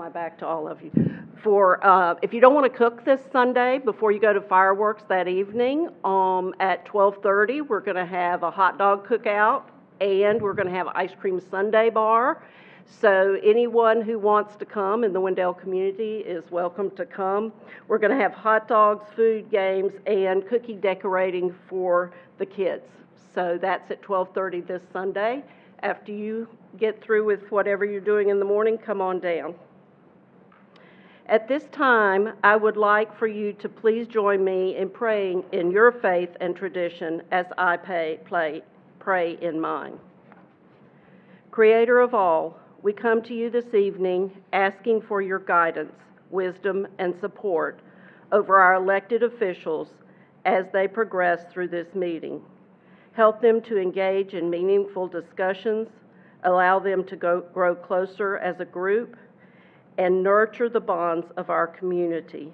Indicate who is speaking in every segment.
Speaker 1: my back to all of you. If you don't want to cook this Sunday before you go to fireworks that evening, at 12:30, we're going to have a hot dog cookout, and we're going to have ice cream sundae bar. So anyone who wants to come in the Wendell community is welcome to come. We're going to have hot dogs, food, games, and cookie decorating for the kids. So that's at 12:30 this Sunday. After you get through with whatever you're doing in the morning, come on down. At this time, I would like for you to please join me in praying in your faith and tradition as I pray in mine. Creator of all, we come to you this evening asking for your guidance, wisdom, and support over our elected officials as they progress through this meeting. Help them to engage in meaningful discussions, allow them to grow closer as a group, and nurture the bonds of our community.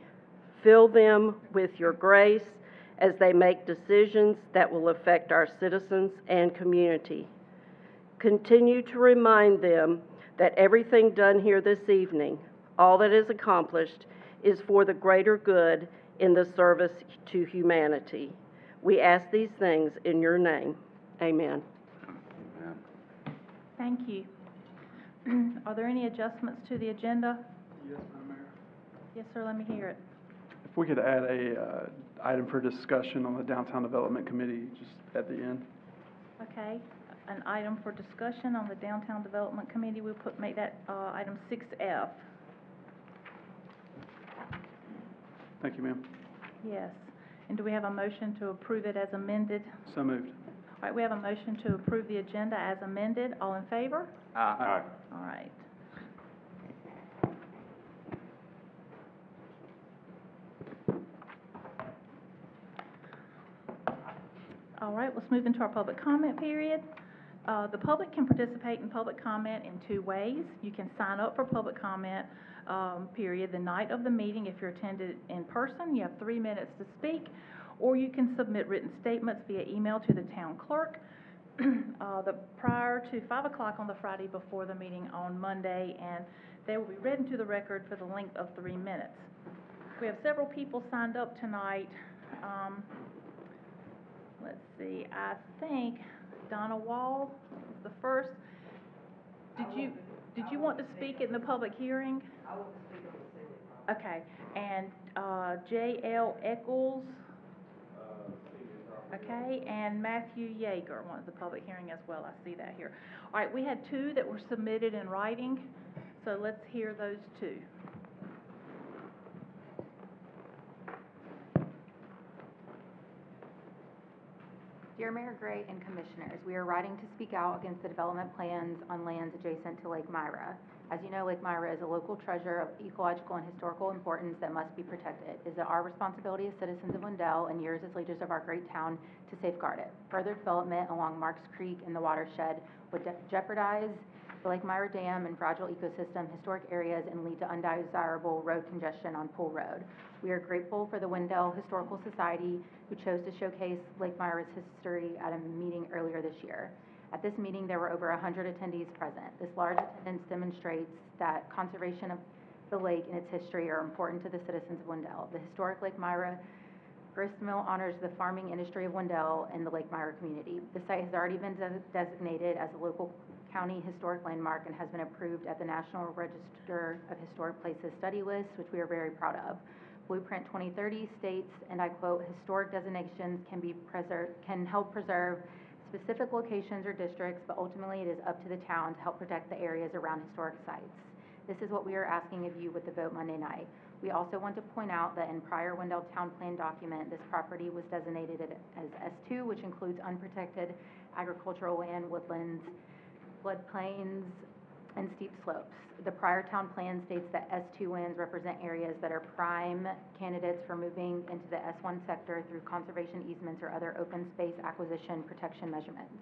Speaker 1: Fill them with your grace as they make decisions that will affect our citizens and community. Continue to remind them that everything done here this evening, all that is accomplished, is for the greater good in the service to humanity. We ask these things in your name. Amen.
Speaker 2: Thank you. Are there any adjustments to the agenda?
Speaker 3: Yes, Madam Mayor.
Speaker 2: Yes, sir, let me hear it.
Speaker 3: If we could add a item for discussion on the Downtown Development Committee just at the end.
Speaker 2: Okay, an item for discussion on the Downtown Development Committee, we'll make that item 6F.
Speaker 3: Thank you, ma'am.
Speaker 2: Yes. And do we have a motion to approve it as amended?
Speaker 3: So moved.
Speaker 2: All right, we have a motion to approve the agenda as amended. All in favor?
Speaker 3: Aye.
Speaker 2: All right. All right, let's move into our public comment period. The public can participate in public comment in two ways. You can sign up for public comment period the night of the meeting. If you're attended in person, you have 3 minutes to speak, or you can submit written statements via email to the town clerk prior to 5 o'clock on the Friday before the meeting on Monday, and they will be read into the record for the length of 3 minutes. We have several people signed up tonight. Let's see, I think Donna Wall was the first. Did you want to speak in the public hearing? I want to speak on the city. Okay, and J.L. Eccles. Okay, and Matthew Yeager wanted the public hearing as well. I see that here. All right, we had two that were submitted in writing, so let's hear those two.
Speaker 4: Dear Mayor Gray and Commissioners, we are writing to speak out against the development plans on lands adjacent to Lake Myra. As you know, Lake Myra is a local treasure of ecological and historical importance that must be protected. It is our responsibility as citizens of Wendell and yours as leaders of our great town to safeguard it. Further development along Marks Creek and the watershed would jeopardize the Lake Myra Dam and fragile ecosystem, historic areas, and lead to undesirable road congestion on Pool Road. We are grateful for the Wendell Historical Society who chose to showcase Lake Myra's history at a meeting earlier this year. At this meeting, there were over 100 attendees present. This large attendance demonstrates that conservation of the lake and its history are important to the citizens of Wendell. The historic Lake Myra gristmill honors the farming industry of Wendell and the Lake Myra community. The site has already been designated as a local county historic landmark and has been approved at the National Register of Historic Places study list, which we are very proud of. Blueprint 2030 states, and I quote, "Historic designations can help preserve specific locations or districts, but ultimately it is up to the town to help protect the areas around historic sites." This is what we are asking of you with the vote Monday night. We also want to point out that in prior Wendell Town Plan document, this property was designated as S2, which includes unprotected agricultural land, woodlands, floodplains, and steep slopes. The prior town plan states that S2 lands represent areas that are prime candidates for moving into the S1 sector through conservation easements or other open space acquisition protection measurements.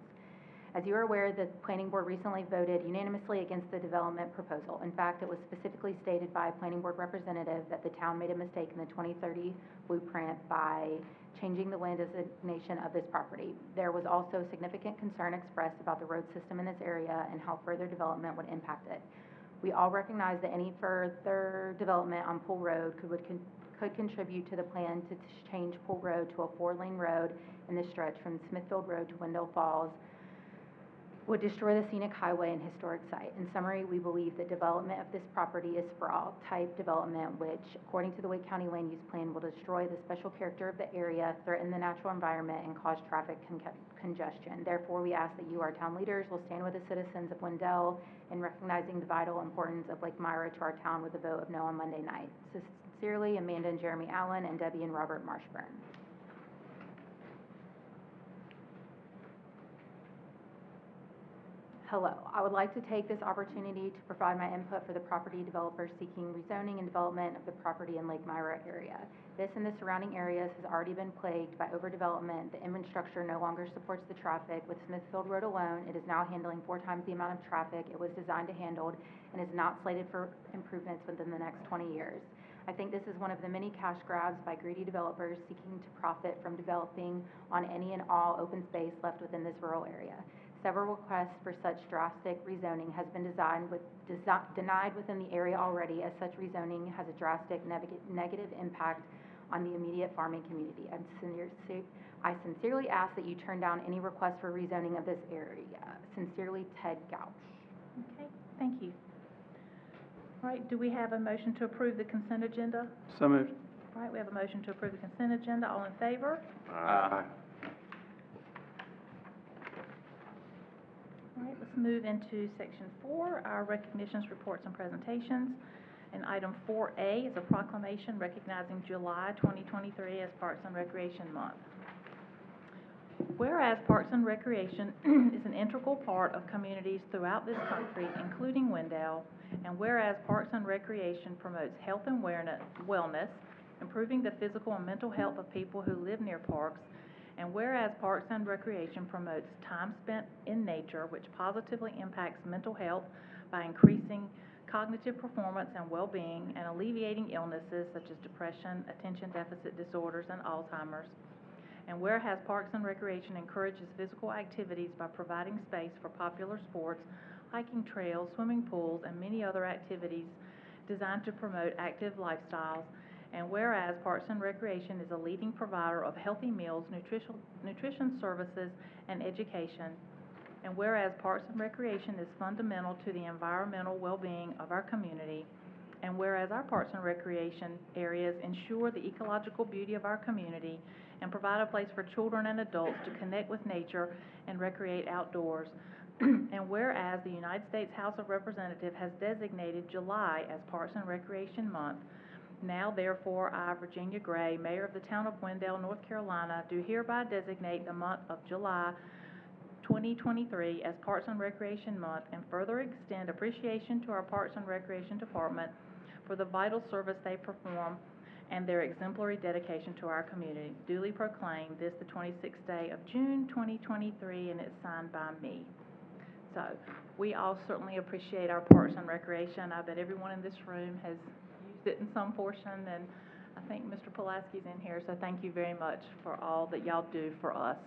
Speaker 4: As you are aware, the Planning Board recently voted unanimously against the development proposal. In fact, it was specifically stated by a Planning Board representative that the town made a mistake in the 2030 blueprint by changing the land designation of this property. There was also significant concern expressed about the road system in this area and how further development would impact it. We all recognize that any further development on Pool Road could contribute to the plan to change Pool Road to a 4-lane road in the stretch from Smithfield Road to Wendell Falls, would destroy the scenic highway and historic site. In summary, we believe that development of this property is sprawl type development, which, according to the Wake County Land Use Plan, will destroy the special character of the area, threaten the natural environment, and cause traffic congestion. Therefore, we ask that you, our town leaders, will stand with the citizens of Wendell in recognizing the vital importance of Lake Myra to our town with a vote of no on Monday night. Sincerely, Amanda and Jeremy Allen, and Debbie and Robert Marshburn. Hello, I would like to take this opportunity to provide my input for the property developers seeking rezoning and development of the property in Lake Myra area. This and the surrounding areas has already been plagued by overdevelopment. The infrastructure no longer supports the traffic. With Smithfield Road alone, it is now handling 4 times the amount of traffic it was designed to handle and is not slated for improvements within the next 20 years. I think this is one of the many cash grabs by greedy developers seeking to profit from developing on any and all open space left within this rural area. Several requests for such drastic rezoning has been denied within the area already, as such rezoning has a drastic negative impact on the immediate farming community. I sincerely ask that you turn down any request for rezoning of this area. Sincerely, Ted Gouch.
Speaker 2: Okay, thank you. All right, do we have a motion to approve the consent agenda?
Speaker 3: So moved.
Speaker 2: All right, we have a motion to approve the consent agenda. All in favor?
Speaker 3: Aye.
Speaker 2: All right, let's move into section 4, our recognitions, reports, and presentations. And item 4A is a proclamation recognizing July 2023 as Parks and Recreation Month. Whereas Parks and Recreation is an integral part of communities throughout this country, including Wendell, and whereas Parks and Recreation promotes health and wellness, improving the physical and mental health of people who live near parks, and whereas Parks and Recreation promotes time spent in nature, which positively impacts mental health by increasing cognitive performance and well-being and alleviating illnesses such as depression, attention deficit disorders, and Alzheimer's. And whereas Parks and Recreation encourages physical activities by providing space for popular sports, hiking trails, swimming pools, and many other activities designed to promote active lifestyles. And whereas Parks and Recreation is a leading provider of healthy meals, nutrition services, and education. And whereas Parks and Recreation is fundamental to the environmental well-being of our community. And whereas our Parks and Recreation areas ensure the ecological beauty of our community and provide a place for children and adults to connect with nature and recreate outdoors. And whereas the United States House of Representatives has designated July as Parks and Recreation Month, now therefore I, Virginia Gray, Mayor of the town of Wendell, North Carolina, do hereby designate the month of July 2023 as Parks and Recreation Month, and further extend appreciation to our Parks and Recreation Department for the vital service they perform and their exemplary dedication to our community. Duly proclaimed this the 26th day of June 2023, and it's signed by me. So we all certainly appreciate our Parks and Recreation. I bet everyone in this room has used it in some portion, and I think Mr. Pulaski's in here, so thank you very much for all that y'all do for us.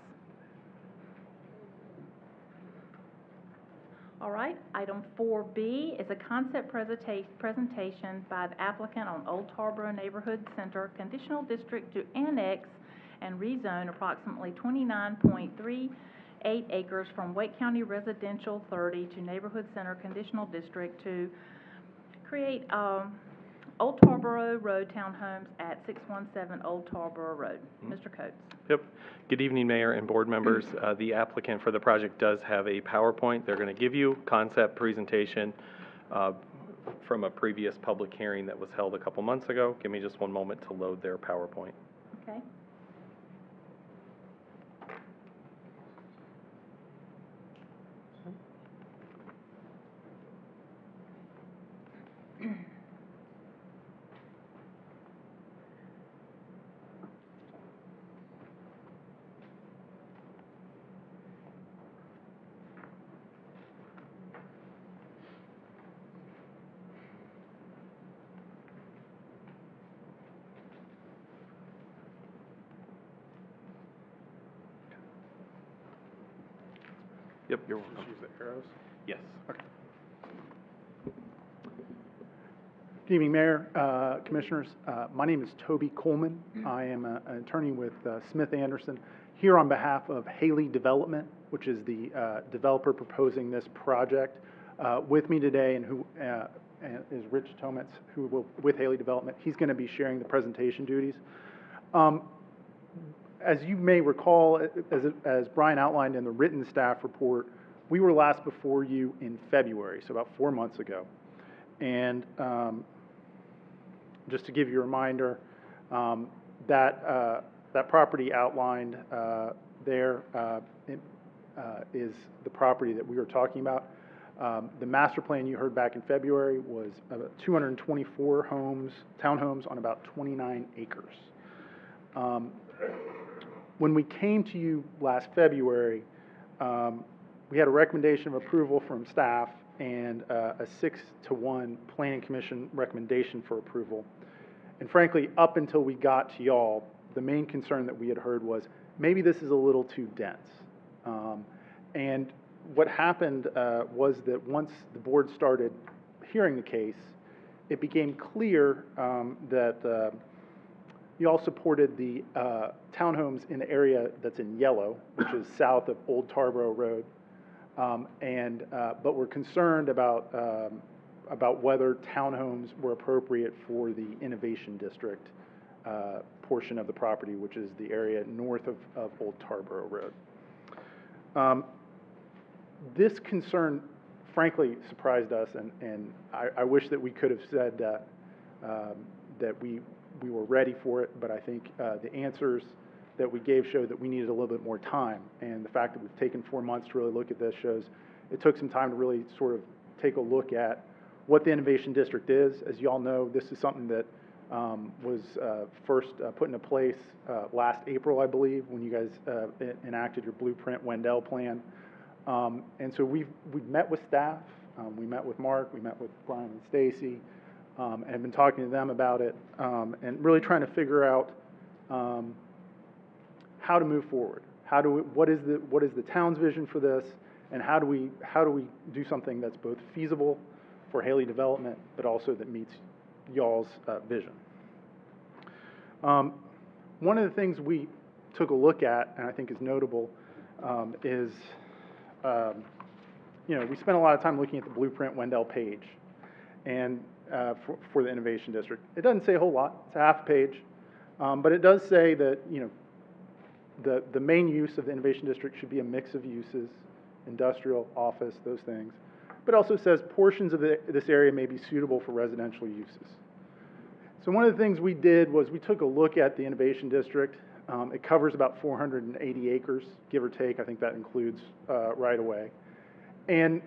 Speaker 2: All right, item 4B is a concept presentation by the applicant on Old Tarboro Neighborhood Center Conditional District to annex and rezone approximately 29.38 acres from Wake County Residential 30 to Neighborhood Center Conditional District to create Old Tarboro Road townhomes at 617 Old Tarboro Road. Mr. Coates.
Speaker 5: Yep. Good evening, Mayor and board members. The applicant for the project does have a PowerPoint. They're going to give you concept presentation from a previous public hearing that was held a couple months ago. Give me just one moment to load their PowerPoint.
Speaker 2: Okay.
Speaker 5: Yep, you're welcome.
Speaker 3: Use the arrows.
Speaker 5: Yes.
Speaker 3: Okay.
Speaker 6: Good evening, Mayor, Commissioners. My name is Toby Coleman. I am an attorney with Smith Anderson here on behalf of Haley Development, which is the developer proposing this project. With me today and who is Rich Tomitz, who will, with Haley Development, he's going to be sharing the presentation duties. As you may recall, as Brian outlined in the written staff report, we were last before you in February, so about 4 months ago. And just to give you a reminder, that property outlined there is the property that we were talking about. The master plan you heard back in February was 224 homes, townhomes on about 29 acres. When we came to you last February, we had a recommendation of approval from staff and a 6-to-1 Planning Commission recommendation for approval. And frankly, up until we got to y'all, the main concern that we had heard was maybe this is a little too dense. And what happened was that once the board started hearing the case, it became clear that you all supported the townhomes in the area that's in yellow, which is south of Old Tarboro Road. But we're concerned about whether townhomes were appropriate for the Innovation District portion of the property, which is the area north of Old Tarboro Road. This concern, frankly, surprised us, and I wish that we could have said that we were ready for it, but I think the answers that we gave showed that we needed a little bit more time. And the fact that we've taken 4 months to really look at this shows it took some time to really sort of take a look at what the Innovation District is. As you all know, this is something that was first put into place last April, I believe, when you guys enacted your blueprint Wendell plan. And so we've met with staff, we met with Mark, we met with Brian and Stacy, and have been talking to them about it, and really trying to figure out how to move forward. What is the town's vision for this, and how do we do something that's both feasible for Haley Development, but also that meets y'all's vision. One of the things we took a look at, and I think is notable, is we spent a lot of time looking at the blueprint Wendell page, and for the Innovation District. It doesn't say a whole lot. It's a half page, but it does say that the main use of the Innovation District should be a mix of uses, industrial, office, those things. But it also says portions of this area may be suitable for residential uses. So one of the things we did was we took a look at the Innovation District. It covers about 480 acres, give or take. I think that includes right away. And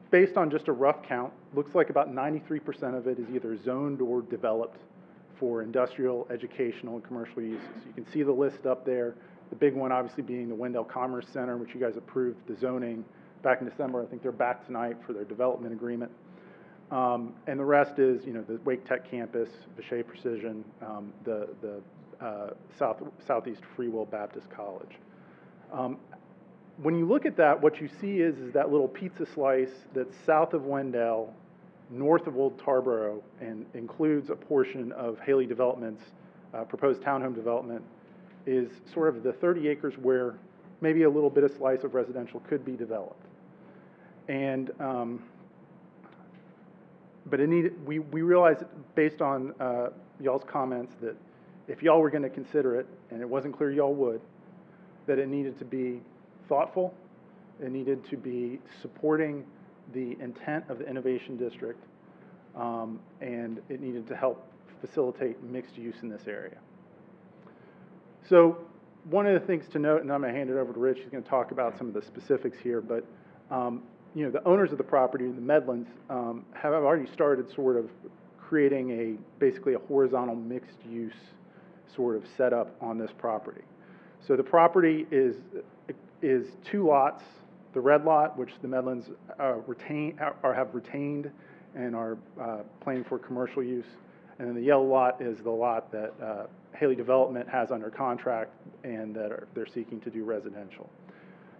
Speaker 6: based on just a rough count, looks like about 93% of it is either zoned or developed for industrial, educational, and commercial uses. You can see the list up there. The big one obviously being the Wendell Commerce Center, which you guys approved the zoning back in December. I think they're back tonight for their development agreement. And the rest is, the Wake Tech campus, Vishay Precision, the Southeast Free Will Baptist College. When you look at that, what you see is that little pizza slice that's south of Wendell, north of Old Tarboro, and includes a portion of Haley Development's proposed townhome development, is sort of the 30 acres where maybe a little bit of slice of residential could be developed. And but we realized, based on y'all's comments, that if y'all were going to consider it, and it wasn't clear y'all would, that it needed to be thoughtful, it needed to be supporting the intent of the Innovation District, and it needed to help facilitate mixed use in this area. So one of the things to note, and I'm going to hand it over to Rich, he's going to talk about some of the specifics here, but the owners of the property, the Medlands, have already started sort of creating basically a horizontal mixed use sort of setup on this property. So the property is 2 lots. The red lot, which the Medlands have retained and are planning for commercial use, and then the yellow lot is the lot that Haley Development has under contract and that they're seeking to do residential.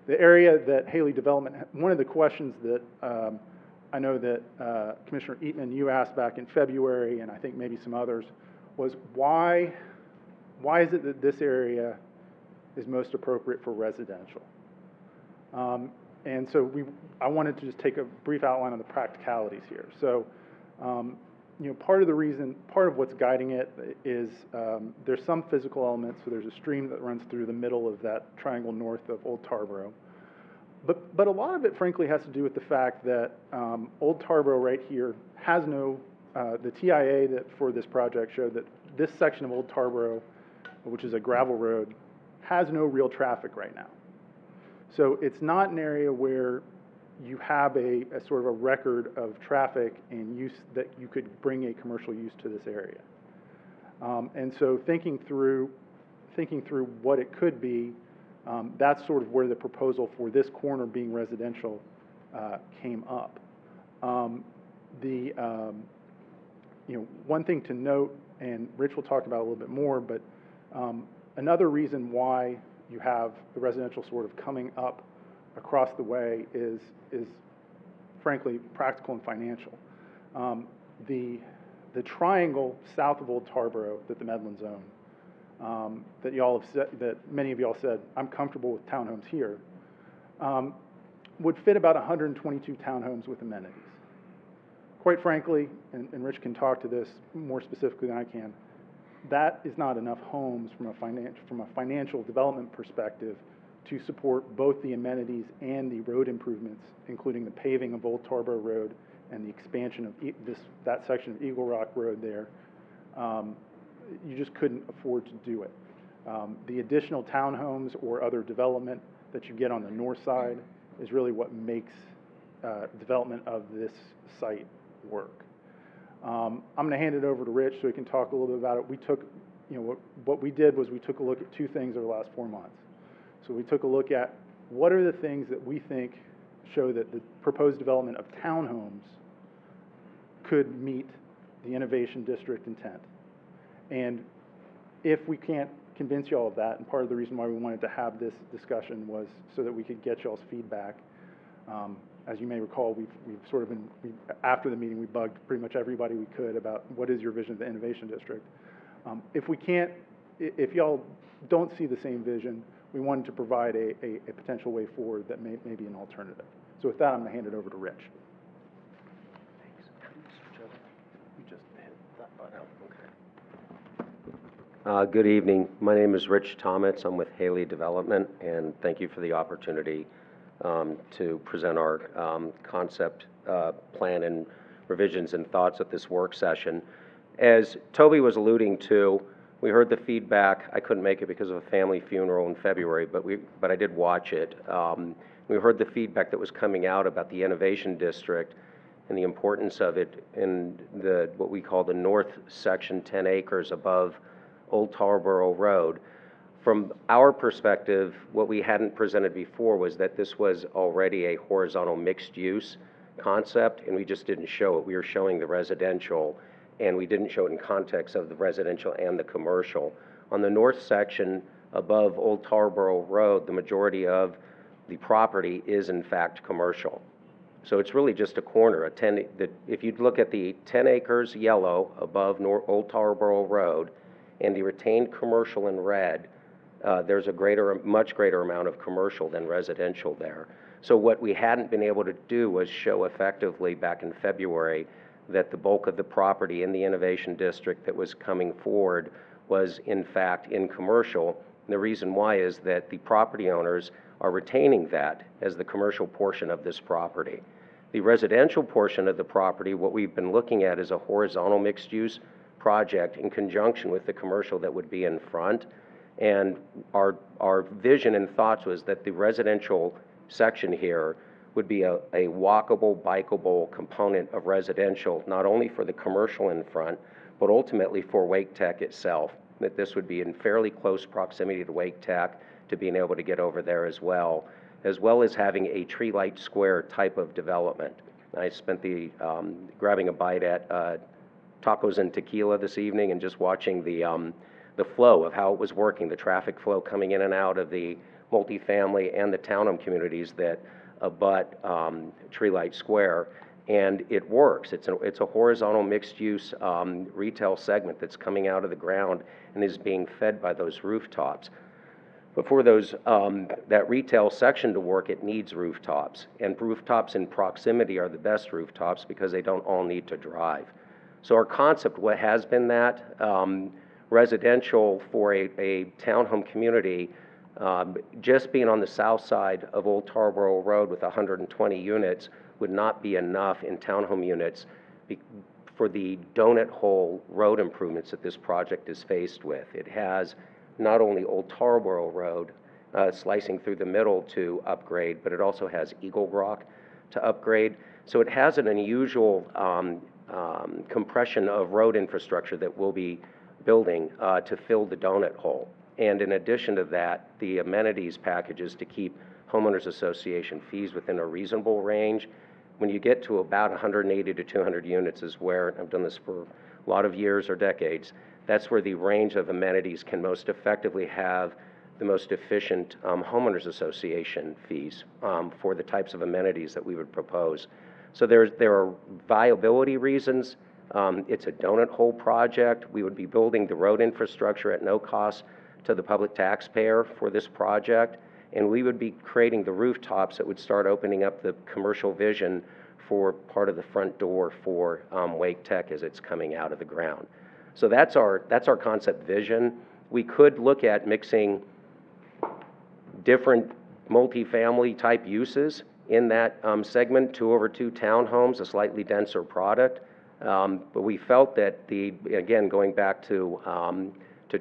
Speaker 6: The area that Haley Development, one of the questions that I know that Commissioner Eatman, you asked back in February, and I think maybe some others, was why is it that this area is most appropriate for residential? And so I wanted to just take a brief outline on the practicalities here. So, part of what's guiding it is there's some physical elements. So there's a stream that runs through the middle of that triangle north of Old Tarboro. But a lot of it, frankly, has to do with the fact that Old Tarboro right here has no, the TIA that for this project showed that this section of Old Tarboro, which is a gravel road, has no real traffic right now. So it's not an area where you have a sort of a record of traffic and use that you could bring a commercial use to this area. And so thinking through what it could be, that's sort of where the proposal for this corner being residential came up. One thing to note, and Rich will talk about a little bit more, but another reason why you have the residential sort of coming up across the way is frankly practical and financial. The triangle south of Old Tarboro that the Medlands own, that y'all have said, that many of y'all said, I'm comfortable with townhomes here, would fit about 122 townhomes with amenities. Quite frankly, and Rich can talk to this more specifically than I can, that is not enough homes from a financial development perspective to support both the amenities and the road improvements, including the paving of Old Tarboro Road and the expansion of that section of Eagle Rock Road there. You just couldn't afford to do it. The additional townhomes or other development that you get on the north side is really what makes development of this site work. I'm going to hand it over to Rich so he can talk a little bit about it. We took, what we did was we took a look at two things over the last 4 months. So we took a look at what are the things that we think show that the proposed development of townhomes could meet the Innovation District intent. And if we can't convince you all of that, and part of the reason why we wanted to have this discussion was so that we could get y'all's feedback. As you may recall, we've sort of been, after the meeting, we bugged pretty much everybody we could about what is your vision of the Innovation District. If y'all don't see the same vision, we wanted to provide a potential way forward that may be an alternative. So with that, I'm going to hand it over to Rich.
Speaker 7: You just hit that button. Good evening. My name is Rich Tomitz. I'm with Haley Development, and thank you for the opportunity to present our concept plan and revisions and thoughts at this work session. As Toby was alluding to, we heard the feedback. I couldn't make it because of a family funeral in February, but I did watch it. We heard the feedback that was coming out about the Innovation District and the importance of it in what we call the north section, 10 acres above Old Tarboro Road. From our perspective, what we hadn't presented before was that this was already a horizontal mixed-use concept, and we just didn't show it. We were showing the residential, and we didn't show it in context of the residential and the commercial. On the north section above Old Tarboro Road, the majority of the property is in fact commercial. So it's really just a corner, if you look at the 10 acres yellow above Old Tarboro Road and the retained commercial in red, there's a much greater amount of commercial than residential there. So what we hadn't been able to do was show effectively back in February that the bulk of the property in the Innovation District that was coming forward was in fact in commercial. And the reason why is that the property owners are retaining that as the commercial portion of this property. The residential portion of the property, what we've been looking at is a horizontal mixed-use project in conjunction with the commercial that would be in front. And our vision and thoughts was that the residential section here would be a walkable, bikeable component of residential, not only for the commercial in front, but ultimately for Wake Tech itself, that this would be in fairly close proximity to Wake Tech, to being able to get over there as well as having a tree light square type of development. I spent grabbing a bite at tacos and tequila this evening and just watching the flow of how it was working, the traffic flow coming in and out of the multifamily and the townhome communities that abut Tree Light Square. And it works. It's a horizontal mixed-use retail segment that's coming out of the ground and is being fed by those rooftops. But for that retail section to work, it needs rooftops. And rooftops in proximity are the best rooftops because they don't all need to drive. So our concept, what has been that, residential for a townhome community, just being on the south side of Old Tarboro Road with 120 units would not be enough in townhome units for the donut hole road improvements that this project is faced with. It has not only Old Tarboro Road slicing through the middle to upgrade, but it also has Eagle Rock to upgrade. So it has an unusual compression of road infrastructure that we'll be building to fill the donut hole. And in addition to that, the amenities packages to keep homeowners association fees within a reasonable range. When you get to about 180 to 200 units is where, I've done this for a lot of years or decades, that's where the range of amenities can most effectively have the most efficient homeowners association fees for the types of amenities that we would propose. So there are viability reasons. It's a donut hole project. We would be building the road infrastructure at no cost to the public taxpayer for this project, and we would be creating the rooftops that would start opening up the commercial vision for part of the front door for Wake Tech as it's coming out of the ground. So that's our concept vision. We could look at mixing different multifamily type uses in that segment, 2/2 townhomes, a slightly denser product. But we felt that again, going back to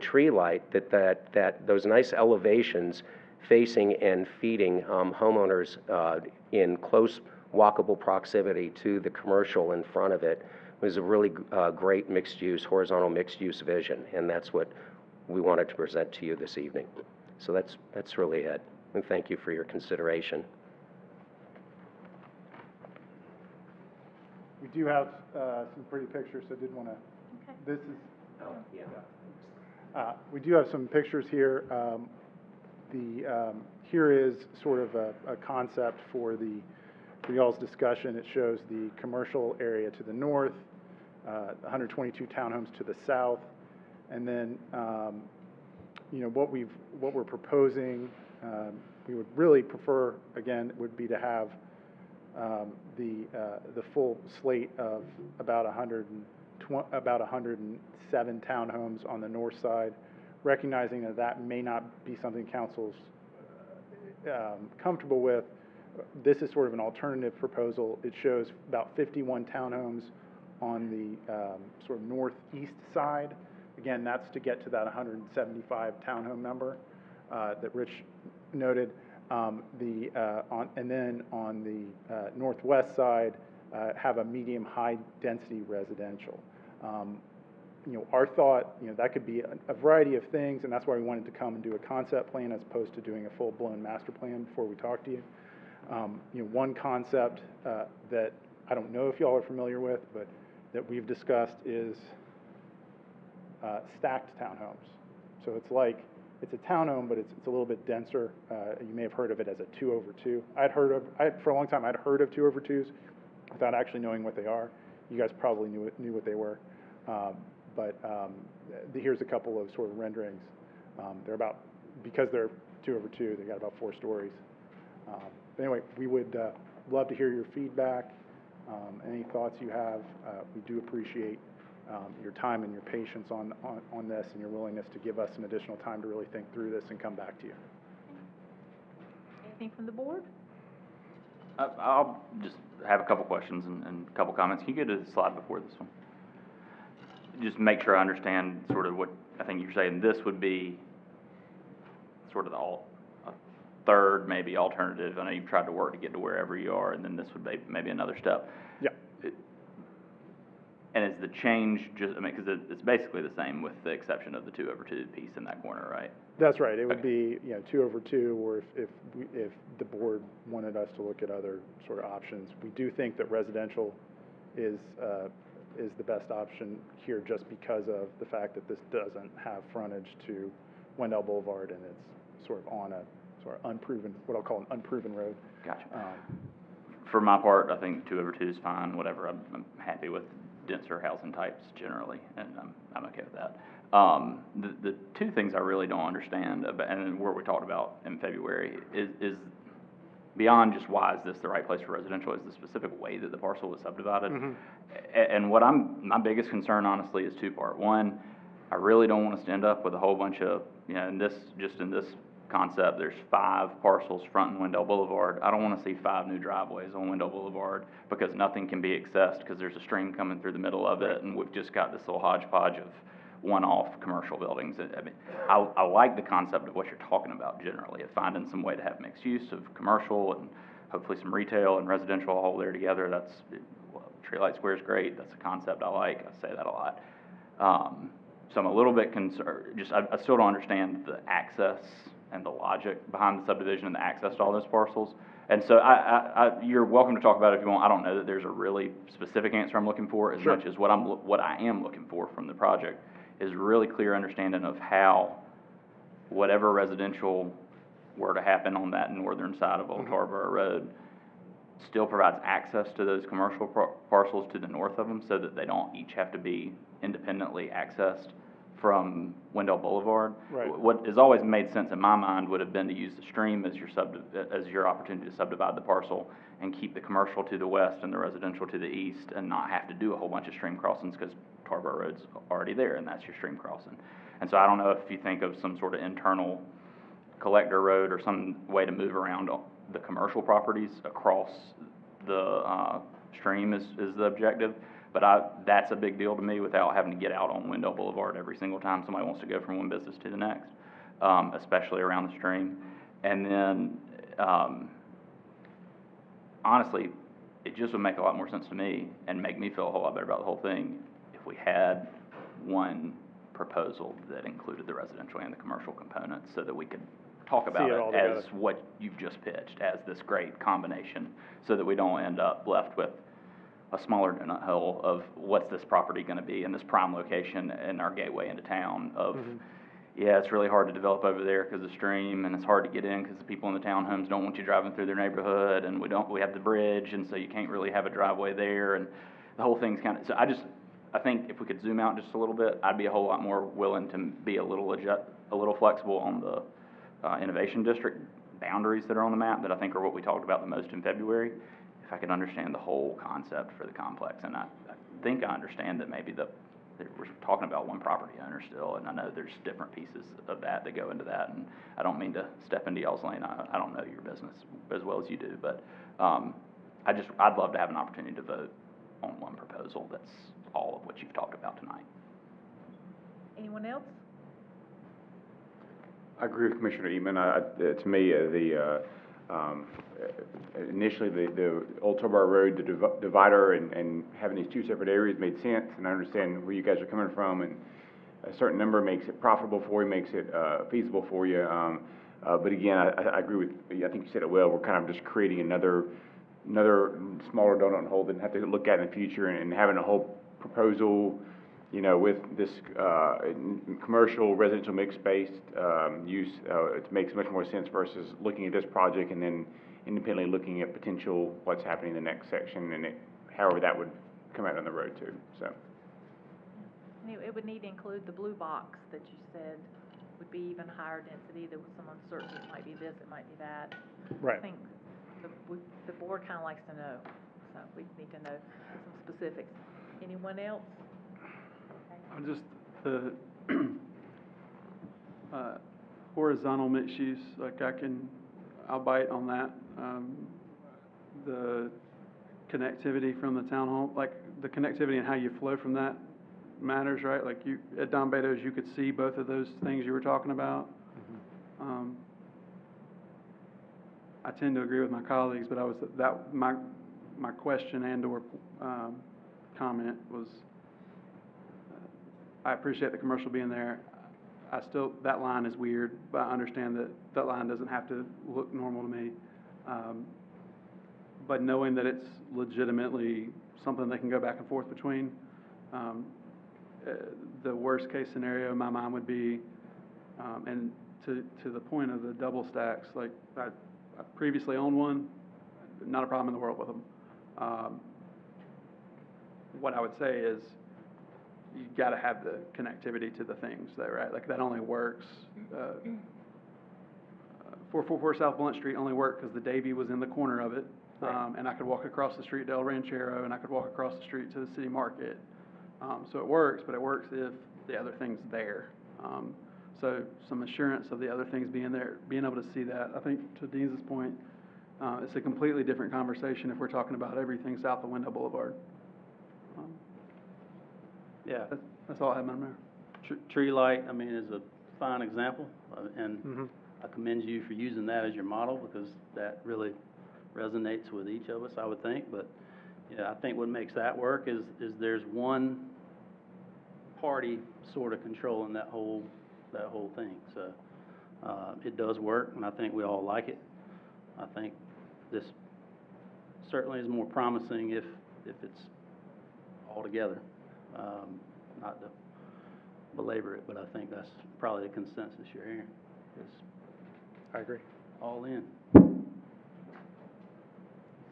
Speaker 7: tree light, that those nice elevations facing and feeding homeowners in close walkable proximity to the commercial in front of it was a really great horizontal mixed-use vision, and that's what we wanted to present to you this evening. So that's really it, and thank you for your consideration.
Speaker 6: We do have some pretty pictures, so I did want to,
Speaker 2: Okay.
Speaker 6: this is, we do have some pictures here. Here is sort of a concept for y'all's discussion. It shows the commercial area to the north, 122 townhomes to the south, and then what we're proposing. We would really prefer, again, would be to have the full slate of about 107 townhomes on the north side, recognizing that may not be something council's comfortable with. This is sort of an alternative proposal. It shows about 51 townhomes on the sort of northeast side. Again, that's to get to that 175 townhome number that Rich noted. And then on the northwest side, have a medium-high density residential. Our thought, that could be a variety of things, and that's why we wanted to come and do a concept plan as opposed to doing a full-blown master plan before we talk to you. One concept that I don't know if y'all are familiar with, but that we've discussed is stacked townhomes. So it's a townhome, but it's a little bit denser. You may have heard of it as a 2/2. For a long time, I'd heard of 2/2s without actually knowing what they are. You guys probably knew what they were. But here's a couple of sort of renderings. Because they're 2/2, they got about 4 stories. But anyway, we would love to hear your feedback, any thoughts you have. We do appreciate your time and your patience on this, and your willingness to give us some additional time to really think through this and come back to you.
Speaker 2: Anything from the board?
Speaker 8: I'll just have a couple questions and a couple comments. Can you go to the slide before this one? Just make sure I understand sort of what I think you're saying. This would be sort of a third, maybe alternative. I know you've tried to work to get to wherever you are, and then this would be maybe another step.
Speaker 6: Yeah.
Speaker 8: And is the change because it's basically the same with the exception of the 2/2 piece in that corner, right?
Speaker 6: That's right. It would be 2/2, or if the board wanted us to look at other sort of options. We do think that residential is the best option here, just because of the fact that this doesn't have frontage to Wendell Boulevard, and it's sort of on a sort of unproven, what I'll call an unproven road.
Speaker 8: Gotcha. for my part, I think 2/2 is fine, whatever. I'm happy with denser housing types generally, and I'm okay with that. The two things I really don't understand about, and what we talked about in February, is beyond just why is this the right place for residential, is the specific way that the parcel was subdivided. And what my biggest concern honestly is two-part. One, I really don't want us to end up with a whole bunch of, in this concept, there's 5 parcels fronting Wendell Boulevard. I don't want to see 5 new driveways on Wendell Boulevard because nothing can be accessed because there's a stream coming through the middle of it, and we've just got this little hodgepodge of one-off commercial buildings. I mean, I like the concept of what you're talking about generally, of finding some way to have mixed use of commercial and hopefully some retail and residential all there together. Tree Light Square is great. That's a concept I like. I say that a lot. So I'm a little bit concerned, I still don't understand the access and the logic behind the subdivision and the access to all those parcels. And so you're welcome to talk about it if you want. I don't know that there's a really specific answer I'm looking for as much as what I am looking for from the project is really clear understanding of how whatever residential were to happen on that northern side of Old Tarboro Road still provides access to those commercial parcels to the north of them so that they don't each have to be independently accessed from Wendell Boulevard.
Speaker 6: Right.
Speaker 8: What has always made sense in my mind would have been to use the stream as your opportunity to subdivide the parcel and keep the commercial to the west and the residential to the east and not have to do a whole bunch of stream crossings because Tarboro Road's already there and that's your stream crossing. And so I don't know if you think of some sort of internal collector road or some way to move around the commercial properties across the stream is the objective. But that's a big deal to me without having to get out on Wendell Boulevard every single time somebody wants to go from one business to the next, especially around the stream. And then, honestly, it just would make a lot more sense to me and make me feel a whole lot better about the whole thing if we had one proposal that included the residential and the commercial components so that we could talk about
Speaker 6: it all
Speaker 8: it as
Speaker 6: together.
Speaker 8: what you've just pitched, as this great combination, so that we don't end up left with a smaller donut hole of what's this property going to be in this prime location in our gateway into town of, yeah, it's really hard to develop over there because of the stream, and it's hard to get in because the people in the townhomes don't want you driving through their neighborhood, and we have the bridge, and so you can't really have a driveway there, and the whole thing's kind of, so I think if we could zoom out just a little bit, I'd be a whole lot more willing to be a little flexible on the innovation district boundaries that are on the map that I think are what we talked about the most in February. If I could understand the whole concept for the complex, and I think I understand that maybe that we're talking about one property owner still, and I know there's different pieces of that go into that, and I don't mean to step into y'all's lane. I don't know your business as well as you do, but I'd love to have an opportunity to vote on one proposal that's all of what you've talked about tonight.
Speaker 2: Anyone else?
Speaker 9: I agree with Commissioner Eatman. To me, initially the Old Tarboro Road, the divider, and having these 2 separate areas made sense, and I understand where you guys are coming from, and a certain number makes it profitable for you, makes it feasible for you. But again, I agree with you. I think you said it well. We're kind of just creating another smaller donut hole that have to look at in the future, and having a whole proposal, with this commercial residential mixed-based use, it makes much more sense versus looking at this project and then independently looking at potential what's happening in the next section and however that would come out on the road too. So
Speaker 2: It would need to include the blue box that you said would be even higher density. There was some uncertainty. It might be this, it might be that.
Speaker 6: Right.
Speaker 2: I think the board kind of likes to know, so we need to know some specifics. Anyone else?
Speaker 3: Just the horizontal mixed use, like I'll bite on that. The connectivity from the town hall, like the connectivity and how you flow from that matters, right? Like at Don Beto's, you could see both of those things you were talking about. I tend to agree with my colleagues, but my question and/or comment was, I appreciate the commercial being there. That line is weird, but I understand that line doesn't have to look normal to me. But knowing that it's legitimately something they can go back and forth between, the worst case scenario in my mind would be, and to the point of the double stacks, like I previously owned one, not a problem in the world with them. What I would say is, you gotta have the connectivity to the things though, right? Like, that only works, 444 South Blunt Street only worked because the Davy was in the corner of it. And I could walk across the street to El Ranchero, and I could walk across the street to the city market. So it works, but it works if the other thing's there. So some assurance of the other things being there, being able to see that. I think to Dean's point, it's a completely different conversation if we're talking about everything south of Wendell Boulevard.
Speaker 10: Yeah,
Speaker 3: That's all I have, Madam Mayor.
Speaker 10: tree light, I mean, is a fine example, and
Speaker 6: Mhm.
Speaker 10: I commend you for using that as your model, because that really resonates with each of us, I would think, but, yeah, I think what makes that work is there's one party sort of controlling that whole thing, so, it does work, and I think we all like it. I think this certainly is more promising if it's all together. Not to belabor it, but I think that's probably the consensus you're hearing, is
Speaker 6: I agree.
Speaker 10: all in.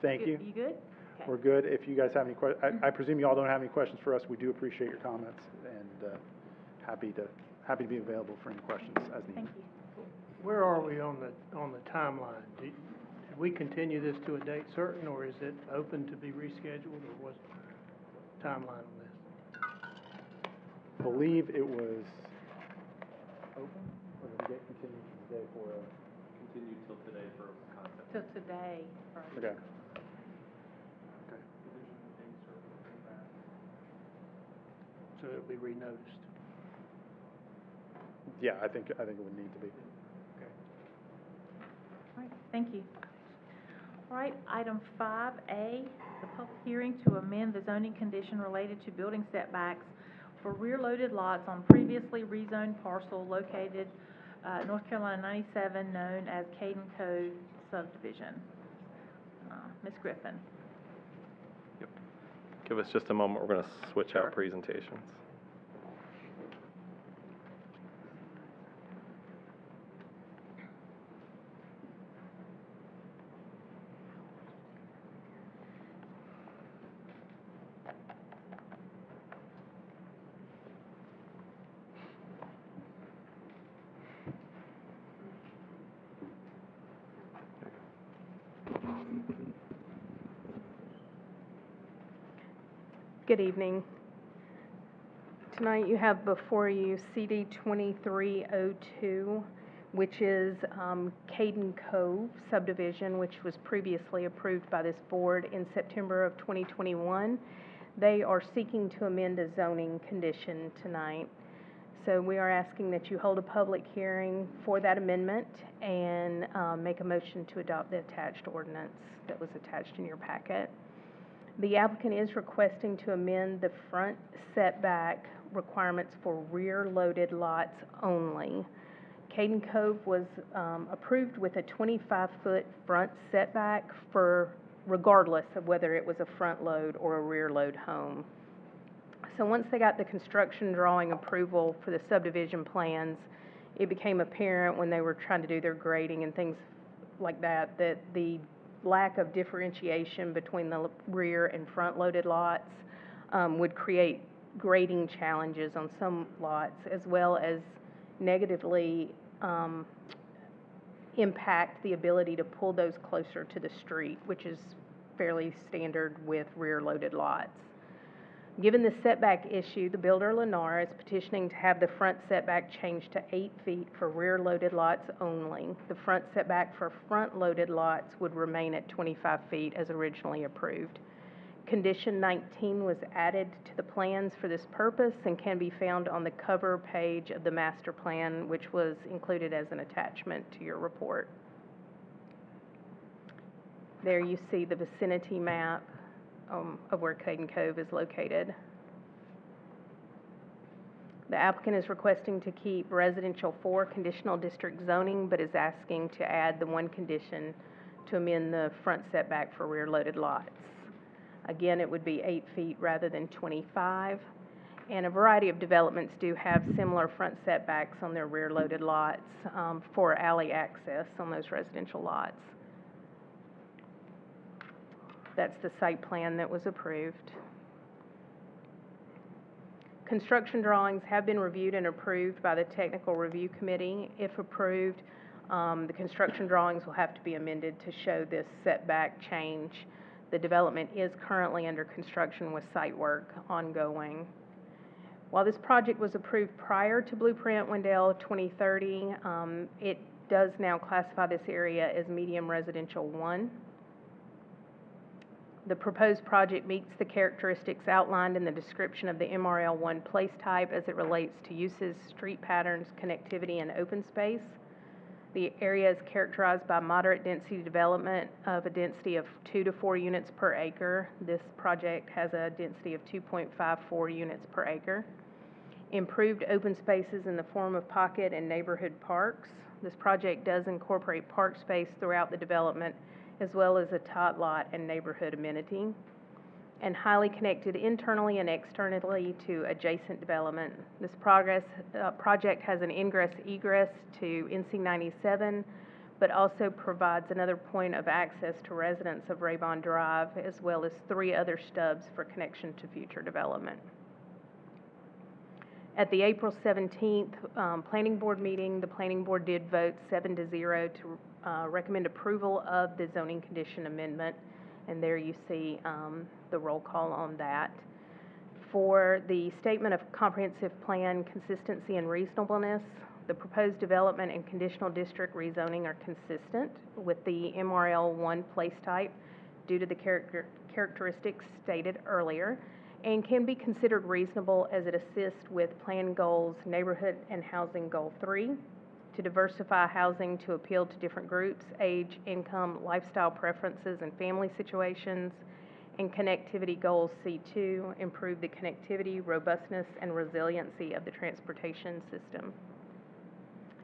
Speaker 6: Thank you.
Speaker 2: You good? Okay.
Speaker 6: We're good. If you guys have any I presume you all don't have any questions for us. We do appreciate your comments, and happy to be available for any questions as needed.
Speaker 2: Thank you.
Speaker 11: Where are we on the timeline? Did we continue this to a date certain, or is it open to be rescheduled, or what's the timeline on this?
Speaker 6: Believe it was open, or did we get continued today for
Speaker 5: Continue till today for concept.
Speaker 2: Till today, right?
Speaker 6: okay.
Speaker 11: So it'll be renoticed.
Speaker 6: Yeah, I think it would need to be.
Speaker 2: All right, thank you. All right, item 5A, the public hearing to amend the zoning condition related to building setbacks for rear-loaded lots on previously rezoned parcel located, North Carolina 97, known as Caden Cove subdivision. Ms. Griffin.
Speaker 5: Give us just a moment, we're gonna switch
Speaker 2: Sure.
Speaker 5: out presentations.
Speaker 12: Good evening. Tonight you have before you CD 2302, which is Caden Cove subdivision, which was previously approved by this board in September of 2021. They are seeking to amend a zoning condition tonight. So we are asking that you hold a public hearing for that amendment and make a motion to adopt the attached ordinance that was attached in your packet. The applicant is requesting to amend the front setback requirements for rear-loaded lots only. Caden Cove was approved with a 25-foot front setback for regardless of whether it was a front load or a rear load home. So once they got the construction drawing approval for the subdivision plans, it became apparent when they were trying to do their grading and things like that, that the lack of differentiation between the rear and front loaded lots would create grading challenges on some lots, as well as negatively impact the ability to pull those closer to the street, which is fairly standard with rear loaded lots. Given the setback issue, the builder Lennar is petitioning to have the front setback changed to 8 feet for rear-loaded lots only. The front setback for front-loaded lots would remain at 25 feet as originally approved. Condition 19 was added to the plans for this purpose and can be found on the cover page of the master plan, which was included as an attachment to your report. There you see the vicinity map of where Caden Cove is located. The applicant is requesting to keep residential 4 conditional district zoning, but is asking to add the one condition to amend the front setback for rear-loaded lots. Again, it would be 8 feet rather than 25, and a variety of developments do have similar front setbacks on their rear-loaded lots for alley access on those residential lots. That's the site plan that was approved. Construction drawings have been reviewed and approved by the Technical Review Committee. If approved, the construction drawings will have to be amended to show this setback change. The development is currently under construction with site work ongoing. While this project was approved prior to Blueprint Wendell 2030, it does now classify this area as medium residential 1. The proposed project meets the characteristics outlined in the description of the MRL 1 place type as it relates to uses, street patterns, connectivity, and open space. The area is characterized by moderate density development of a density of 2 to 4 units per acre. This project has a density of 2.54 units per acre. Improved open spaces in the form of pocket and neighborhood parks. This project does incorporate park space throughout the development, as well as a tot lot and neighborhood amenity, and highly connected internally and externally to adjacent development. This project has an ingress-egress to NC 97, but also provides another point of access to residents of Raybon Drive, as well as 3 other stubs for connection to future development. At the April 17th Planning Board meeting, the Planning Board did vote 7-0 to recommend approval of the zoning condition amendment, and there you see the roll call on that. For the Statement of Comprehensive Plan Consistency and Reasonableness, the proposed development and conditional district rezoning are consistent with the MRL 1 place type due to the characteristics stated earlier, and can be considered reasonable as it assists with plan goals, neighborhood and housing goal 3, to diversify housing to appeal to different groups, age, income, lifestyle preferences, and family situations, and connectivity goals C2, improve the connectivity, robustness, and resiliency of the transportation system.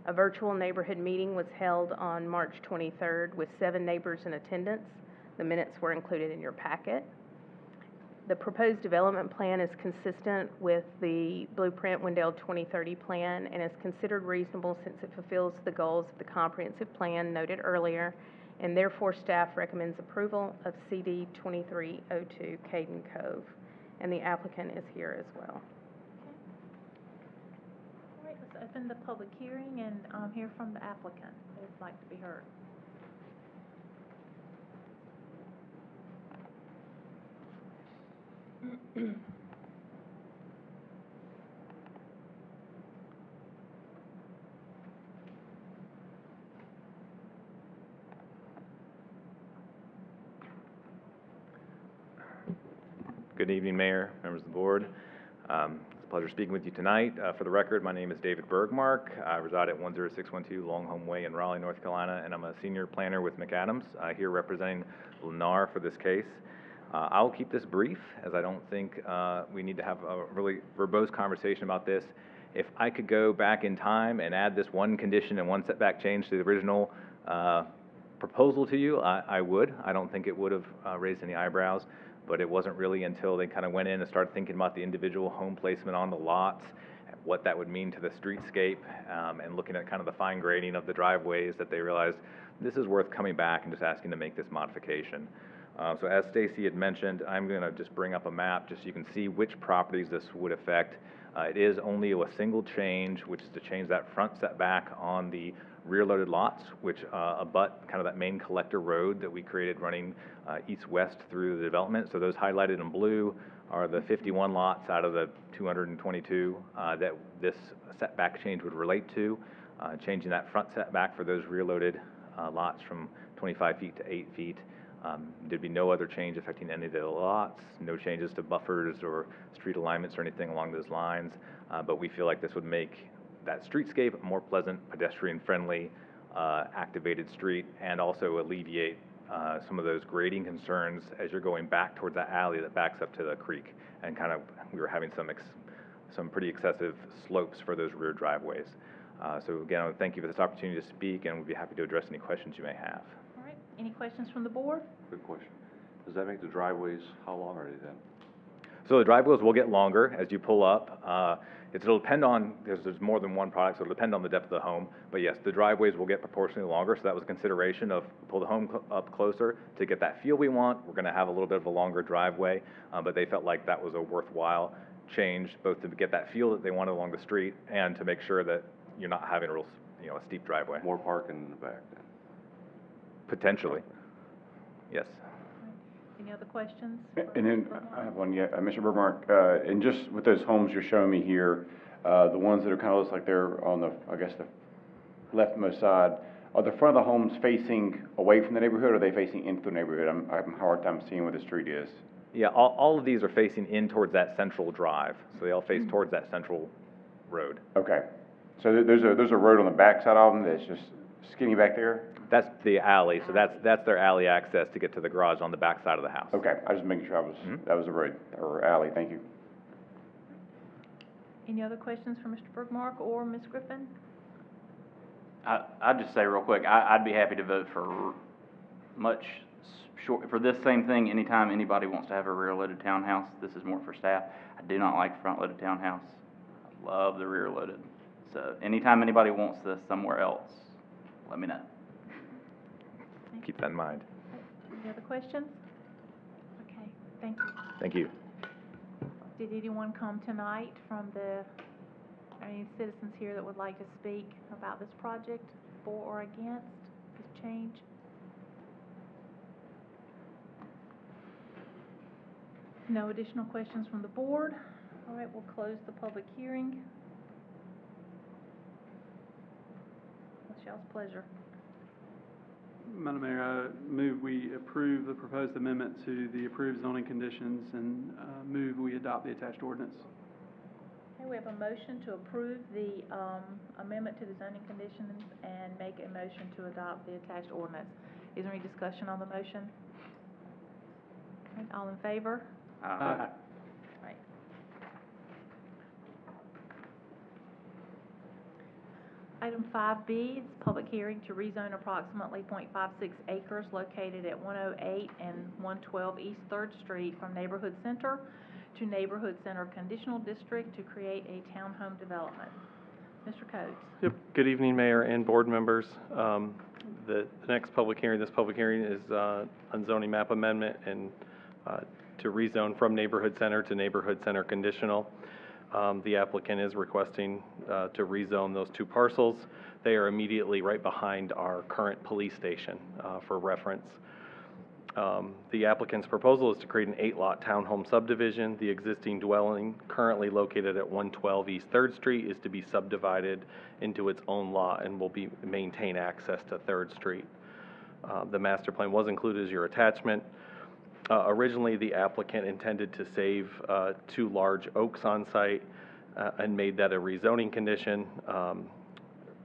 Speaker 12: A virtual neighborhood meeting was held on March 23rd with 7 neighbors in attendance. The minutes were included in your packet. The proposed development plan is consistent with the Blueprint Wendell 2030 plan and is considered reasonable since it fulfills the goals of the comprehensive plan noted earlier, and therefore staff recommends approval of CD 2302 Caden Cove, and the applicant is here as well.
Speaker 2: All right, let's open the public hearing and hear from the applicant who would like to be heard.
Speaker 13: Good evening, Mayor, members of the board. It's a pleasure speaking with you tonight. For the record, my name is David Bergmark. I reside at 10612 Longholm Way in Raleigh, North Carolina, and I'm a senior planner with McAdams, here representing Lennar for this case. I'll keep this brief, as I don't think we need to have a really verbose conversation about this. If I could go back in time and add this one condition and one setback change to the original proposal to you, I would. I don't think it would have raised any eyebrows, but it wasn't really until they kind of went in and started thinking about the individual home placement on the lots, what that would mean to the streetscape, and looking at kind of the fine grading of the driveways that they realized this is worth coming back and just asking to make this modification. So as Stacy had mentioned, I'm going to just bring up a map just so you can see which properties this would affect. It is only a single change, which is to change that front setback on the rear-loaded lots, which abut kind of that main collector road that we created running east-west through the development. So those highlighted in blue are the 51 lots out of the 222 that this setback change would relate to, changing that front setback for those rear-loaded lots from 25 feet to 8 feet. There'd be no other change affecting any of the lots, no changes to buffers or street alignments or anything along those lines, but we feel like this would make that streetscape a more pleasant, pedestrian-friendly, activated street, and also alleviate some of those grading concerns as you're going back towards that alley that backs up to the creek, and kind of, we were having some pretty excessive slopes for those rear driveways. So again, I want to thank you for this opportunity to speak, and we'd be happy to address any questions you may have.
Speaker 2: All right, any questions from the board?
Speaker 14: Good question. Does that make the driveways, how long are they then?
Speaker 13: So the driveways will get longer as you pull up. It'll depend on, there's more than one product, so it'll depend on the depth of the home. But yes, the driveways will get proportionally longer, so that was a consideration of pull the home up closer to get that feel we want. We're gonna have a little bit of a longer driveway, but they felt like that was a worthwhile change, both to get that feel that they wanted along the street and to make sure that you're not having a real, a steep driveway.
Speaker 14: More parking in the back then.
Speaker 13: Potentially, yes.
Speaker 2: Any other questions?
Speaker 9: And then, I have one, yeah, Mr. Burmark, and just with those homes you're showing me here, the ones that are kind of looks like they're on the, I guess, the leftmost side, are the front of the homes facing away from the neighborhood, or are they facing into the neighborhood? I'm having a hard time seeing where the street is.
Speaker 13: Yeah, all of these are facing in towards that central drive, so they all face towards that central road.
Speaker 9: Okay, so there's a road on the back side of them that's just skinny back there?
Speaker 13: That's the alley, so that's their alley access to get to the garage on the back side of the house.
Speaker 9: Okay, I was just making sure that was a road, or alley, thank you.
Speaker 2: Any other questions for Mr. Bergmark or Ms. Griffin?
Speaker 8: I'd just say real quick, I'd be happy to vote for for this same thing anytime anybody wants to have a rear-loaded townhouse. This is more for staff. I do not like front-loaded townhouse. I love the rear-loaded. So anytime anybody wants this somewhere else, let me know.
Speaker 13: Keep that in mind.
Speaker 2: Any other questions? Okay, thank you.
Speaker 13: Thank you.
Speaker 2: Did anyone come tonight from any citizens here that would like to speak about this project, for or against this change? No additional questions from the board. All right, we'll close the public hearing. What's y'all's pleasure?
Speaker 3: Madam Mayor, I move we approve the proposed amendment to the approved zoning conditions and move we adopt the attached ordinance.
Speaker 2: Okay, we have a motion to approve the amendment to the zoning conditions and make a motion to adopt the attached ordinance. Is there any discussion on the motion? All right, all in favor?
Speaker 3: Aye.
Speaker 2: Right. Item 5B is public hearing to rezone approximately .56 acres located at 108 and 112 East 3rd Street from Neighborhood Center to Neighborhood Center Conditional District to create a townhome development. Mr. Coates.
Speaker 5: Yep. Good evening, Mayor and board members. The next public hearing, this public hearing is on zoning map amendment and to rezone from neighborhood center to neighborhood center conditional. The applicant is requesting to rezone those two parcels. They are immediately right behind our current police station for reference. The applicant's proposal is to create an 8-lot townhome subdivision. The existing dwelling currently located at 112 East 3rd Street is to be subdivided into its own lot and will maintain access to 3rd Street. The master plan was included as your attachment. Originally, the applicant intended to save 2 large oaks on site and made that a rezoning condition.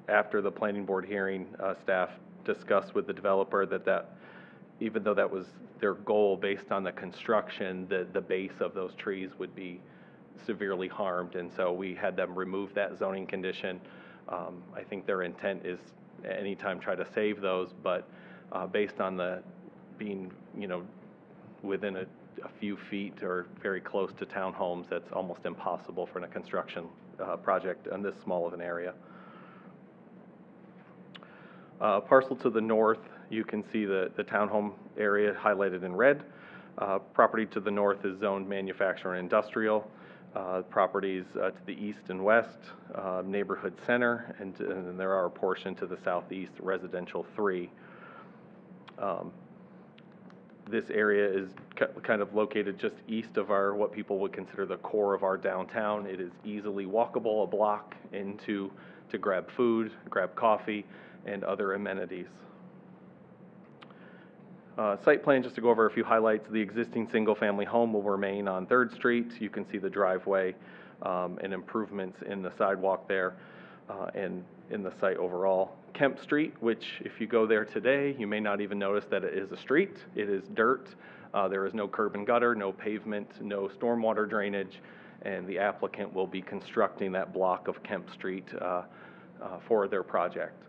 Speaker 5: After the planning board hearing, staff discussed with the developer that even though that was their goal based on the construction, the base of those trees would be severely harmed, and so we had them remove that zoning condition. I think their intent is anytime try to save those, but based on the being, within a few feet or very close to townhomes, that's almost impossible for a construction project on this small of an area. Parcel to the north, you can see the townhome area highlighted in red. Property to the north is zoned manufacturer and industrial. Properties to the east and west, neighborhood center, and there are a portion to the southeast, residential 3. This area is kind of located just east of what people would consider the core of our downtown. It is easily walkable, a block to grab food, grab coffee, and other amenities. Site plan, just to go over a few highlights, the existing single-family home will remain on 3rd Street. You can see the driveway and improvements in the sidewalk there and in the site overall. Kemp Street, which if you go there today, you may not even notice that it is a street. It is dirt. There is no curb and gutter, no pavement, no stormwater drainage, and the applicant will be constructing that block of Kemp Street for their project.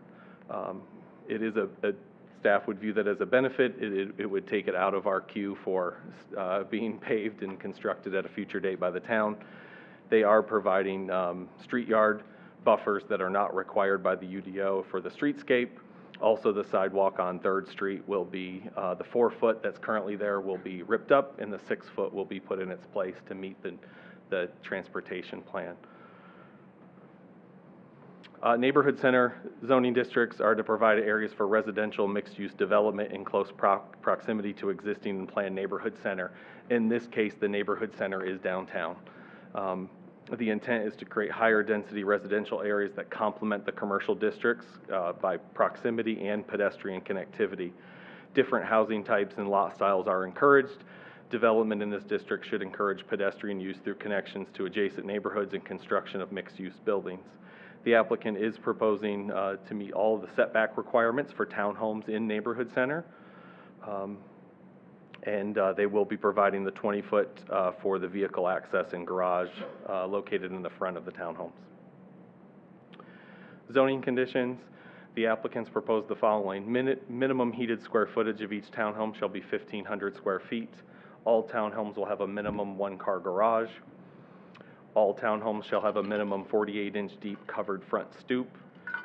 Speaker 5: It is staff would view that as a benefit. It would take it out of our queue for being paved and constructed at a future date by the town. They are providing street yard buffers that are not required by the UDO for the streetscape. Also, the sidewalk on 3rd Street will be, the 4-foot that's currently there will be ripped up, and the 6-foot will be put in its place to meet the transportation plan. Neighborhood center zoning districts are to provide areas for residential mixed-use development in close proximity to existing and planned neighborhood center. In this case, the neighborhood center is downtown. The intent is to create higher density residential areas that complement the commercial districts by proximity and pedestrian connectivity. Different housing types and lot styles are encouraged. Development in this district should encourage pedestrian use through connections to adjacent neighborhoods and construction of mixed-use buildings. The applicant is proposing to meet all of the setback requirements for townhomes in neighborhood center. And they will be providing the 20-foot for the vehicle access and garage located in the front of the townhomes. Zoning conditions, the applicants propose the following. Minimum heated square footage of each townhome shall be 1,500 square feet. All townhomes will have a minimum 1-car garage. All townhomes shall have a minimum 48-inch deep covered front stoop.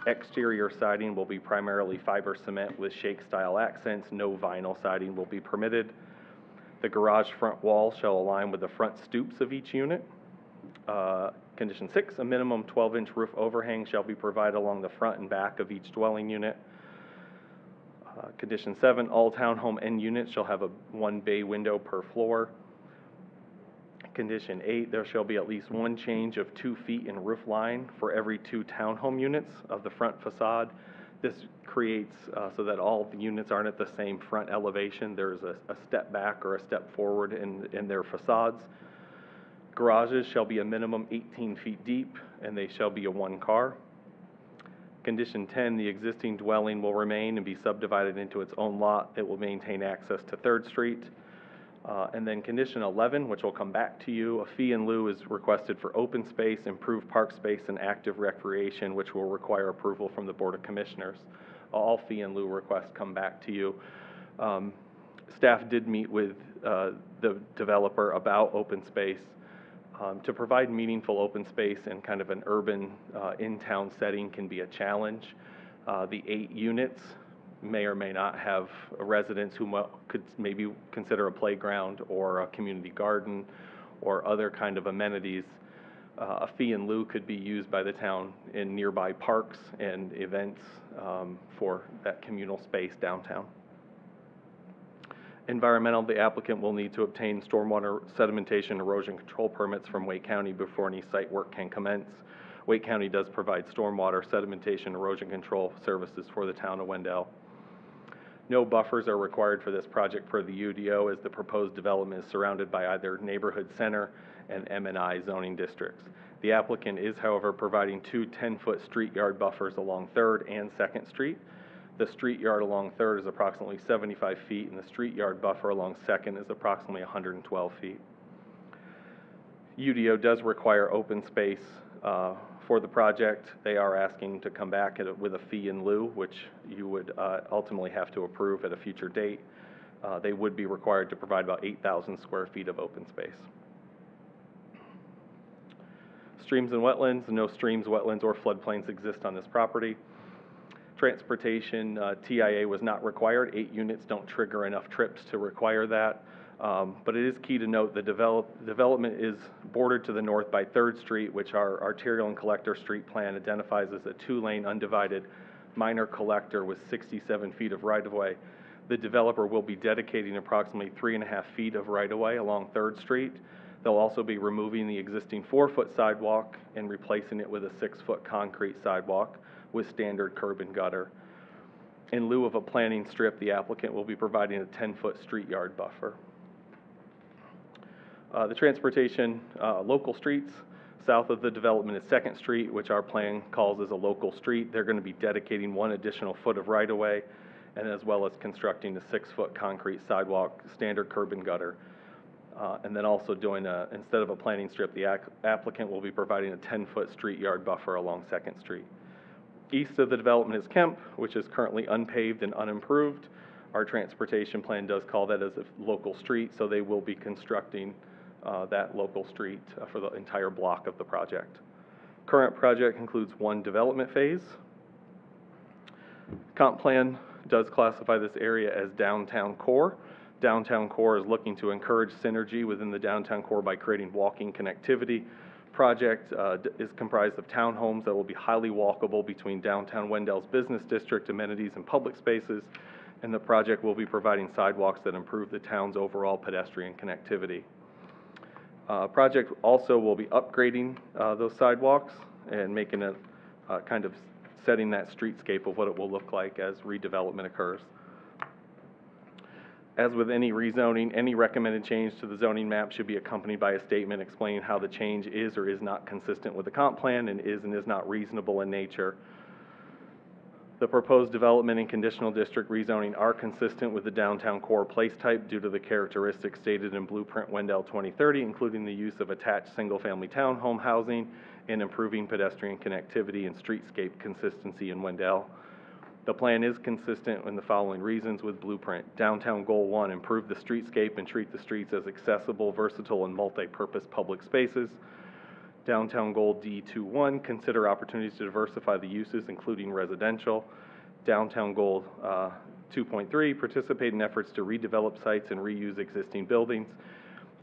Speaker 5: Exterior siding will be primarily fiber cement with shake-style accents. No vinyl siding will be permitted. The garage front wall shall align with the front stoops of each unit. Condition 6, a minimum 12-inch roof overhang shall be provided along the front and back of each dwelling unit. Condition 7, all townhome end units shall have 1 bay window per floor. Condition 8, there shall be at least 1 change of 2 feet in roof line for every 2 townhome units of the front facade. This creates so that all the units aren't at the same front elevation. There's a step back or a step forward in their facades. Garages shall be a minimum 18 feet deep, and they shall be a 1-car. Condition 10, the existing dwelling will remain and be subdivided into its own lot. It will maintain access to 3rd Street. And then condition 11, which will come back to you, a fee in lieu is requested for open space, improved park space, and active recreation, which will require approval from the Board of Commissioners. All fee in lieu requests come back to you. Staff did meet with the developer about open space. To provide meaningful open space in kind of an urban in-town setting can be a challenge. The 8 units may or may not have residents who could maybe consider a playground or a community garden or other kind of amenities. A fee in lieu could be used by the town in nearby parks and events for that communal space downtown. Environmental, the applicant will need to obtain stormwater sedimentation erosion control permits from Wake County before any site work can commence. Wake County does provide stormwater sedimentation erosion control services for the town of Wendell. No buffers are required for this project per the UDO, as the proposed development is surrounded by either neighborhood center and M&I zoning districts. The applicant is, however, providing 2 10-foot street yard buffers along 3rd and 2nd Street. The street yard along 3rd is approximately 75 feet, and the street yard buffer along 2nd is approximately 112 feet. UDO does require open space for the project. They are asking to come back with a fee in lieu, which you would ultimately have to approve at a future date. They would be required to provide about 8,000 square feet of open space. Streams and wetlands, no streams, wetlands, or floodplains exist on this property. Transportation, TIA was not required. 8 units don't trigger enough trips to require that. But it is key to note the development is bordered to the north by 3rd Street, which our arterial and collector street plan identifies as a 2-lane undivided minor collector with 67 feet of right-of-way. The developer will be dedicating approximately 3.5 feet of right-of-way along 3rd Street. They'll also be removing the existing 4-foot sidewalk and replacing it with a 6-foot concrete sidewalk with standard curb and gutter. In lieu of a planting strip, the applicant will be providing a 10-foot street yard buffer. The transportation, local streets, south of the development is 2nd Street, which our plan calls as a local street. They're going to be dedicating 1 additional foot of right-of-way, and as well as constructing a 6-foot concrete sidewalk, standard curb and gutter. And then also doing instead of a planting strip, the applicant will be providing a 10-foot street yard buffer along 2nd Street. East of the development is Kemp, which is currently unpaved and unimproved. Our transportation plan does call that as a local street, so they will be constructing that local street for the entire block of the project. Current project includes one development phase. Comp plan does classify this area as downtown core. Downtown core is looking to encourage synergy within the downtown core by creating walking connectivity. Project is comprised of townhomes that will be highly walkable between downtown Wendell's business district, amenities, and public spaces, and the project will be providing sidewalks that improve the town's overall pedestrian connectivity. Project also will be upgrading those sidewalks and making it kind of setting that streetscape of what it will look like as redevelopment occurs. As with any rezoning, any recommended change to the zoning map should be accompanied by a statement explaining how the change is or is not consistent with the comp plan and is not reasonable in nature. The proposed development and conditional district rezoning are consistent with the downtown core place type due to the characteristics stated in Blueprint Wendell 2030, including the use of attached single-family townhome housing and improving pedestrian connectivity and streetscape consistency in Wendell. The plan is consistent in the following reasons with Blueprint. Downtown Goal 1, improve the streetscape and treat the streets as accessible, versatile, and multi-purpose public spaces. Downtown Goal D21, consider opportunities to diversify the uses, including residential. Downtown Goal 2.3, participate in efforts to redevelop sites and reuse existing buildings.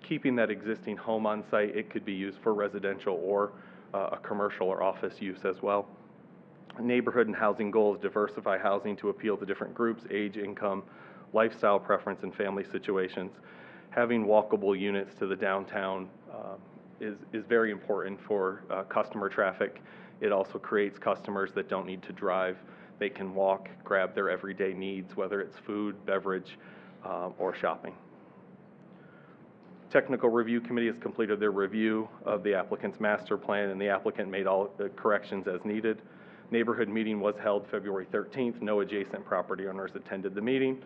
Speaker 5: Keeping that existing home on site, it could be used for residential or a commercial or office use as well. Neighborhood and housing goals, diversify housing to appeal to different groups, age, income, lifestyle preference, and family situations. Having walkable units to the downtown is very important for customer traffic. It also creates customers that don't need to drive. They can walk, grab their everyday needs, whether it's food, beverage, or shopping. Technical Review Committee has completed their review of the applicant's master plan, and the applicant made all the corrections as needed. Neighborhood meeting was held February 13th. No adjacent property owners attended the meeting.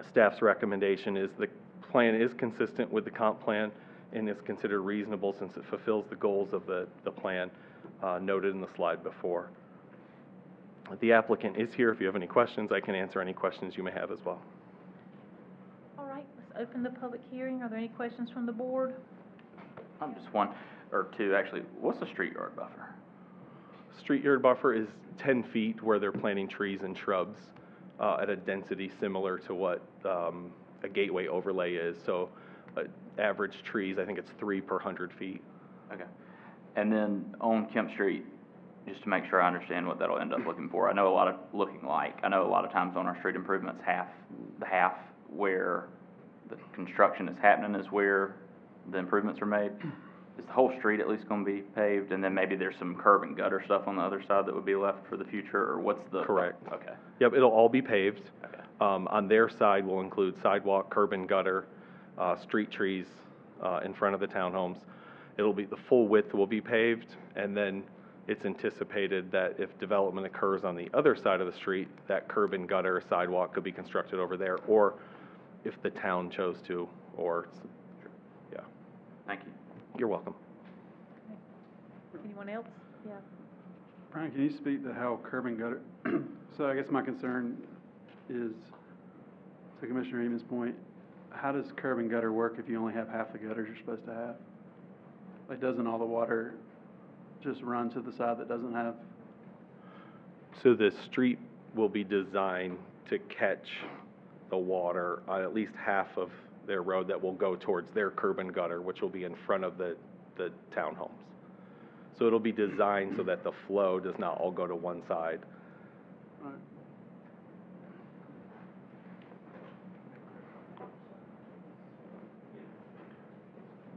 Speaker 5: Staff's recommendation is the plan is consistent with the comp plan and is considered reasonable since it fulfills the goals of the plan noted in the slide before. The applicant is here. If you have any questions, I can answer any questions you may have as well.
Speaker 2: All right, let's open the public hearing. Are there any questions from the board?
Speaker 8: Just one or two, actually. What's the street yard buffer?
Speaker 5: Street yard buffer is 10 feet where they're planting trees and shrubs at a density similar to what a gateway overlay is. So average trees, I think it's 3 per 100 feet.
Speaker 8: Okay. And then on Kemp Street, just to make sure I understand what that'll end up looking for, I know a lot of times on our street improvements, half where the construction is happening is where the improvements are made. Is the whole street at least going to be paved, and then maybe there's some curb and gutter stuff on the other side that would be left for the future, or what's the?
Speaker 5: Correct.
Speaker 8: Okay.
Speaker 5: Yep, it'll all be paved.
Speaker 8: Okay.
Speaker 5: On their side will include sidewalk, curb and gutter, street trees in front of the townhomes. It'll be, the full width will be paved, and then it's anticipated that if development occurs on the other side of the street, that curb and gutter sidewalk could be constructed over there, or if the town chose to, or, yeah.
Speaker 8: Thank you.
Speaker 5: You're welcome.
Speaker 2: Anyone else? Yeah.
Speaker 3: Brian, can you speak to how curb and gutter, so I guess my concern is, to Commissioner Eamon's point, how does curb and gutter work if you only have half the gutters you're supposed to have? Like, doesn't all the water just run to the side that doesn't have?
Speaker 5: So the street will be designed to catch the water on at least half of their road that will go towards their curb and gutter, which will be in front of the townhomes. So it'll be designed so that the flow does not all go to one side.
Speaker 3: Right.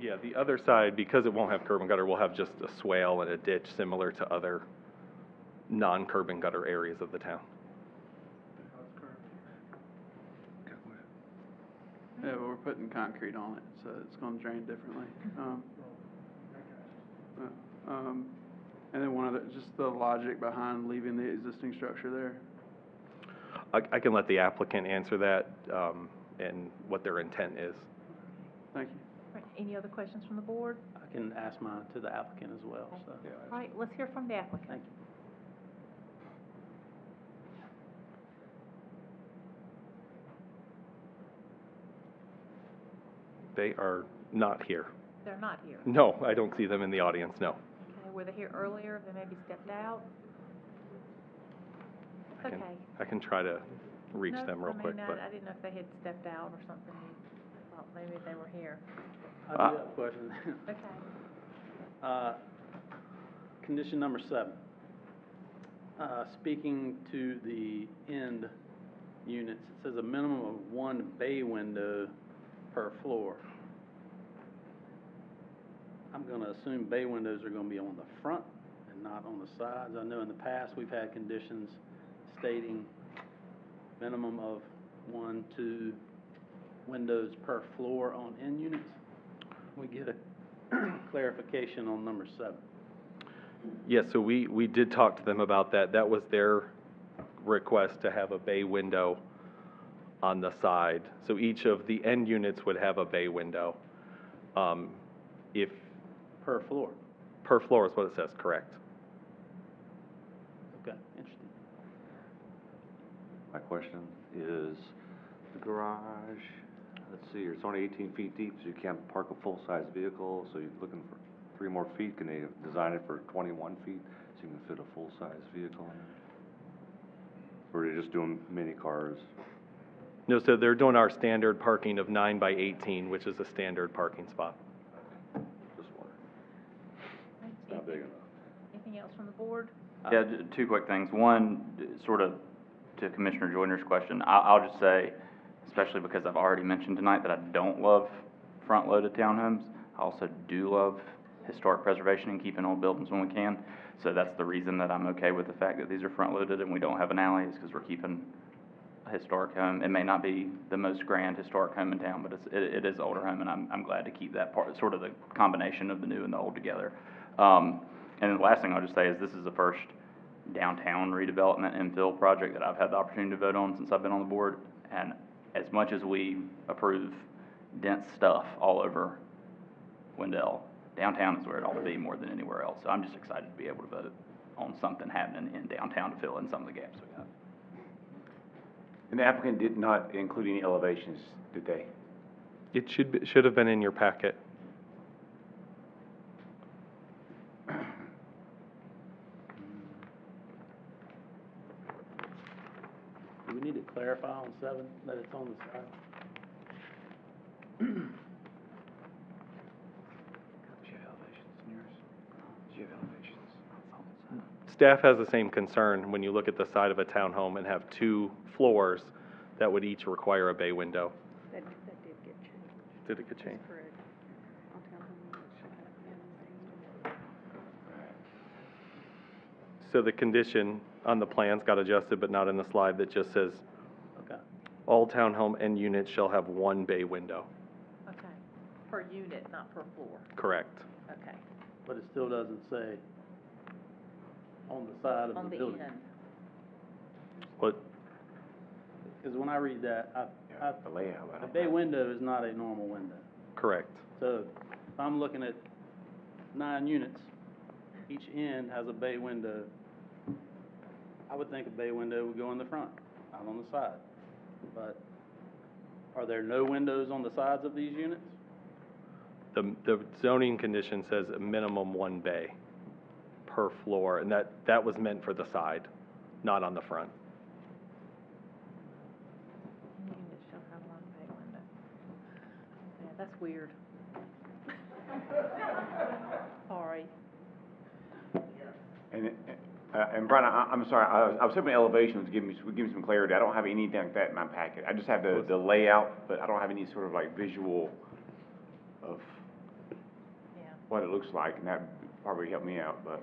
Speaker 5: Yeah, the other side, because it won't have curb and gutter, will have just a swale and a ditch similar to other non-curb and gutter areas of the town.
Speaker 3: Yeah, but we're putting concrete on it, so it's going to drain differently. And then one other, just the logic behind leaving the existing structure there.
Speaker 5: I can let the applicant answer that and what their intent is.
Speaker 3: Thank you.
Speaker 2: Right, any other questions from the board?
Speaker 10: I can ask mine to the applicant as well, so.
Speaker 2: All right, let's hear from the applicant.
Speaker 10: Thank you.
Speaker 5: They are not here.
Speaker 2: They're not here.
Speaker 5: No, I don't see them in the audience, no.
Speaker 2: Okay, were they here earlier? They maybe stepped out? It's
Speaker 5: I can-
Speaker 2: okay.
Speaker 5: I can try to reach
Speaker 2: No,
Speaker 5: them real quick, but.
Speaker 2: I didn't know if they had stepped out or something. Well, maybe they were here.
Speaker 10: I do have a question.
Speaker 2: Okay.
Speaker 10: Condition number 7. Speaking to the end units, it says a minimum of 1 bay window per floor. I'm gonna assume bay windows are gonna be on the front and not on the sides. I know in the past, we've had conditions stating minimum of 1, 2 windows per floor on end units. Can we get a clarification on number 7?
Speaker 5: Yes, so we did talk to them about that. That was their request to have a bay window on the side. So each of the end units would have a bay window. If,
Speaker 10: Per floor?
Speaker 5: per floor is what it says, correct.
Speaker 10: Okay, interesting.
Speaker 14: My question is, the garage, let's see, it's only 18 feet deep, so you can't park a full-size vehicle, so you're looking for 3 more feet. Can they design it for 21 feet, so you can fit a full-size vehicle in there? Or are they just doing mini cars?
Speaker 5: No, so they're doing our standard parking of 9 by 18, which is a standard parking spot.
Speaker 14: Just wondering.
Speaker 2: It's
Speaker 14: Not big enough.
Speaker 2: Anything else from the board?
Speaker 8: Yeah, 2 quick things. One, sort of to Commissioner Joyner's question, I'll just say, especially because I've already mentioned tonight that I don't love front-loaded townhomes, I also do love historic preservation and keeping old buildings when we can. So that's the reason that I'm okay with the fact that these are front-loaded and we don't have an alley, is because we're keeping a historic home. It may not be the most grand historic home in town, but it is an older home, and I'm glad to keep that part, sort of the combination of the new and the old together. And then the last thing I'll just say is this is the first downtown redevelopment infill project that I've had the opportunity to vote on since I've been on the board. And as much as we approve dense stuff all over Wendell, downtown is where it ought to be more than anywhere else. So I'm just excited to be able to vote on something happening in downtown to fill in some of the gaps we got.
Speaker 9: And the applicant did not include any elevations, did they?
Speaker 5: It should have been in your packet.
Speaker 10: Do we need to clarify on 7 that it's on the side?
Speaker 14: Do you have elevations in yours? Do you have elevations?
Speaker 5: Staff has the same concern when you look at the side of a townhome and have 2 floors that would each require a bay window.
Speaker 12: That did get changed.
Speaker 5: Did it get changed?
Speaker 12: Correct.
Speaker 5: So the condition on the plans got adjusted, but not in the slide, that just says,
Speaker 10: Okay.
Speaker 5: all townhome end units shall have 1 bay window.
Speaker 2: Okay. Per unit, not per floor.
Speaker 5: Correct.
Speaker 2: Okay.
Speaker 10: But it still doesn't say on the side of
Speaker 2: On
Speaker 10: the
Speaker 2: the
Speaker 10: building.
Speaker 2: end.
Speaker 5: What,
Speaker 10: Because when I read that,
Speaker 9: The layout, I
Speaker 10: a
Speaker 9: don't
Speaker 10: bay
Speaker 9: know.
Speaker 10: window is not a normal window.
Speaker 5: correct.
Speaker 10: So if I'm looking at 9 units, each end has a bay window. I would think a bay window would go in the front, not on the side. But are there no windows on the sides of these units?
Speaker 5: The zoning condition says a minimum 1 bay per floor, and that was meant for the side, not on the front.
Speaker 2: Unit shall have 1 bay window. Yeah, that's weird. Sorry.
Speaker 9: And Brian, I'm sorry, I was hoping elevations would give me some clarity. I don't have anything like that in my packet. I just have the layout, but I don't have any sort of like visual of
Speaker 2: Yeah.
Speaker 9: what it looks like, and that would probably help me out, but.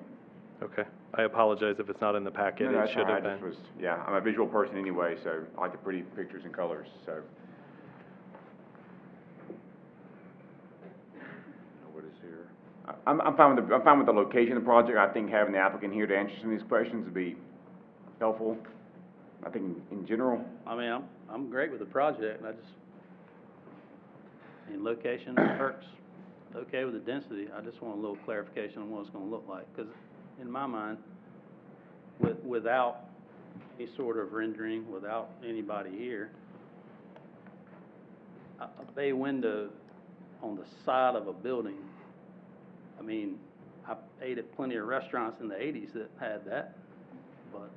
Speaker 5: Okay. I apologize if it's not in the packet.
Speaker 9: No,
Speaker 5: It
Speaker 9: that's
Speaker 5: should
Speaker 9: all right.
Speaker 5: have
Speaker 9: I
Speaker 5: been.
Speaker 9: just was, yeah, I'm a visual person anyway, so I like the pretty pictures and colors, so.
Speaker 14: What is here?
Speaker 9: I'm fine with the location of the project. I think having the applicant here to answer some of these questions would be helpful. I think in general.
Speaker 10: I mean, I'm great with the project, location works, okay with the density. I just want a little clarification on what it's gonna look like, because in my mind, without any sort of rendering, without anybody here, a bay window on the side of a building, I mean, I ate at plenty of restaurants in the eighties that had that, but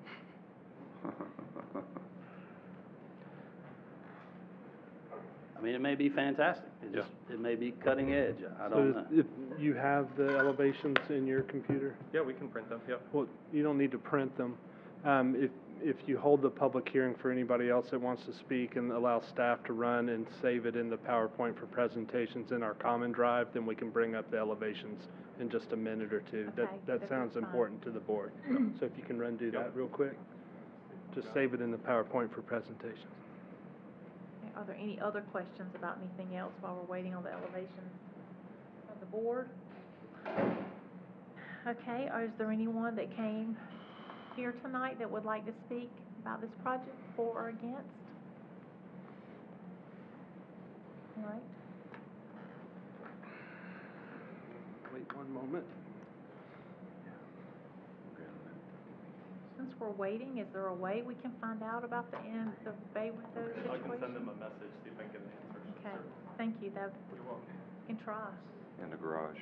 Speaker 10: I mean, it may be fantastic. It may be cutting edge. I don't know.
Speaker 15: So if you have the elevations in your computer,
Speaker 5: Yeah, we can print them, yep.
Speaker 15: well, you don't need to print them. If you hold the public hearing for anybody else that wants to speak and allow staff to run and save it in the PowerPoint for presentations in our common drive, then we can bring up the elevations in just a minute or two.
Speaker 2: Okay,
Speaker 15: That
Speaker 2: that'd
Speaker 15: sounds
Speaker 2: be fine.
Speaker 15: important to the board. So if you can run do that real quick, just save it in the PowerPoint for presentations.
Speaker 2: Are there any other questions about anything else while we're waiting on the elevations from the board? Okay, or is there anyone that came here tonight that would like to speak about this project, for or against? All right.
Speaker 15: Wait one moment.
Speaker 2: Since we're waiting, is there a way we can find out about the bay window situation?
Speaker 5: I can send them a message, see if I can get an answer.
Speaker 2: Okay, thank you, that,
Speaker 5: You're welcome.
Speaker 2: you can try.
Speaker 14: In the garage.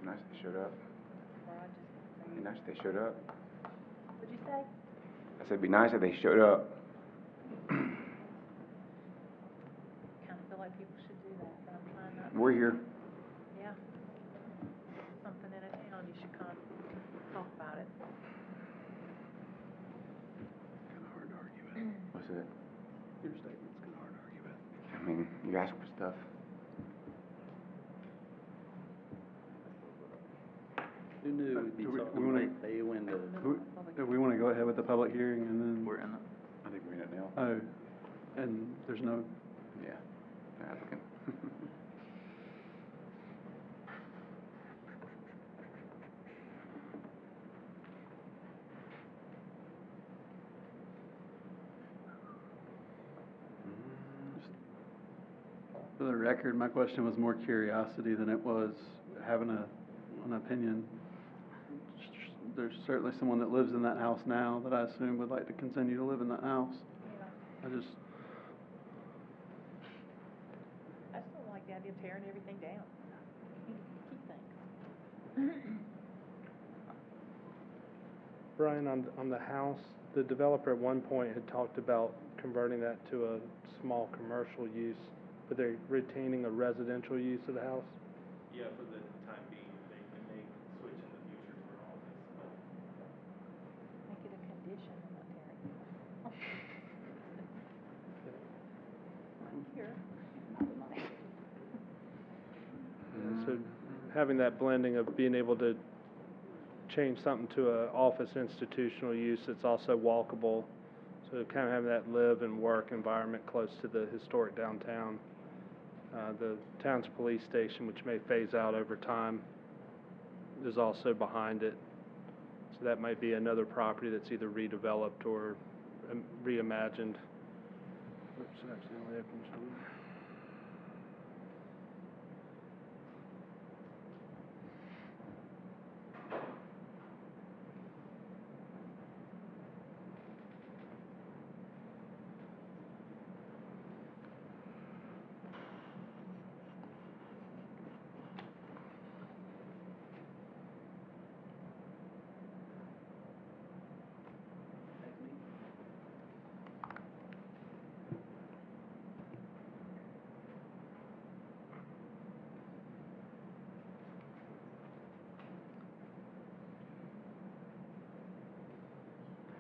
Speaker 9: Nice they showed up. Be nice if they showed up.
Speaker 2: What'd you say?
Speaker 9: I said, it'd be nice if they showed up.
Speaker 2: Kind of feel like people should do that, but I'm trying not to.
Speaker 9: We're here.
Speaker 2: Yeah. Something in a town, you should come talk about it.
Speaker 9: What's that?
Speaker 15: Your statement's kind of hard to argue with.
Speaker 9: I mean, you ask for stuff.
Speaker 10: Who knew we'd be
Speaker 3: Do we
Speaker 10: talking
Speaker 3: wanna-
Speaker 10: about bay windows?
Speaker 3: Do we want to go ahead with the public hearing and then?
Speaker 8: We're in it.
Speaker 9: I think we're in it now.
Speaker 3: Oh, and there's no,
Speaker 9: Yeah, the applicant.
Speaker 3: for the record, my question was more curiosity than it was having an opinion. There's certainly someone that lives in that house now that I assume would like to continue to live in that house. I just,
Speaker 2: I just don't like the idea of tearing everything down. Keep things.
Speaker 15: Brian, on the house, the developer at one point had talked about converting that to a small commercial use, but they're retaining a residential use of the house?
Speaker 5: Yeah, for the time being, they may switch in the future to an office, but
Speaker 2: Make it a condition, I'm not tearing it down. Here.
Speaker 15: So having that blending of being able to change something to a office institutional use that's also walkable, so kind of having that live and work environment close to the historic downtown. The town's police station, which may phase out over time, is also behind it. So that might be another property that's either redeveloped or reimagined. Oops, that's the only open shoulder.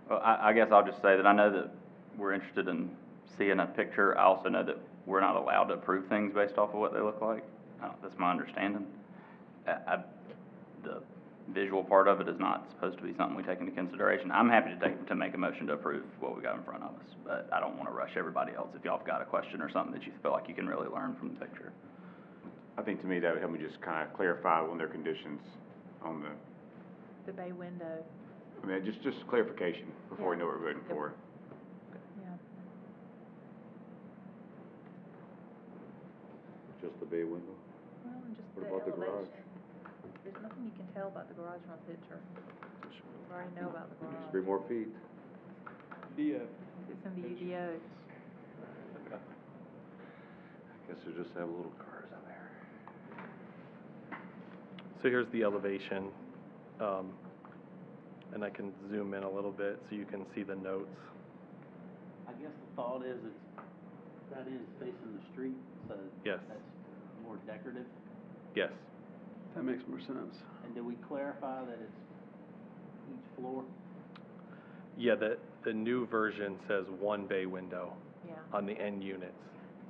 Speaker 8: Well, I guess I'll just say that I know that we're interested in seeing a picture. I also know that we're not allowed to approve things based off of what they look like. That's my understanding. The visual part of it is not supposed to be something we take into consideration. I'm happy to make a motion to approve what we got in front of us, but I don't want to rush everybody else. If y'all have got a question or something that you feel like you can really learn from the picture.
Speaker 9: I think to me that would help me just kind of clarify one of their conditions on
Speaker 2: The bay window,
Speaker 9: I mean, just clarification before we know what we're voting for.
Speaker 2: yeah.
Speaker 14: Just the bay window?
Speaker 2: Well, and just the
Speaker 14: What about the garage?
Speaker 2: elevation. There's nothing you can tell about the garage from a picture. You already know about the
Speaker 14: Just
Speaker 2: garage.
Speaker 14: 3 more feet.
Speaker 2: It's in the UDO.
Speaker 14: I guess they just have little cars in there.
Speaker 5: So here's the elevation, and I can zoom in a little bit so you can see the notes.
Speaker 10: I guess the thought is that is facing the street, so
Speaker 5: Yes.
Speaker 10: that's more decorative.
Speaker 5: Yes.
Speaker 3: That makes more sense.
Speaker 10: And did we clarify that it's each floor?
Speaker 5: Yeah, the new version says one bay window
Speaker 2: Yeah,
Speaker 5: on the end units.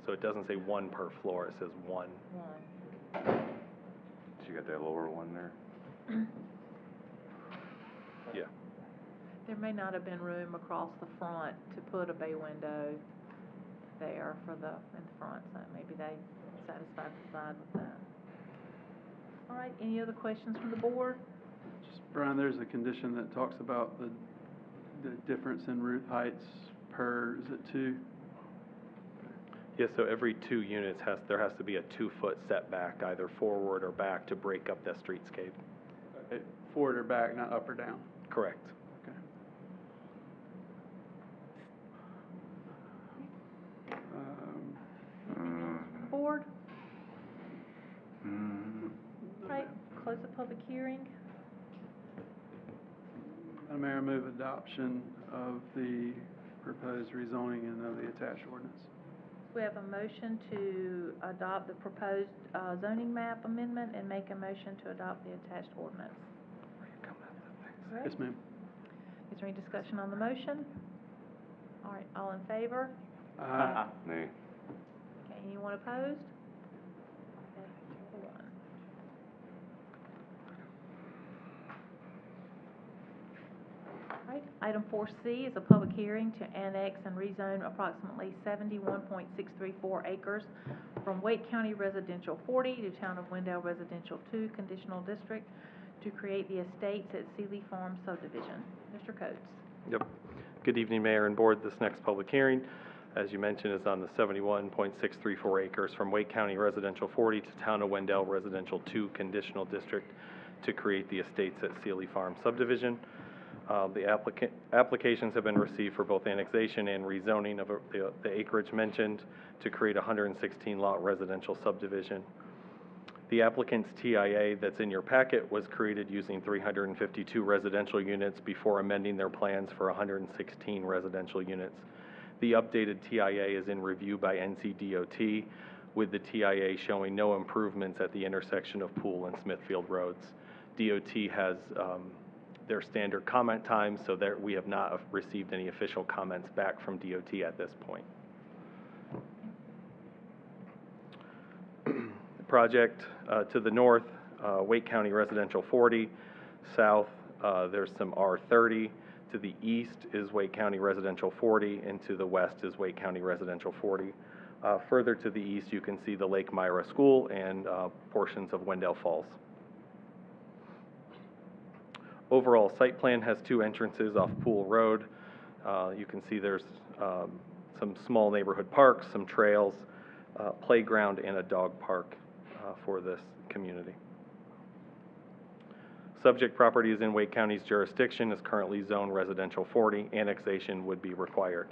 Speaker 5: So it doesn't say one per floor, it says one.
Speaker 2: one.
Speaker 14: So you got that lower one there?
Speaker 5: Yeah.
Speaker 2: There may not have been room across the front to put a bay window there in the front, so maybe they satisfied the side with that. All right, any other questions from the board?
Speaker 3: Just, Brian, there's a condition that talks about the difference in roof heights per, is it 2?
Speaker 5: Yeah, so every 2 units there has to be a 2-foot setback, either forward or back, to break up that streetscape.
Speaker 3: Okay, forward or back, not up or down?
Speaker 5: Correct.
Speaker 3: Okay.
Speaker 2: Board,
Speaker 14: Mm,
Speaker 2: right, close the public hearing.
Speaker 3: Madam Mayor, I move adoption of the proposed rezoning and of the attached ordinance.
Speaker 2: We have a motion to adopt the proposed zoning map amendment and make a motion to adopt the attached ordinance. Right.
Speaker 3: Yes, ma'am.
Speaker 2: Is there any discussion on the motion? All right, all in favor?
Speaker 14: nay.
Speaker 2: Okay, anyone opposed? Okay, 2-1. All right, item 4C is a public hearing to annex and rezone approximately 71.634 acres from Wake County Residential 40 to Town of Wendell Residential 2 Conditional District to create the estates at Sealy Farm subdivision. Mr. Coates.
Speaker 5: Yep. Good evening, Mayor and Board. This next public hearing, as you mentioned, is on the 71.634 acres from Wake County Residential 40 to Town of Wendell Residential 2 Conditional District to create the estates at Sealy Farm subdivision. The applications have been received for both annexation and rezoning of the acreage mentioned to create a 116-lot residential subdivision. The applicant's TIA that's in your packet was created using 352 residential units before amending their plans for 116 residential units. The updated TIA is in review by NCDOT, with the TIA showing no improvements at the intersection of Poole and Smithfield Roads. DOT has their standard comment time, so we have not received any official comments back from DOT at this point. The project to the north, Wake County Residential 40. South, there's some R30. To the east is Wake County Residential 40, and to the west is Wake County Residential 40. Further to the east, you can see the Lake Myra School and portions of Wendell Falls. Overall site plan has 2 entrances off Poole Road. You can see there's some small neighborhood parks, some trails, playground, and a dog park for this community. Subject property is in Wake County's jurisdiction, is currently zoned residential 40. Annexation would be required.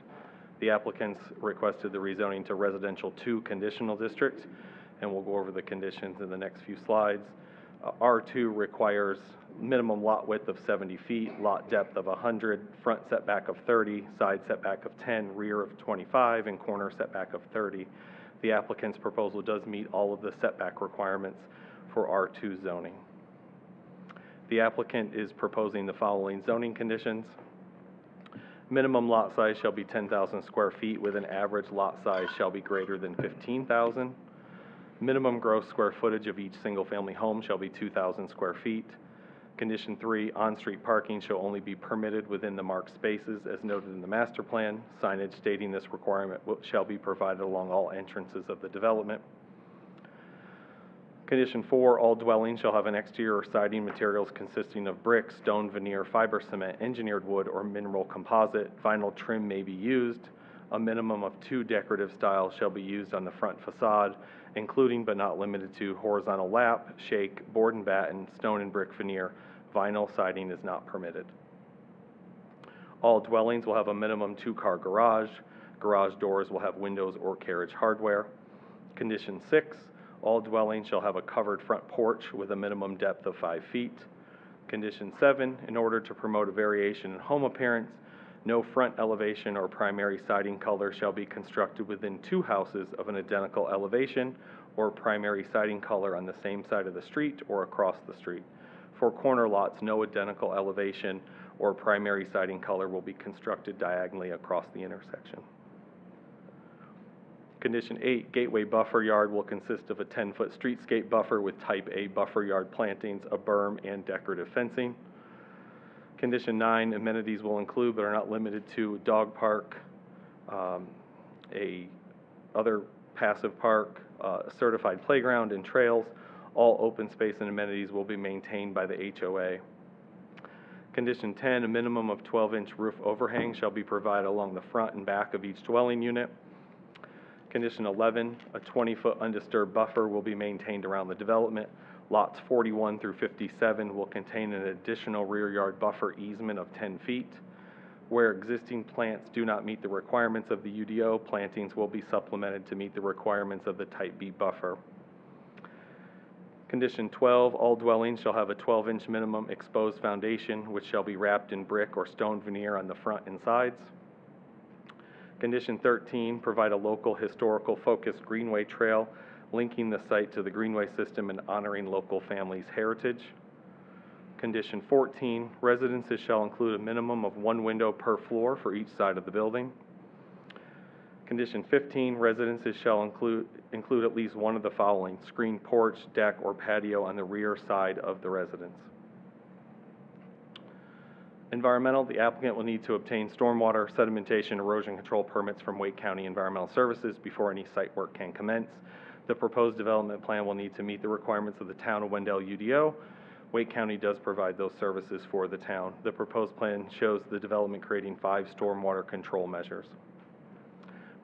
Speaker 5: The applicants requested the rezoning to residential 2 conditional district, and we'll go over the conditions in the next few slides. R2 requires minimum lot width of 70 feet, lot depth of 100, front setback of 30, side setback of 10, rear of 25, and corner setback of 30. The applicant's proposal does meet all of the setback requirements for R2 zoning. The applicant is proposing the following zoning conditions. Minimum lot size shall be 10,000 square feet with an average lot size shall be greater than 15,000. Minimum gross square footage of each single-family home shall be 2,000 square feet. Condition 3, on-street parking shall only be permitted within the marked spaces as noted in the master plan. Signage stating this requirement shall be provided along all entrances of the development. Condition 4, all dwellings shall have an exterior siding materials consisting of brick, stone, veneer, fiber cement, engineered wood, or mineral composite. Vinyl trim may be used. A minimum of 2 decorative styles shall be used on the front facade, including but not limited to horizontal lap, shake, board and batten, stone and brick veneer. Vinyl siding is not permitted. All dwellings will have a minimum 2-car garage. Garage doors will have windows or carriage hardware. Condition 6, all dwellings shall have a covered front porch with a minimum depth of 5 feet. Condition 7, in order to promote a variation in home appearance, no front elevation or primary siding color shall be constructed within 2 houses of an identical elevation or primary siding color on the same side of the street or across the street. For corner lots, no identical elevation or primary siding color will be constructed diagonally across the intersection. Condition 8, gateway buffer yard will consist of a 10-foot streetscape buffer with type A buffer yard plantings, a berm, and decorative fencing. Condition 9, amenities will include but are not limited to dog park, other passive park, a certified playground and trails. All open space and amenities will be maintained by the HOA. Condition 10, a minimum of 12-inch roof overhang shall be provided along the front and back of each dwelling unit. Condition 11, a 20-foot undisturbed buffer will be maintained around the development. Lots 41 through 57 will contain an additional rear yard buffer easement of 10 feet. Where existing plants do not meet the requirements of the UDO, plantings will be supplemented to meet the requirements of the Type B buffer. Condition 12, all dwellings shall have a 12-inch minimum exposed foundation, which shall be wrapped in brick or stone veneer on the front and sides. Condition 13, provide a local historical focused greenway trail linking the site to the greenway system and honoring local families' heritage. Condition 14, residences shall include a minimum of 1 window per floor for each side of the building. Condition 15, residences shall include at least one of the following: screened porch, deck, or patio on the rear side of the residence. Environmental, the applicant will need to obtain stormwater, sedimentation, erosion control permits from Wake County Environmental Services before any site work can commence. The proposed development plan will need to meet the requirements of the Town of Wendell UDO. Wake County does provide those services for the town. The proposed plan shows the development creating 5 stormwater control measures.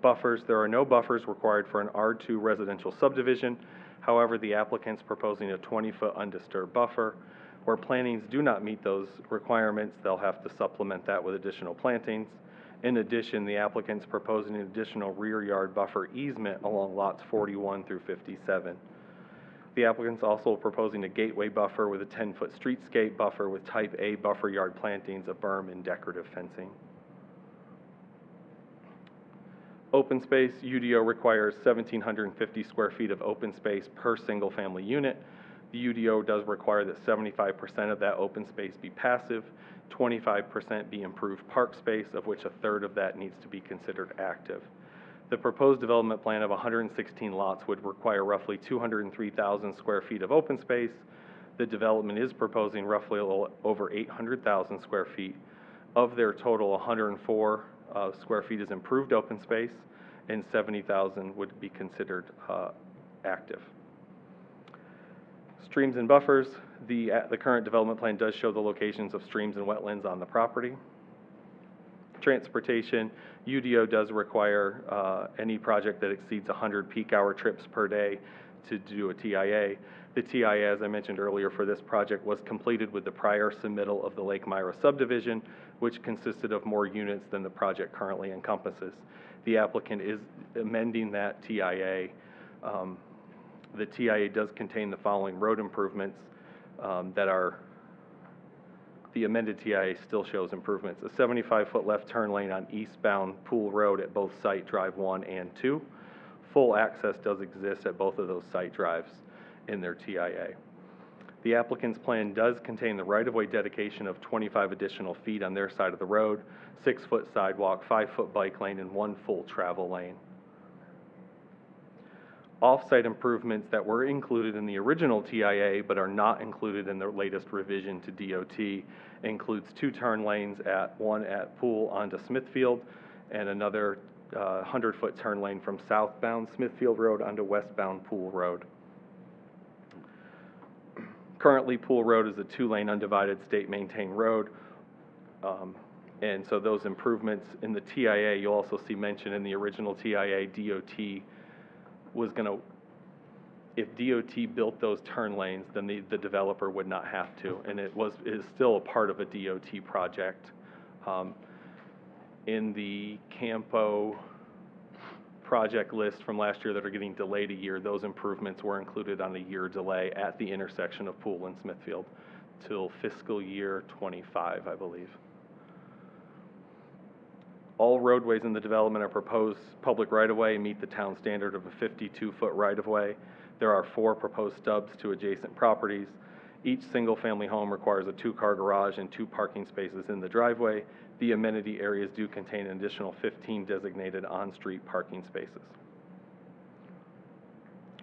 Speaker 5: Buffers, there are no buffers required for an R2 residential subdivision. However, the applicant's proposing a 20-foot undisturbed buffer. Where plantings do not meet those requirements, they'll have to supplement that with additional plantings. In addition, the applicant's proposing an additional rear yard buffer easement along lots 41 through 57. The applicant's also proposing a gateway buffer with a 10-foot streetscape buffer with type A buffer yard plantings, a berm, and decorative fencing. Open space, UDO requires 1,750 square feet of open space per single-family unit. The UDO does require that 75% of that open space be passive, 25% be improved park space, of which 1/3 of that needs to be considered active. The proposed development plan of 116 lots would require roughly 203,000 square feet of open space. The development is proposing roughly a little over 800,000 square feet. Of their total, 104 square feet is improved open space, and 70,000 would be considered active. Streams and buffers, the current development plan does show the locations of streams and wetlands on the property. Transportation, UDO does require any project that exceeds 100 peak hour trips per day to do a TIA. The TIA, as I mentioned earlier, for this project was completed with the prior submittal of the Lake Myra subdivision, which consisted of more units than the project currently encompasses. The applicant is amending that TIA. The TIA does contain the following road improvements that are, the amended TIA still shows improvements. A 75-foot left turn lane on eastbound Pool Road at both Site Drive 1 and 2. Full access does exist at both of those site drives in their TIA. The applicant's plan does contain the right-of-way dedication of 25 additional feet on their side of the road, 6-foot sidewalk, 5-foot bike lane, and 1 full travel lane. Off-site improvements that were included in the original TIA but are not included in the latest revision to DOT includes 2 turn lanes, one at Pool onto Smithfield and another 100-foot turn lane from southbound Smithfield Road onto westbound Pool Road. Currently, Pool Road is a 2-lane undivided state-maintained road, and so those improvements in the TIA, you'll also see mentioned in the original TIA, DOT was going to, if DOT built those turn lanes, then the developer would not have to, and it is still a part of a DOT project. In the Campo project list from last year that are getting delayed a year, those improvements were included on a year delay at the intersection of Poole and Smithfield till fiscal year '25, I believe. All roadways in the development are proposed public right-of-way and meet the town standard of a 52-foot right-of-way. There are 4 proposed stubs to adjacent properties. Each single-family home requires a 2-car garage and 2 parking spaces in the driveway. The amenity areas do contain an additional 15 designated on-street parking spaces.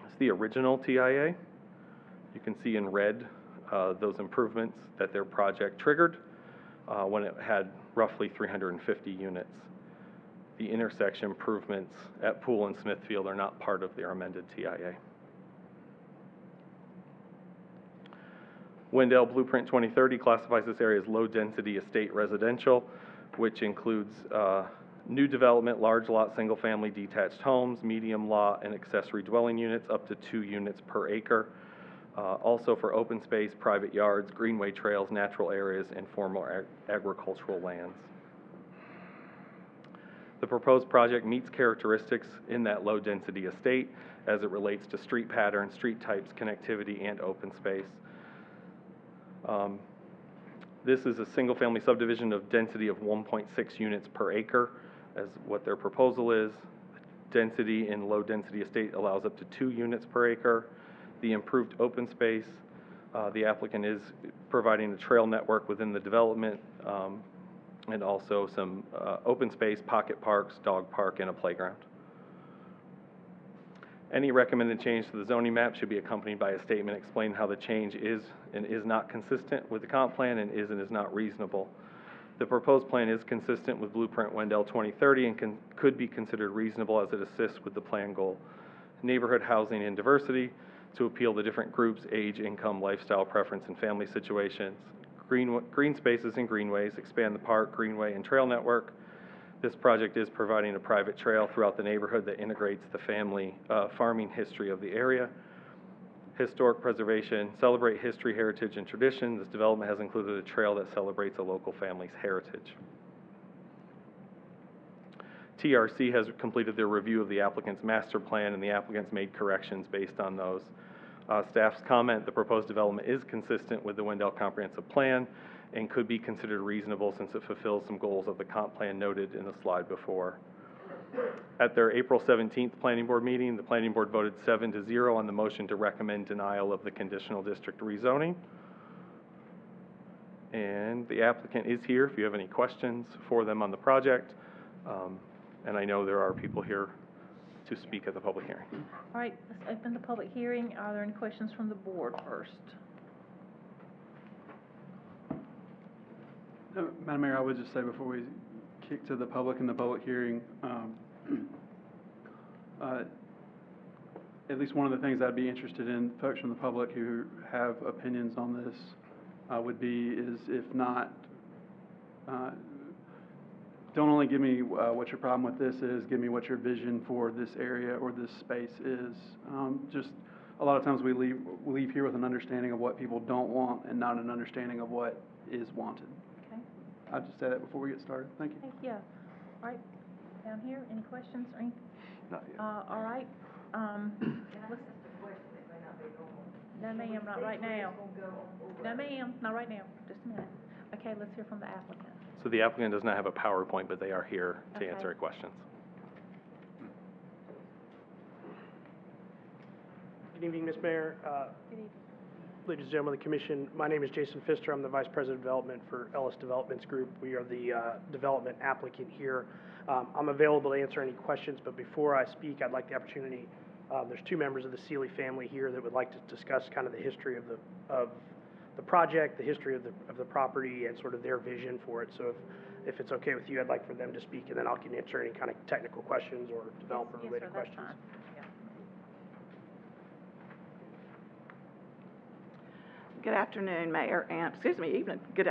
Speaker 5: It's the original TIA. You can see in red those improvements that their project triggered when it had roughly 350 units. The intersection improvements at Poole and Smithfield are not part of their amended TIA. Wendell Blueprint 2030 classifies this area as low-density estate residential, which includes new development, large lot, single-family detached homes, medium lot, and accessory dwelling units up to 2 units per acre. Also for open space, private yards, greenway trails, natural areas, and formal agricultural lands. The proposed project meets characteristics in that low-density estate as it relates to street patterns, street types, connectivity, and open space. This is a single-family subdivision of density of 1.6 units per acre, as what their proposal is. Density in low-density estate allows up to 2 units per acre. The improved open space, the applicant is providing a trail network within the development, and also some open space, pocket parks, dog park, and a playground. Any recommended change to the zoning map should be accompanied by a statement explaining how the change is and is not consistent with the comp plan and is not reasonable. The proposed plan is consistent with Blueprint Wendell 2030 and could be considered reasonable as it assists with the plan goal. Neighborhood housing and diversity to appeal to different groups, age, income, lifestyle preference, and family situations. Green spaces and greenways, expand the park, greenway, and trail network. This project is providing a private trail throughout the neighborhood that integrates the family farming history of the area. Historic preservation, celebrate history, heritage, and tradition. This development has included a trail that celebrates a local family's heritage. TRC has completed their review of the applicant's master plan, and the applicant's made corrections based on those. Staff's comment, the proposed development is consistent with the Wendell Comprehensive Plan and could be considered reasonable since it fulfills some goals of the comp plan noted in the slide before. At their April 17th Planning Board meeting, the Planning Board voted 7-0 on the motion to recommend denial of the conditional district rezoning. And the applicant is here if you have any questions for them on the project. And I know there are people here to speak at the public hearing.
Speaker 2: All right, let's open the public hearing. Are there any questions from the board first?
Speaker 3: Madam Mayor, I would just say before we kick to the public in the public hearing, at least one of the things I'd be interested in, folks from the public who have opinions on this, would be is if not, don't only give me what your problem with this is, give me what your vision for this area or this space is. Just a lot of times we leave here with an understanding of what people don't want and not an understanding of what is wanted.
Speaker 2: Okay.
Speaker 3: I'll just say that before we get started. Thank you.
Speaker 2: Thank you. All right, down here, any questions or anything?
Speaker 14: Not yet.
Speaker 2: All right. No, ma'am, not right now. No, ma'am, not right now. Just a minute. Okay, let's hear from the applicant.
Speaker 5: So the applicant does not have a PowerPoint, but they are here to answer your questions.
Speaker 16: Good evening, Ms. Mayor.
Speaker 2: Good evening.
Speaker 16: Ladies and gentlemen of the commission, my name is Jason Pfister. I'm the Vice President of Development for Ellis Developments Group. We are the development applicant here. I'm available to answer any questions, but before I speak, I'd like the opportunity, there's 2 members of the Seeley family here that would like to discuss kind of the history of the project, the history of the property, and sort of their vision for it. So if it's okay with you, I'd like for them to speak, and then I can answer any kind of technical questions or developer-related questions.
Speaker 2: Fine. Yeah.
Speaker 17: Good afternoon, Mayor, and, evening. Did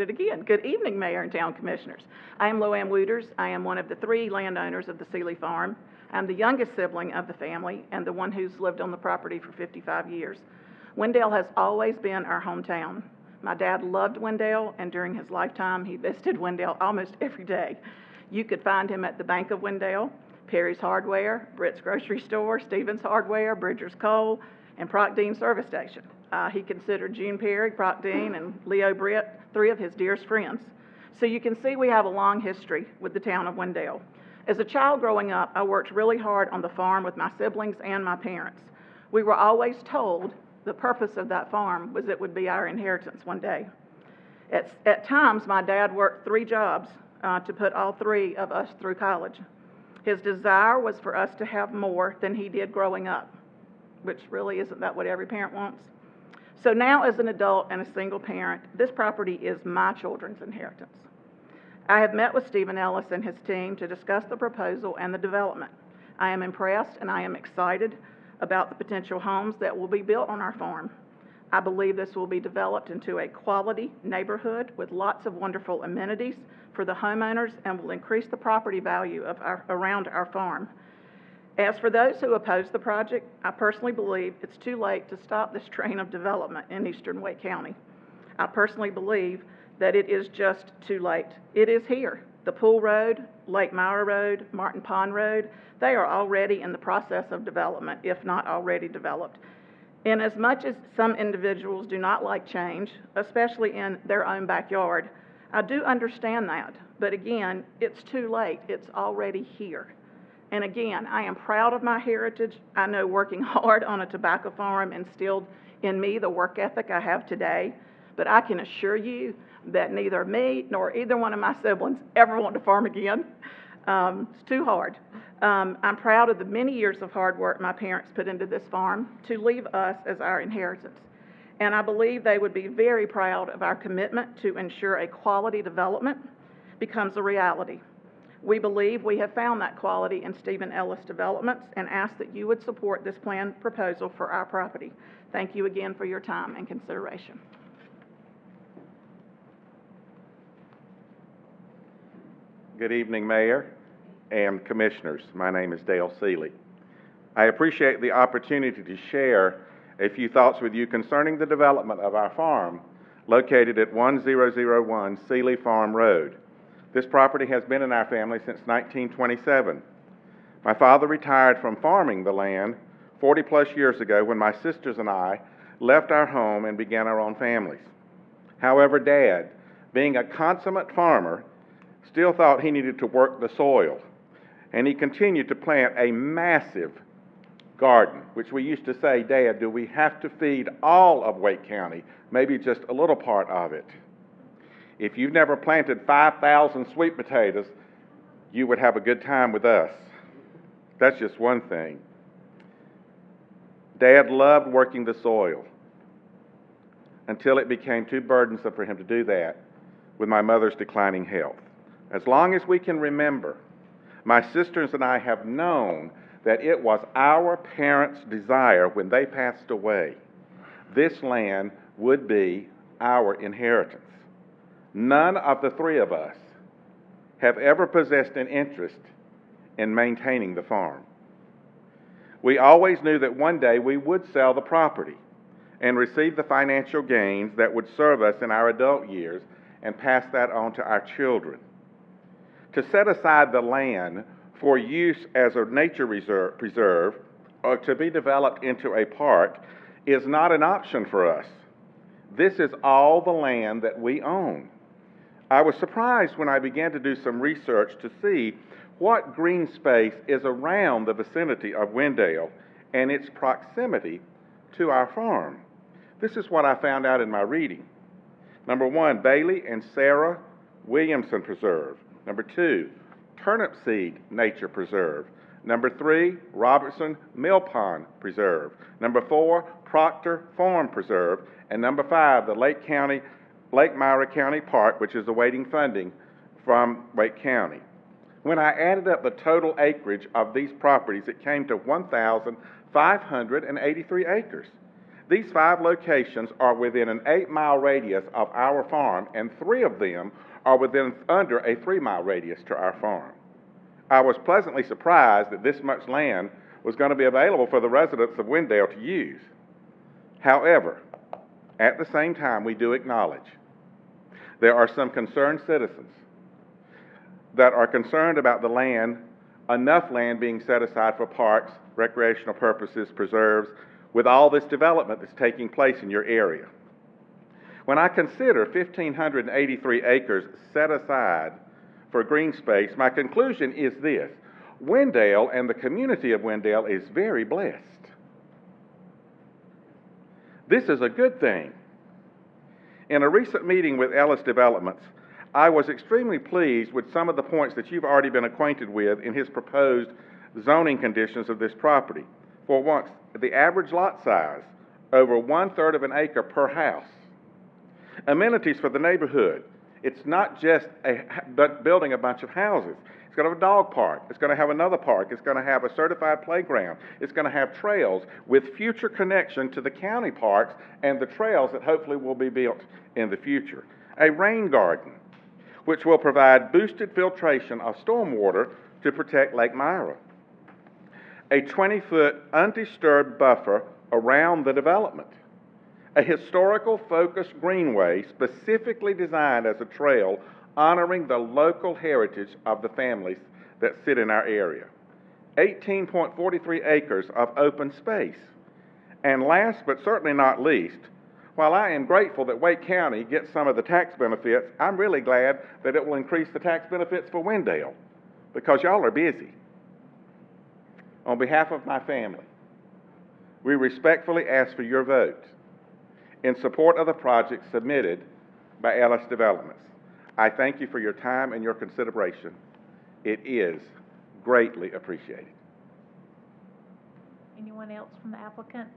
Speaker 17: it again. Good evening, Mayor and Town Commissioners. I am Loanne Wooters. I am one of the 3 landowners of the Seeley Farm. I'm the youngest sibling of the family and the one who's lived on the property for 55 years. Wendell has always been our hometown. My dad loved Wendell, and during his lifetime, he visited Wendell almost every day. You could find him at the Bank of Wendell, Perry's Hardware, Britt's Grocery Store, Stevens Hardware, Bridger's Coal, and Proc Dean Service Station. He considered June Perry, Proc Dean, and Leo Britt 3 of his dearest friends. So you can see we have a long history with the town of Wendell. As a child growing up, I worked really hard on the farm with my siblings and my parents. We were always told the purpose of that farm was it would be our inheritance one day. At times, my dad worked 3 jobs to put all 3 of us through college. His desire was for us to have more than he did growing up, which really isn't that what every parent wants? So now, as an adult and a single parent, this property is my children's inheritance. I have met with Stephen Ellis and his team to discuss the proposal and the development. I am impressed and I am excited about the potential homes that will be built on our farm. I believe this will be developed into a quality neighborhood with lots of wonderful amenities for the homeowners and will increase the property value of around our farm. As for those who oppose the project, I personally believe it's too late to stop this train of development in eastern Wake County. I personally believe that it is just too late. It is here. The Pool Road, Lake Myra Road, Martin Pond Road, they are already in the process of development, if not already developed. And as much as some individuals do not like change, especially in their own backyard, I do understand that. But again, it's too late. It's already here. And again, I am proud of my heritage. I know working hard on a tobacco farm instilled in me the work ethic I have today. But I can assure you that neither me nor either one of my siblings ever want to farm again. It's too hard. I'm proud of the many years of hard work my parents put into this farm to leave us as our inheritance. And I believe they would be very proud of our commitment to ensure a quality development becomes a reality. We believe we have found that quality in Stephen Ellis Developments and ask that you would support this planned proposal for our property. Thank you again for your time and consideration.
Speaker 18: Good evening, Mayor and Commissioners. My name is Dale Seeley. I appreciate the opportunity to share a few thoughts with you concerning the development of our farm located at 1001 Seeley Farm Road. This property has been in our family since 1927. My father retired from farming the land 40 plus years ago when my sisters and I left our home and began our own families. However, Dad, being a consummate farmer, still thought he needed to work the soil, and he continued to plant a massive garden, which we used to say, Dad, do we have to feed all of Wake County? Maybe just a little part of it. If you've never planted 5,000 sweet potatoes, you would have a good time with us. That's just one thing. Dad loved working the soil until it became too burdensome for him to do that with my mother's declining health. As long as we can remember, my sisters and I have known that it was our parents' desire when they passed away, this land would be our inheritance. None of the 3 of us have ever possessed an interest in maintaining the farm. We always knew that one day we would sell the property and receive the financial gains that would serve us in our adult years and pass that on to our children. To set aside the land for use as a nature preserve or to be developed into a park is not an option for us. This is all the land that we own. I was surprised when I began to do some research to see what green space is around the vicinity of Wendell and its proximity to our farm. This is what I found out in my reading. Number 1, Bailey and Sarah Williamson Preserve. Number 2, Turnip Seed Nature Preserve. Number 3, Robertson Mill Pond Preserve. Number 4, Proctor Farm Preserve. And number 5, the Lake Myra County Park, which is awaiting funding from Wake County. When I added up the total acreage of these properties, it came to 1,583 acres. These 5 locations are within an 8-mile radius of our farm, and 3 of them are within under a 3-mile radius to our farm. I was pleasantly surprised that this much land was going to be available for the residents of Wendell to use. However, at the same time, we do acknowledge there are some concerned citizens that are concerned about the land enough land being set aside for parks, recreational purposes, preserves, with all this development that's taking place in your area. When I consider 1,583 acres set aside for green space, my conclusion is this: Wendell and the community of Wendell is very blessed. This is a good thing. In a recent meeting with Ellis Developments, I was extremely pleased with some of the points that you've already been acquainted with in his proposed zoning conditions of this property. For once, the average lot size, over 1/3 of an acre per house. Amenities for the neighborhood. It's not just building a bunch of houses. It's going to have a dog park. It's going to have another park. It's going to have a certified playground. It's going to have trails with future connection to the county parks and the trails that hopefully will be built in the future. A rain garden, which will provide boosted filtration of stormwater to protect Lake Myra. A 20-foot undisturbed buffer around the development. A historical focused greenway specifically designed as a trail honoring the local heritage of the families that sit in our area. 18.43 acres of open space. And last but certainly not least, while I am grateful that Wake County gets some of the tax benefits, I'm really glad that it will increase the tax benefits for Wendell, because y'all are busy. On behalf of my family, we respectfully ask for your vote in support of the project submitted by Ellis Developments. I thank you for your time and your consideration. It is greatly appreciated.
Speaker 2: Anyone else from the applicant?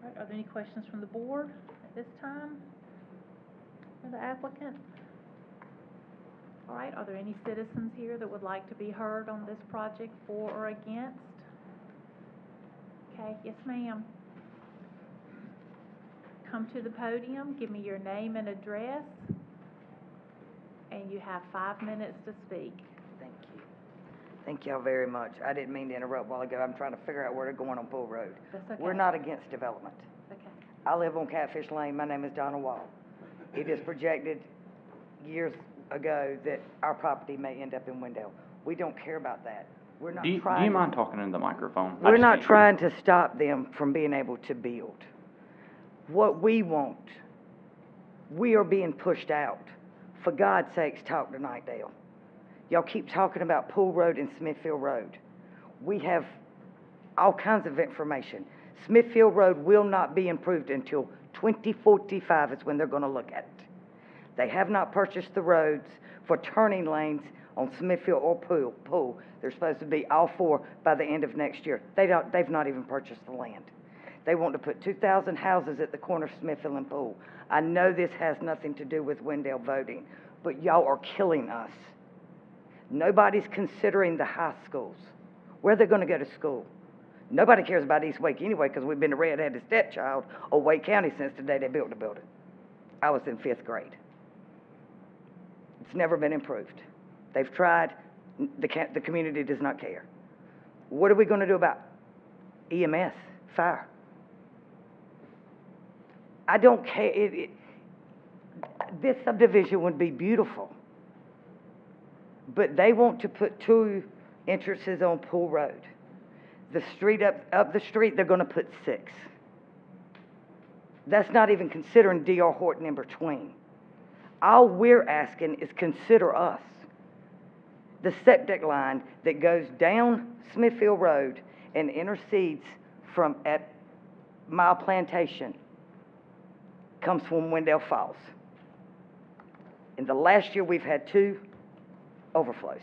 Speaker 2: All right, are there any questions from the board at this time for the applicant? All right, are there any citizens here that would like to be heard on this project for or against? Okay, yes, ma'am. Come to the podium, give me your name and address, and you have 5 minutes to speak.
Speaker 19: Thank you. Thank y'all very much. I didn't mean to interrupt a while ago. I'm trying to figure out where they're going on Pool Road.
Speaker 2: That's okay.
Speaker 19: We're not against development.
Speaker 2: Okay.
Speaker 19: I live on Catfish Lane. My name is Donna Wall. It is projected years ago that our property may end up in Wendell. We don't care about that. We're not
Speaker 8: Do you mind talking into the microphone?
Speaker 19: We're not trying to stop them from being able to build. What we want, we are being pushed out. For God's sakes, talk to Nightdale. Y'all keep talking about Pool Road and Smithfield Road. We have all kinds of information. Smithfield Road will not be improved until 2045 is when they're going to look at it. They have not purchased the roads for turning lanes on Smithfield or Pool. They're supposed to be all 4 by the end of next year. They've not even purchased the land. They want to put 2,000 houses at the corner of Smithfield and Pool. I know this has nothing to do with Wendell voting, but y'all are killing us. Nobody's considering the high schools. Where are they going to go to school? Nobody cares about East Wake anyway, because we've been the red-headed stepchild of Wake County since the day they built the building. I was in 5th grade. It's never been improved. They've tried. The community does not care. What are we going to do about EMS, fire? I don't care. This subdivision would be beautiful, but they want to put 2 entrances on Pool Road. The street up the street, they're going to put 6. That's not even considering D.R. Horton in between. All we're asking is consider us. The septic line that goes down Smithfield Road and intercedes from at Mile Plantation comes from Wendell Falls. In the last year, we've had 2 overflows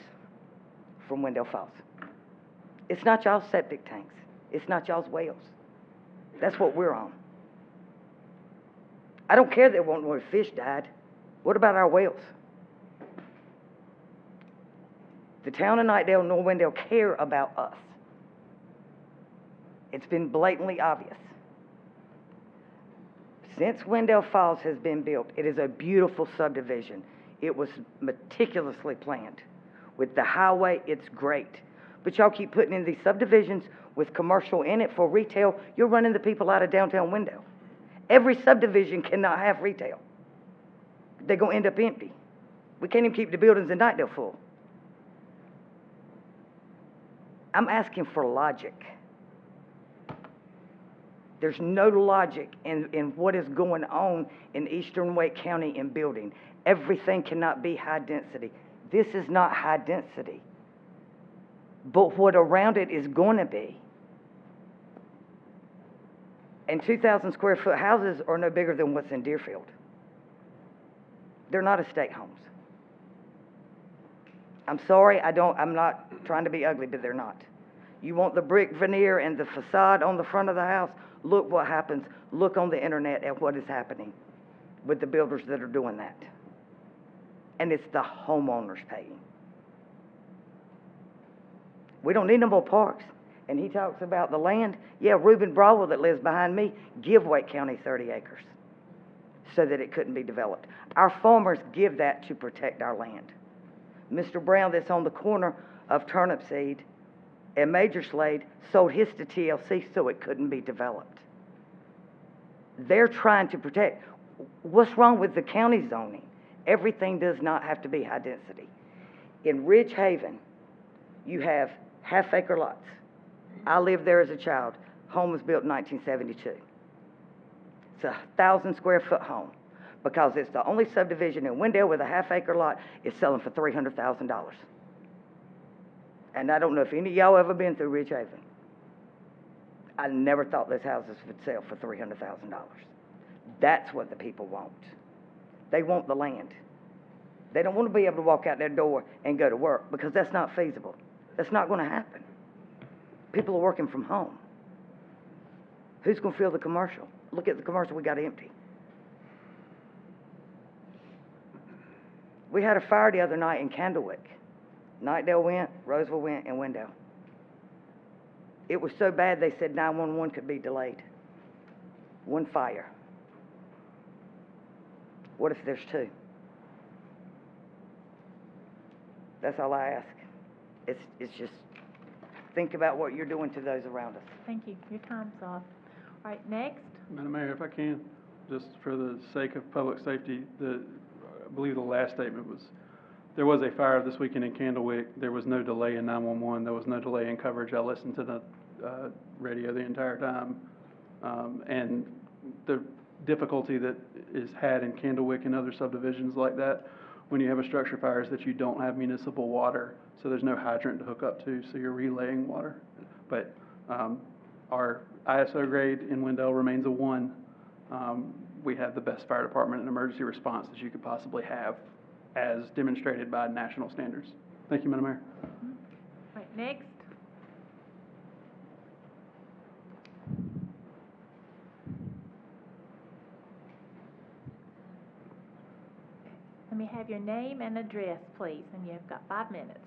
Speaker 19: from Wendell Falls. It's not y'all's septic tanks. It's not y'all's wells. That's what we're on. I don't care that one where fish died. What about our wells? The town of Nightdale nor Wendell care about us. It's been blatantly obvious. Since Wendell Falls has been built, it is a beautiful subdivision. It was meticulously planned. With the highway, it's great. But y'all keep putting in these subdivisions with commercial in it for retail. You're running the people out of downtown Wendell. Every subdivision cannot have retail. They're going to end up empty. We can't even keep the buildings in Knightdale full. I'm asking for logic. There's no logic in what is going on in Eastern Wake County in building. Everything cannot be high density. This is not high density. But what around it is going to be. And 2,000 square foot houses are no bigger than what's in Deerfield. They're not estate homes. I'm sorry, I'm not trying to be ugly, but they're not. You want the brick veneer and the facade on the front of the house? Look what happens. Look on the internet at what is happening with the builders that are doing that. And it's the homeowners paying. We don't need no more parks. And he talks about the land. Yeah, Reuben Brawell that lives behind me, give Wake County 30 acres so that it couldn't be developed. Our farmers give that to protect our land. Mr. Brown that's on the corner of Turnipseed and Major Slade sold his to TLC so it couldn't be developed. They're trying to protect. What's wrong with the county zoning? Everything does not have to be high density. In Ridge Haven, you have half-acre lots. I lived there as a child. Home was built in 1972. It's a 1,000 square foot home because it's the only subdivision in Wendell with a half-acre lot is selling for $300,000. And I don't know if any of y'all ever been through Ridge Haven. I never thought those houses would sell for $300,000. That's what the people want. They want the land. They don't want to be able to walk out their door and go to work because that's not feasible. That's not going to happen. People are working from home. Who's going to fill the commercial? Look at the commercial we got empty. We had a fire the other night in Candlewick. Knightdale went, Roseville went, and Wendell. It was so bad they said 911 could be delayed. One fire. What if there's two? That's all I ask. It's just think about what you're doing to those around us.
Speaker 2: Thank you. Your time's off. All right, next.
Speaker 3: Madam Mayor, if I can, just for the sake of public safety, I believe the last statement was, there was a fire this weekend in Candlewick. There was no delay in 911. There was no delay in coverage. I listened to the radio the entire time. And the difficulty that is had in Candlewick and other subdivisions like that, when you have a structure fire, is that you don't have municipal water. So there's no hydrant to hook up to, so you're relaying water. But our ISO grade in Wendell remains a 1. We have the best fire department and emergency response that you could possibly have, as demonstrated by national standards. Thank you, Madam Mayor.
Speaker 2: All right, next. Let me have your name and address, please, and you've got 5 minutes.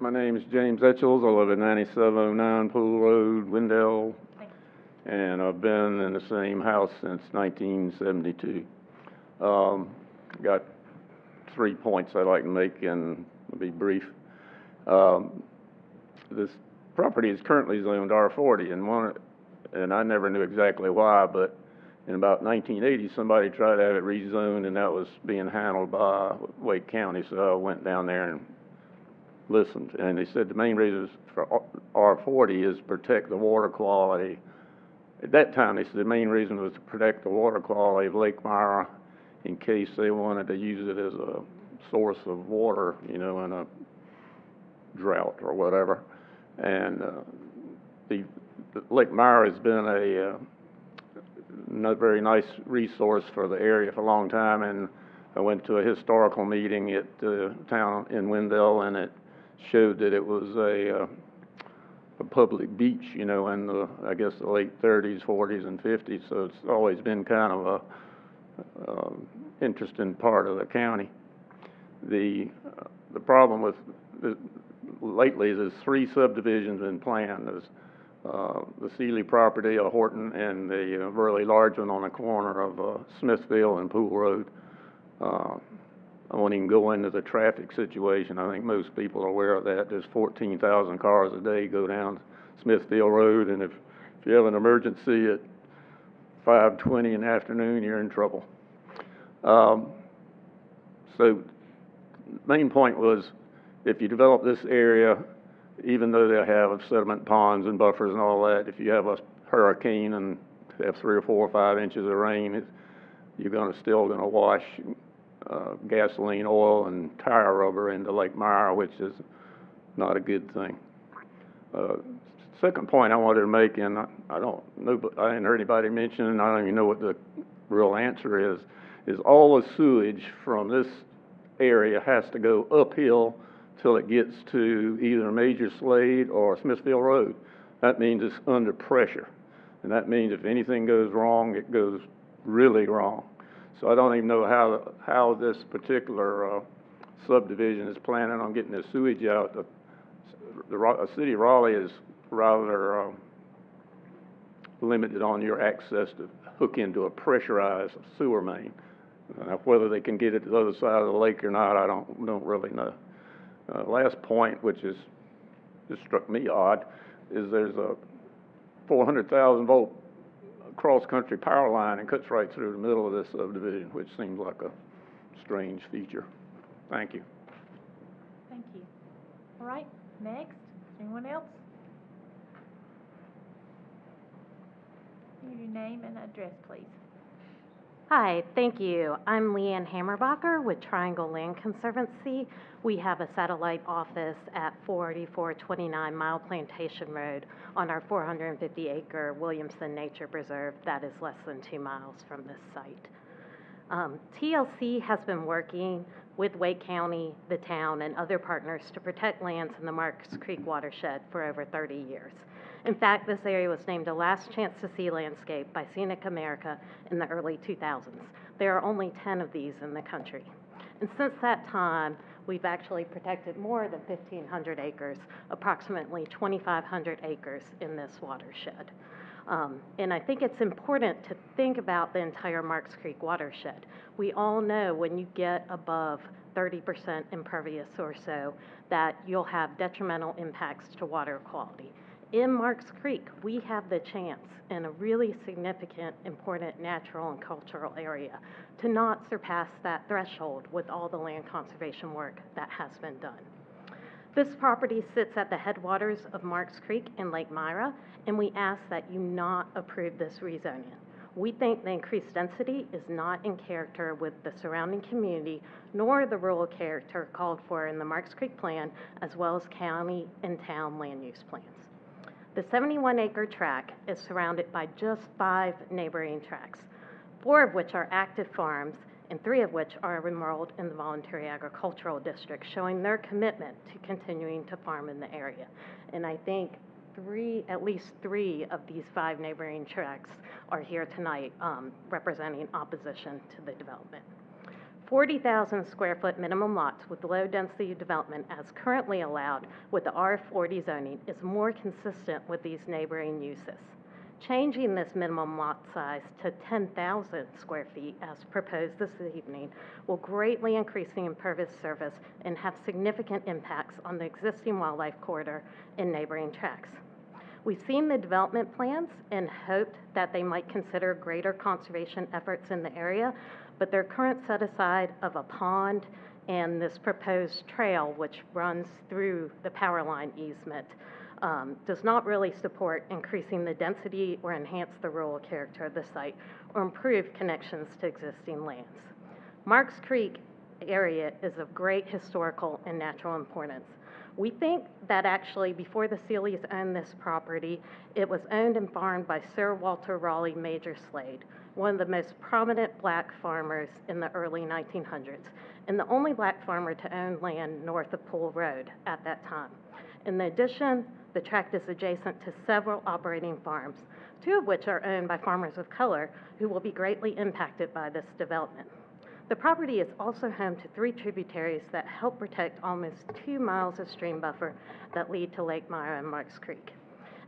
Speaker 20: My name is James Etchells. I live at 9709 Pool Road, Wendell, and I've been in the same house since 1972. Got 3 points I'd like to make, and I'll be brief. This property is currently zoned R40, and I never knew exactly why, but in about 1980, somebody tried to have it rezoned, and that was being handled by Wake County, so I went down there and listened, and they said the main reason for R40 is protect the water quality. At that time, they said the main reason was to protect the water quality of Lake Myra in case they wanted to use it as a source of water, you know, in a drought or whatever. And the Lake Myra has been a very nice resource for the area for a long time, and I went to a historical meeting at the town in Wendell, and it showed that it was a public beach, you know, in the, I guess, the late 30s, 40s, and 50s, so it's always been kind of a interesting part of the county. The problem with lately is there's 3 subdivisions been planned. There's the Seeley property, Horton, and the really large one on the corner of Smithfield and Pool Road. I won't even go into the traffic situation. I think most people are aware of that. There's 14,000 cars a day go down Smithfield Road, and if you have an emergency at 5:20 in the afternoon, you're in trouble. So main point was, if you develop this area, even though they have sediment ponds and buffers and all that, if you have a hurricane and have 3 or 4 or 5 inches of rain, you're still gonna wash gasoline, oil, and tire rubber into Lake Myra, which is not a good thing. Second point I wanted to make, and I don't know, but I didn't hear anybody mention, and I don't even know what the real answer is all the sewage from this area has to go uphill till it gets to either Major Slade or Smithfield Road. That means it's under pressure. And that means if anything goes wrong, it goes really wrong. So I don't even know how this particular subdivision is planning on getting the sewage out. The city of Raleigh is rather limited on your access to hook into a pressurized sewer main. Whether they can get it to the other side of the lake or not, I don't really know. Last point, which just struck me odd, is there's a 400,000 volt cross-country power line and cuts right through the middle of this subdivision, which seems like a strange feature. Thank you.
Speaker 2: Thank you. All right, next, anyone else? Your name and address, please.
Speaker 21: Hi, thank you. I'm Leanne Hammerbacher with Triangle Land Conservancy. We have a satellite office at 4429 Mile Plantation Road on our 450-acre Williamson Nature Preserve that is less than 2 miles from this site. TLC has been working with Wake County, the town, and other partners to protect lands in the Marks Creek watershed for over 30 years. In fact, this area was named a Last Chance to See landscape by Scenic America in the early 2000s. There are only 10 of these in the country. And since that time, we've actually protected more than 1,500 acres, approximately 2,500 acres in this watershed. And I think it's important to think about the entire Marks Creek watershed. We all know when you get above 30% impervious or so, that you'll have detrimental impacts to water quality. In Marks Creek, we have the chance in a really significant, important natural and cultural area to not surpass that threshold with all the land conservation work that has been done. This property sits at the headwaters of Marks Creek in Lake Myra, and we ask that you not approve this rezoning. We think the increased density is not in character with the surrounding community, nor the rural character called for in the Marks Creek plan, as well as county and town land use plans. The 71-acre tract is surrounded by just 5 neighboring tracts, 4 of which are active farms and 3 of which are enrolled in the voluntary agricultural district, showing their commitment to continuing to farm in the area. And I think at least three of these 5 neighboring tracts are here tonight representing opposition to the development. 40,000 square foot minimum lots with low density development as currently allowed with the R40 zoning is more consistent with these neighboring uses. Changing this minimum lot size to 10,000 square feet as proposed this evening will greatly increase the impervious surface and have significant impacts on the existing wildlife corridor in neighboring tracts. We've seen the development plans and hoped that they might consider greater conservation efforts in the area, but their current set aside of a pond and this proposed trail, which runs through the power line easement, does not really support increasing the density or enhance the rural character of the site or improve connections to existing lands. Marks Creek area is of great historical and natural importance. We think that actually before the Seelys owned this property, it was owned and farmed by Sir Walter Raleigh Major Slade, one of the most prominent black farmers in the early 1900s, and the only black farmer to own land north of Pool Road at that time. In addition, the tract is adjacent to several operating farms, 2 of which are owned by farmers of color who will be greatly impacted by this development. The property is also home to 3 tributaries that help protect almost 2 miles of stream buffer that lead to Lake Myra and Marks Creek.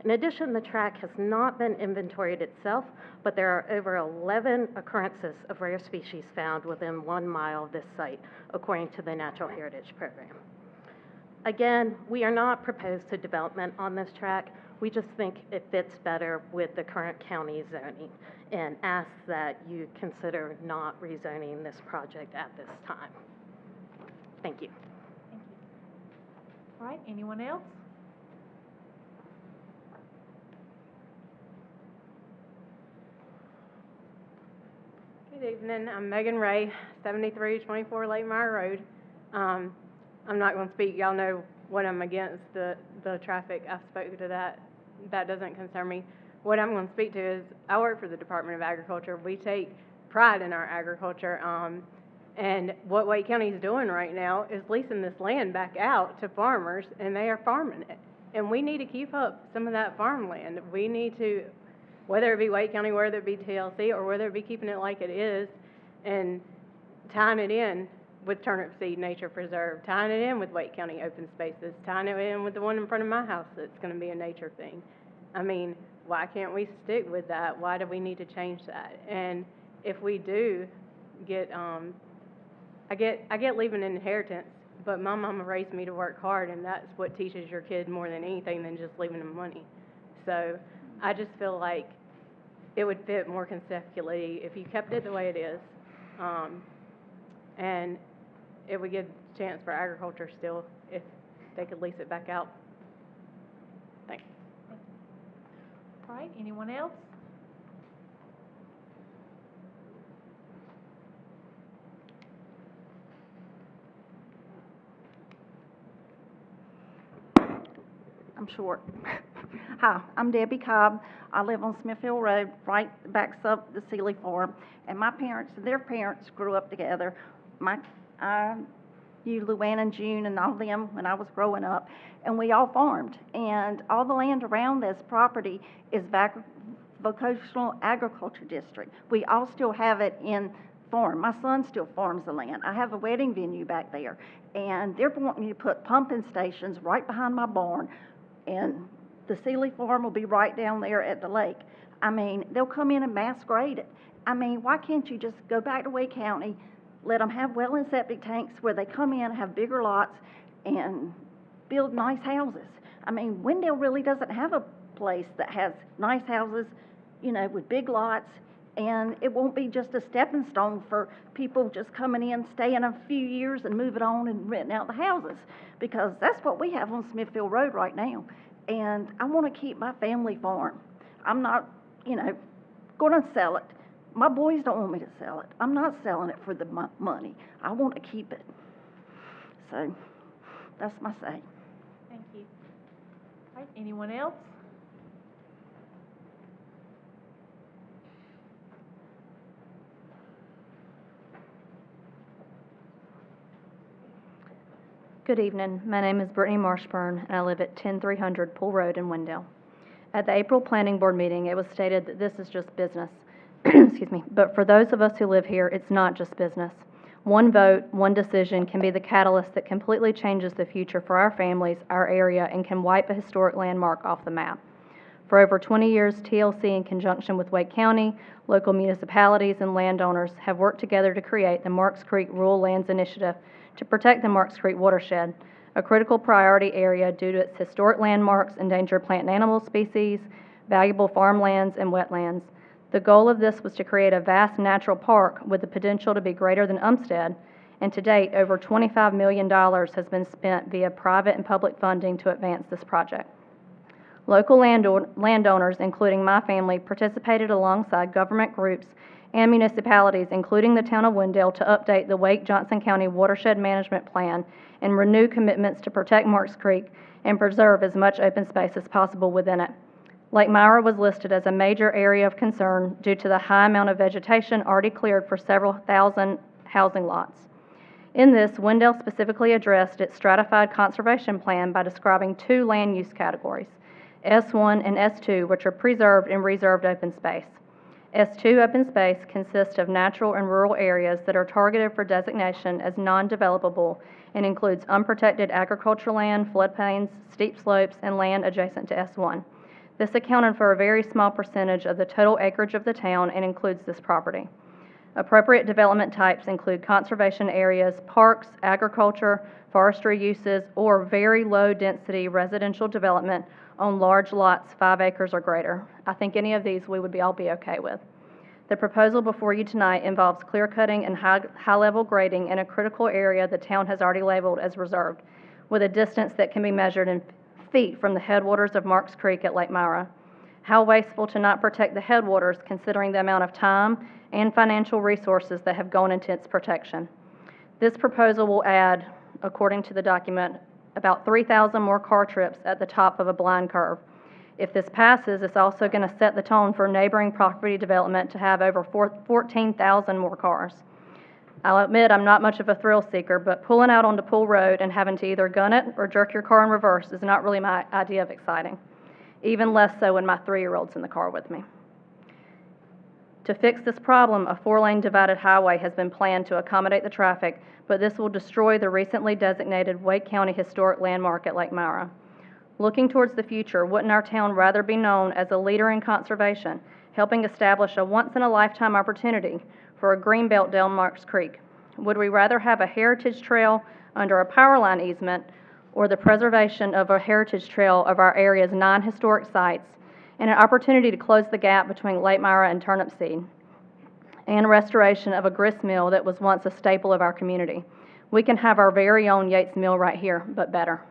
Speaker 21: In addition, the tract has not been inventoried itself, but there are over 11 occurrences of rare species found within 1 mile of this site, according to the Natural Heritage Program. Again, we are not proposed to development on this tract. We just think it fits better with the current county zoning and ask that you consider not rezoning this project at this time. Thank you.
Speaker 2: Thank you. All right, anyone else?
Speaker 1: Good evening, I'm Megan Ray, 7324 Lake Mire Road. I'm not going to speak, y'all know what I'm against, the traffic. I've spoken to that. That doesn't concern me. What I'm going to speak to is, I work for the Department of Agriculture. We take pride in our agriculture, and what Wake County is doing right now is leasing this land back out to farmers, and they are farming it. And we need to keep up some of that farmland. We need to, whether it be Wake County, whether it be TLC, or whether it be keeping it like it is, and tying it in with Turnip Seed Nature Preserve, tying it in with Wake County Open Spaces, tying it in with the one in front of my house that's gonna be a nature thing. I mean, why can't we stick with that? Why do we need to change that? And if we do get, I get leaving an inheritance, but my mama raised me to work hard, and that's what teaches your kid more than anything than just leaving them money. So I just feel like it would fit more consecutively if you kept it the way it is. And it would give a chance for agriculture still if they could lease it back out. Thanks.
Speaker 2: All right, anyone else?
Speaker 22: I'm short. Hi, I'm Debbie Cobb. I live on Smithfield Road, right backs up the Sealy Farm. And my parents and their parents grew up together. I knew Luann and June and all them when I was growing up, and we all farmed. And all the land around this property is vocational agriculture district. We all still have it in farm. My son still farms the land. I have a wedding venue back there, and they're wanting me to put pumping stations right behind my barn, and the Sealy Farm will be right down there at the lake. I mean, they'll come in and mass grade it. I mean, why can't you just go back to Wake County, let them have well and septic tanks where they come in, have bigger lots, and build nice houses? I mean, Wendell really doesn't have a place that has nice houses, you know, with big lots, and it won't be just a stepping stone for people just coming in, staying a few years and moving on and renting out the houses, because that's what we have on Smithfield Road right now. And I want to keep my family farm. I'm not, you know, going to sell it. My boys don't want me to sell it. I'm not selling it for the money. I want to keep it. So that's my say.
Speaker 2: Thank you. All right, anyone else?
Speaker 23: Good evening. My name is Brittany Marshburn, and I live at 10300 Pool Road in Wendell. At the April Planning Board meeting, it was stated that this is just business. Excuse me. But for those of us who live here, it's not just business. One vote, one decision can be the catalyst that completely changes the future for our families, our area, and can wipe a historic landmark off the map. For over 20 years, TLC, in conjunction with Wake County, local municipalities, and landowners, have worked together to create the Marks Creek Rural Lands Initiative to protect the Marks Creek watershed, a critical priority area due to its historic landmarks, endangered plant and animal species, valuable farmlands, and wetlands. The goal of this was to create a vast natural park with the potential to be greater than Umstead, and to date, over $25 million has been spent via private and public funding to advance this project. Local landowners, including my family, participated alongside government groups and municipalities, including the town of Wendell, to update the Wake-Johnson County Watershed Management Plan and renew commitments to protect Marks Creek and preserve as much open space as possible within it. Lake Mire was listed as a major area of concern due to the high amount of vegetation already cleared for several thousand housing lots. In this, Wendell specifically addressed its stratified conservation plan by describing two land use categories, S1 and S2, which are preserved and reserved open space. S2 open space consists of natural and rural areas that are targeted for designation as non-developable and includes unprotected agricultural land, floodplains, steep slopes, and land adjacent to S1. This accounted for a very small percentage of the total acreage of the town and includes this property. Appropriate development types include conservation areas, parks, agriculture, forestry uses, or very low-density residential development on large lots 5 acres or greater. I think any of these we would all be okay with. The proposal before you tonight involves clear cutting and high-level grading in a critical area the town has already labeled as reserved, with a distance that can be measured in feet from the headwaters of Marks Creek at Lake Myra. How wasteful to not protect the headwaters, considering the amount of time and financial resources that have gone into its protection. This proposal will add, according to the document, about 3,000 more car trips at the top of a blind curve. If this passes, it's also going to set the tone for neighboring property development to have over 14,000 more cars. I'll admit I'm not much of a thrill seeker, but pulling out onto Pool Road and having to either gun it or jerk your car in reverse is not really my idea of exciting. Even less so when my 3-year-old's in the car with me. To fix this problem, a 4-lane divided highway has been planned to accommodate the traffic, but this will destroy the recently designated Wake County Historic Landmark at Lake Myra. Looking towards the future, wouldn't our town rather be known as a leader in conservation, helping establish a once-in-a-lifetime opportunity for a greenbelt down Marks Creek? Would we rather have a heritage trail under a power line easement or the preservation of a heritage trail of our area's 9 historic sites and an opportunity to close the gap between Lake Myra and Turnipseed, and restoration of a grist mill that was once a staple of our community? We can have our very own Yates Mill right here, but better.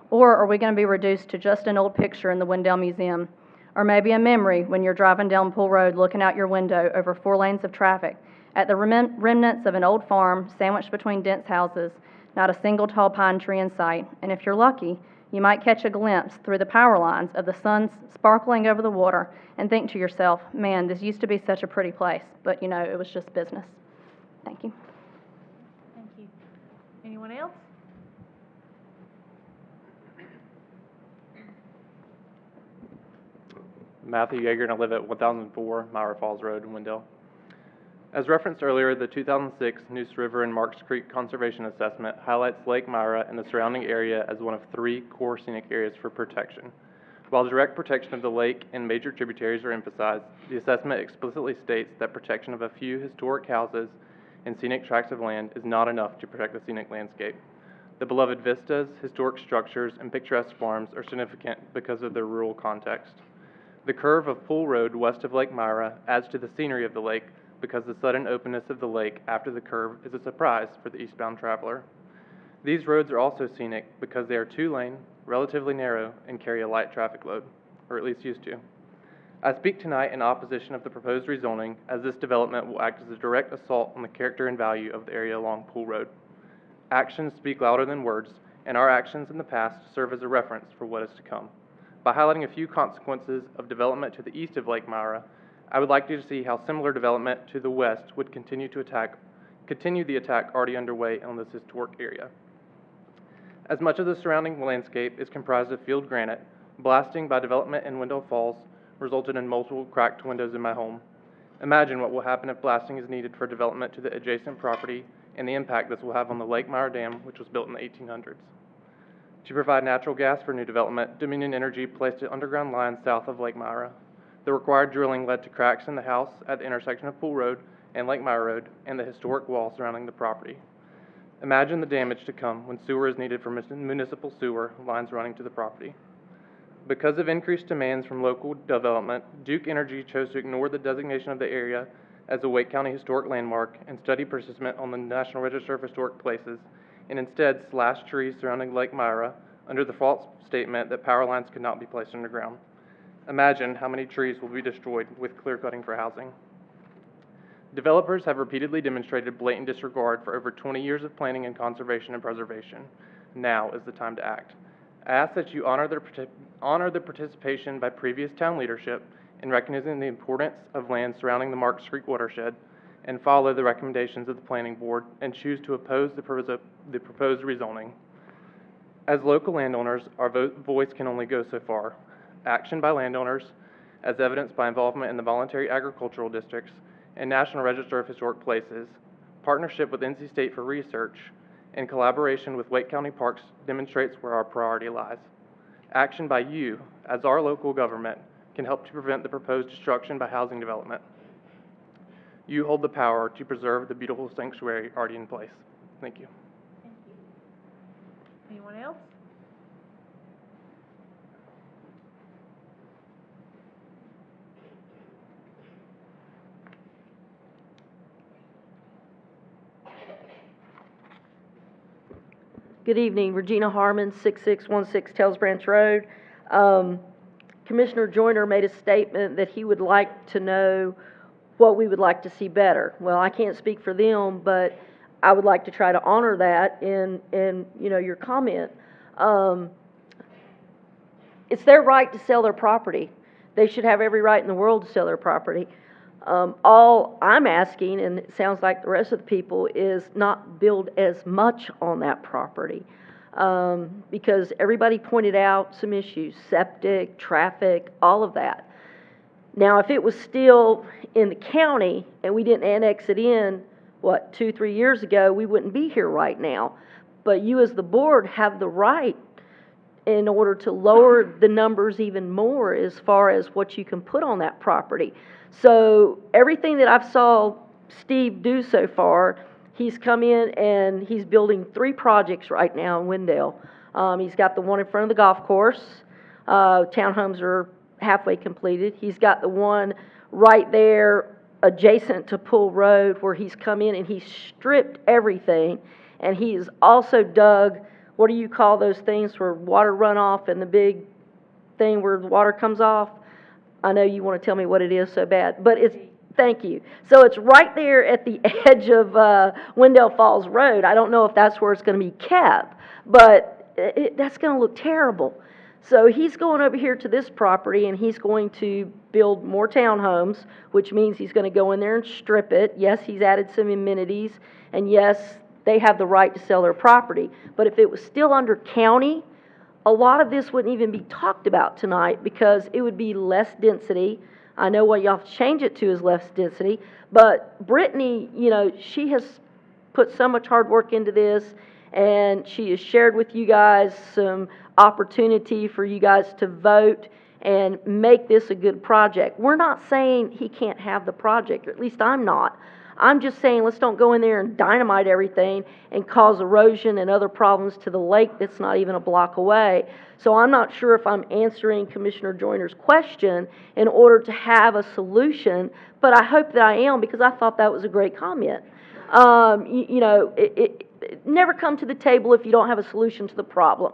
Speaker 23: Or are we going to be reduced to just an old picture in the Wendell Museum? Or maybe a memory when you're driving down Pool Road looking out your window over 4 lanes of traffic at the remnants of an old farm sandwiched between dense houses, not a single tall pine tree in sight. And if you're lucky, you might catch a glimpse through the power lines of the sun sparkling over the water and think to yourself, man, this used to be such a pretty place, but you know, it was just business. Thank you.
Speaker 2: Thank you. Anyone else?
Speaker 5: Matthew Yeager, and I live at 1004 Myra Falls Road in Wendell. As referenced earlier, the 2006 Neuse River and Marks Creek Conservation Assessment highlights Lake Myra and the surrounding area as one of 3 core scenic areas for protection. While direct protection of the lake and major tributaries are emphasized, the assessment explicitly states that protection of a few historic houses and scenic tracts of land is not enough to protect the scenic landscape. The beloved vistas, historic structures, and picturesque farms are significant because of their rural context. The curve of Pool Road west of Lake Myra adds to the scenery of the lake because the sudden openness of the lake after the curve is a surprise for the eastbound traveler. These roads are also scenic because they are 2-lane, relatively narrow, and carry a light traffic load, or at least used to. I speak tonight in opposition of the proposed rezoning, as this development will act as a direct assault on the character and value of the area along Pool Road. Actions speak louder than words, and our actions in the past serve as a reference for what is to come. By highlighting a few consequences of development to the east of Lake Myra, I would like you to see how similar development to the west would continue the attack already underway on this historic area. As much of the surrounding landscape is comprised of field granite, blasting by development in Wendell Falls resulted in multiple cracked windows in my home. Imagine what will happen if blasting is needed for development to the adjacent property and the impact this will have on the Lake Myra Dam, which was built in the 1800s. To provide natural gas for new development, Dominion Energy placed an underground line south of Lake Myra. The required drilling led to cracks in the house at the intersection of Pool Road and Lake Myra Road and the historic wall surrounding the property. Imagine the damage to come when sewer is needed for municipal sewer lines running to the property. Because of increased demands from local development, Duke Energy chose to ignore the designation of the area as a Wake County Historic Landmark and study participant on the National Register of Historic Places, and instead slashed trees surrounding Lake Myra under the false statement that power lines could not be placed underground. Imagine how many trees will be destroyed with clear cutting for housing. Developers have repeatedly demonstrated blatant disregard for over 20 years of planning and conservation and preservation. Now is the time to act. I ask that you honor the participation by previous town leadership in recognizing the importance of land surrounding the Marks Creek watershed, and follow the recommendations of the Planning Board and choose to oppose the proposed rezoning. As local landowners, our voice can only go so far. Action by landowners, as evidenced by involvement in the voluntary agricultural districts and National Register of Historic Places, partnership with NC State for research, and collaboration with Wake County Parks demonstrates where our priority lies. Action by you, as our local government, can help to prevent the proposed destruction by housing development. You hold the power to preserve the beautiful sanctuary already in place. Thank you.
Speaker 2: Thank you. Anyone else?
Speaker 4: Good evening, Regina Harmon, 6616 Tells Branch Road. Commissioner Joyner made a statement that he would like to know what we would like to see better. Well, I can't speak for them, but I would like to try to honor that in your comment. It's their right to sell their property. They should have every right in the world to sell their property. All I'm asking, and it sounds like the rest of the people, is not build as much on that property. Because everybody pointed out some issues, septic, traffic, all of that. Now, if it was still in the county and we didn't annex it in, 2-3 years ago, we wouldn't be here right now. But you as the board have the right in order to lower the numbers even more as far as what you can put on that property. So everything that I've saw Steve do so far, he's come in and he's building 3 projects right now in Wendell. He's got the one in front of the golf course. Townhomes are halfway completed. He's got the one right there adjacent to Pool Road where he's come in and he's stripped everything. And he's also dug, what do you call those things where water runoff and the big thing where the water comes off? I know you want to tell me what it is so bad, but thank you. So it's right there at the edge of Wendell Falls Road. I don't know if that's where it's going to be kept, but that's going to look terrible. So he's going over here to this property and he's going to build more townhomes, which means he's going to go in there and strip it. Yes, he's added some amenities, and yes, they have the right to sell their property. But if it was still under county, a lot of this wouldn't even be talked about tonight because it would be less density. I know what y'all change it to is less density, but Brittany, she has put so much hard work into this, and she has shared with you guys some opportunity for you guys to vote and make this a good project. We're not saying he can't have the project, or at least I'm not. I'm just saying let's don't go in there and dynamite everything and cause erosion and other problems to the lake that's not even a block away. So I'm not sure if I'm answering Commissioner Joyner's question in order to have a solution, but I hope that I am because I thought that was a great comment. Never come to the table if you don't have a solution to the problem.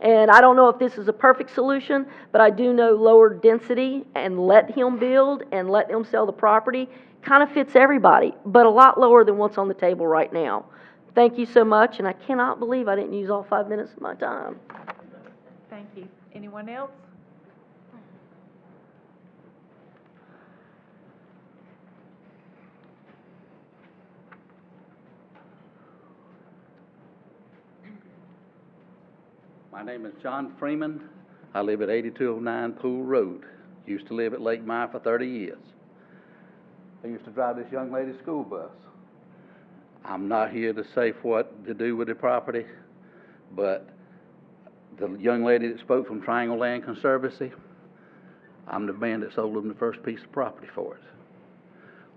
Speaker 4: And I don't know if this is a perfect solution, but I do know lower density and let him build and let him sell the property kind of fits everybody, but a lot lower than what's on the table right now. Thank you so much, and I cannot believe I didn't use all 5 minutes of my time.
Speaker 2: Thank you. Anyone else?
Speaker 7: My name is John Freeman. I live at 8209 Pool Road. Used to live at Lake Maya for 30 years. I used to drive this young lady's school bus. I'm not here to say what to do with the property, but the young lady that spoke from Triangle Land Conservancy, I'm the man that sold them the first piece of property for it.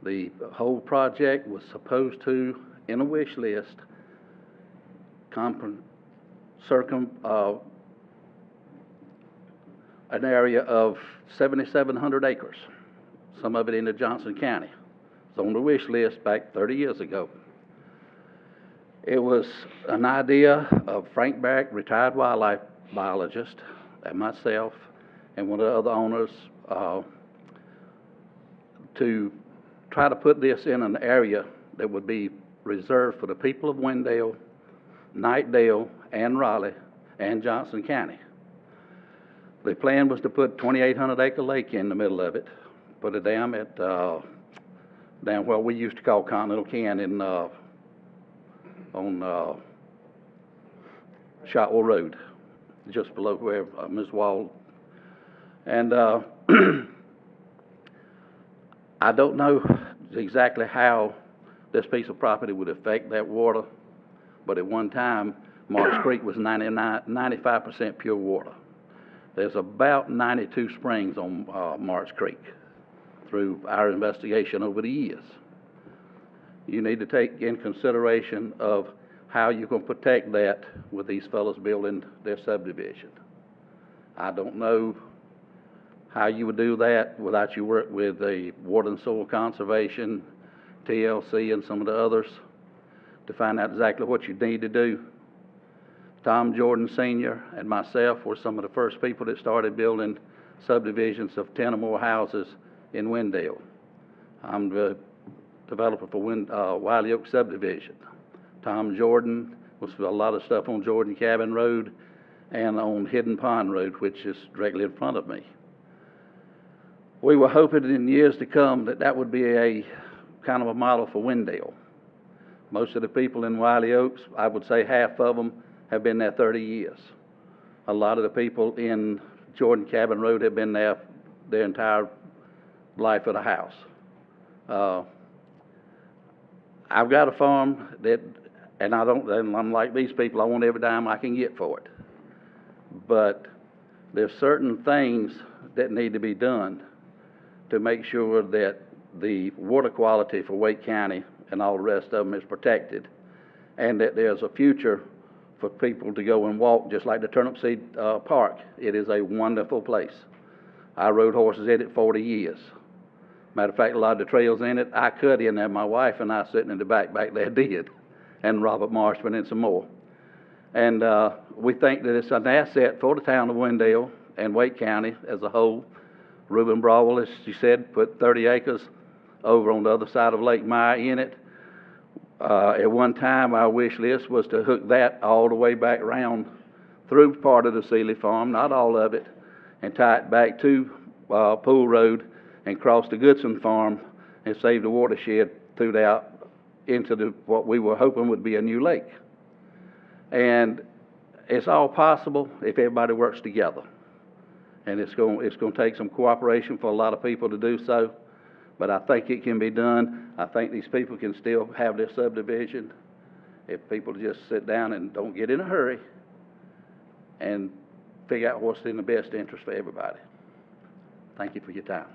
Speaker 7: The whole project was supposed to, in a wish list, an area of 7,700 acres, some of it in the Johnson County. It's on the wish list back 30 years ago. It was an idea of Frank Barrett, retired wildlife biologist, and myself, and one of the other owners, to try to put this in an area that would be reserved for the people of Wendell, Knightdale, and Raleigh, and Johnson County. The plan was to put 2,800 acre lake in the middle of it, put a dam at down where we used to call Continental Canyon on Shotwell Road, just below where Ms. Wall. And I don't know exactly how this piece of property would affect that water, but at one time, Marks Creek was 95% pure water. There's about 92 springs on Marks Creek through our investigation over the years. You need to take in consideration of how you're going to protect that with these fellows building their subdivision. I don't know how you would do that without you work with the Water and Soil Conservation, TLC, and some of the others to find out exactly what you need to do. Tom Jordan Sr. and myself were some of the first people that started building subdivisions of 10 or more houses in Wendell. I'm the developer for Wiley Oak subdivision. Tom Jordan was for a lot of stuff on Jordan Cabin Road and on Hidden Pond Road, which is directly in front of me. We were hoping in years to come that that would be a kind of a model for Wendell. Most of the people in Wiley Oaks, I would say half of them, have been there 30 years. A lot of the people in Jordan Cabin Road have been there their entire life of the house. I've got a farm that, and I'm like these people, I want every dime I can get for it. But there's certain things that need to be done to make sure that the water quality for Wake County and all the rest of them is protected, and that there's a future for people to go and walk, just like the Turnipseed Park. It is a wonderful place. I rode horses in it 40 years. Matter of fact, a lot of the trails in it, I cut in there. My wife and I sitting in the back there did, and Robert Marshman and some more. And we think that it's an asset for the town of Wendell and Wake County as a whole. Reuben Brawell, as she said, put 30 acres over on the other side of Lake Maya in it. At one time, our wish list was to hook that all the way back around through part of the Seeley Farm, not all of it, and tie it back to Pool Road and cross the Goodson Farm and save the watershed throughout into what we were hoping would be a new lake. And it's all possible if everybody works together. And it's going to take some cooperation for a lot of people to do so, but I think it can be done. I think these people can still have their subdivision if people just sit down and don't get in a hurry and figure out what's in the best interest for everybody. Thank you for your time.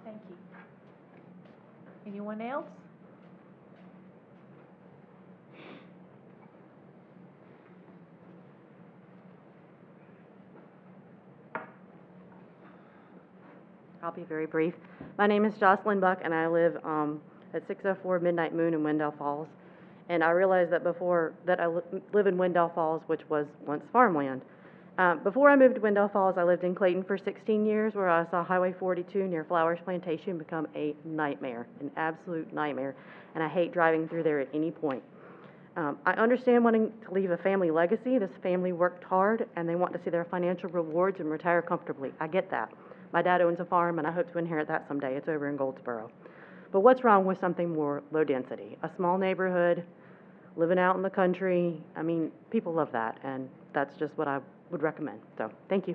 Speaker 2: Thank you. Anyone else?
Speaker 6: I'll be very brief. My name is Jocelyn Buck, and I live at 604 Midnight Moon in Wendell Falls. And I realized that before that I live in Wendell Falls, which was once farmland. Before I moved to Wendell Falls, I lived in Clayton for 16 years, where I saw Highway 42 near Flowers Plantation become a nightmare, an absolute nightmare. And I hate driving through there at any point. I understand wanting to leave a family legacy. This family worked hard, and they want to see their financial rewards and retire comfortably. I get that. My dad owns a farm, and I hope to inherit that someday. It's over in Goldsboro. But what's wrong with something more low density? A small neighborhood, living out in the country. I mean, people love that, and that's just what I would recommend. So, thank you.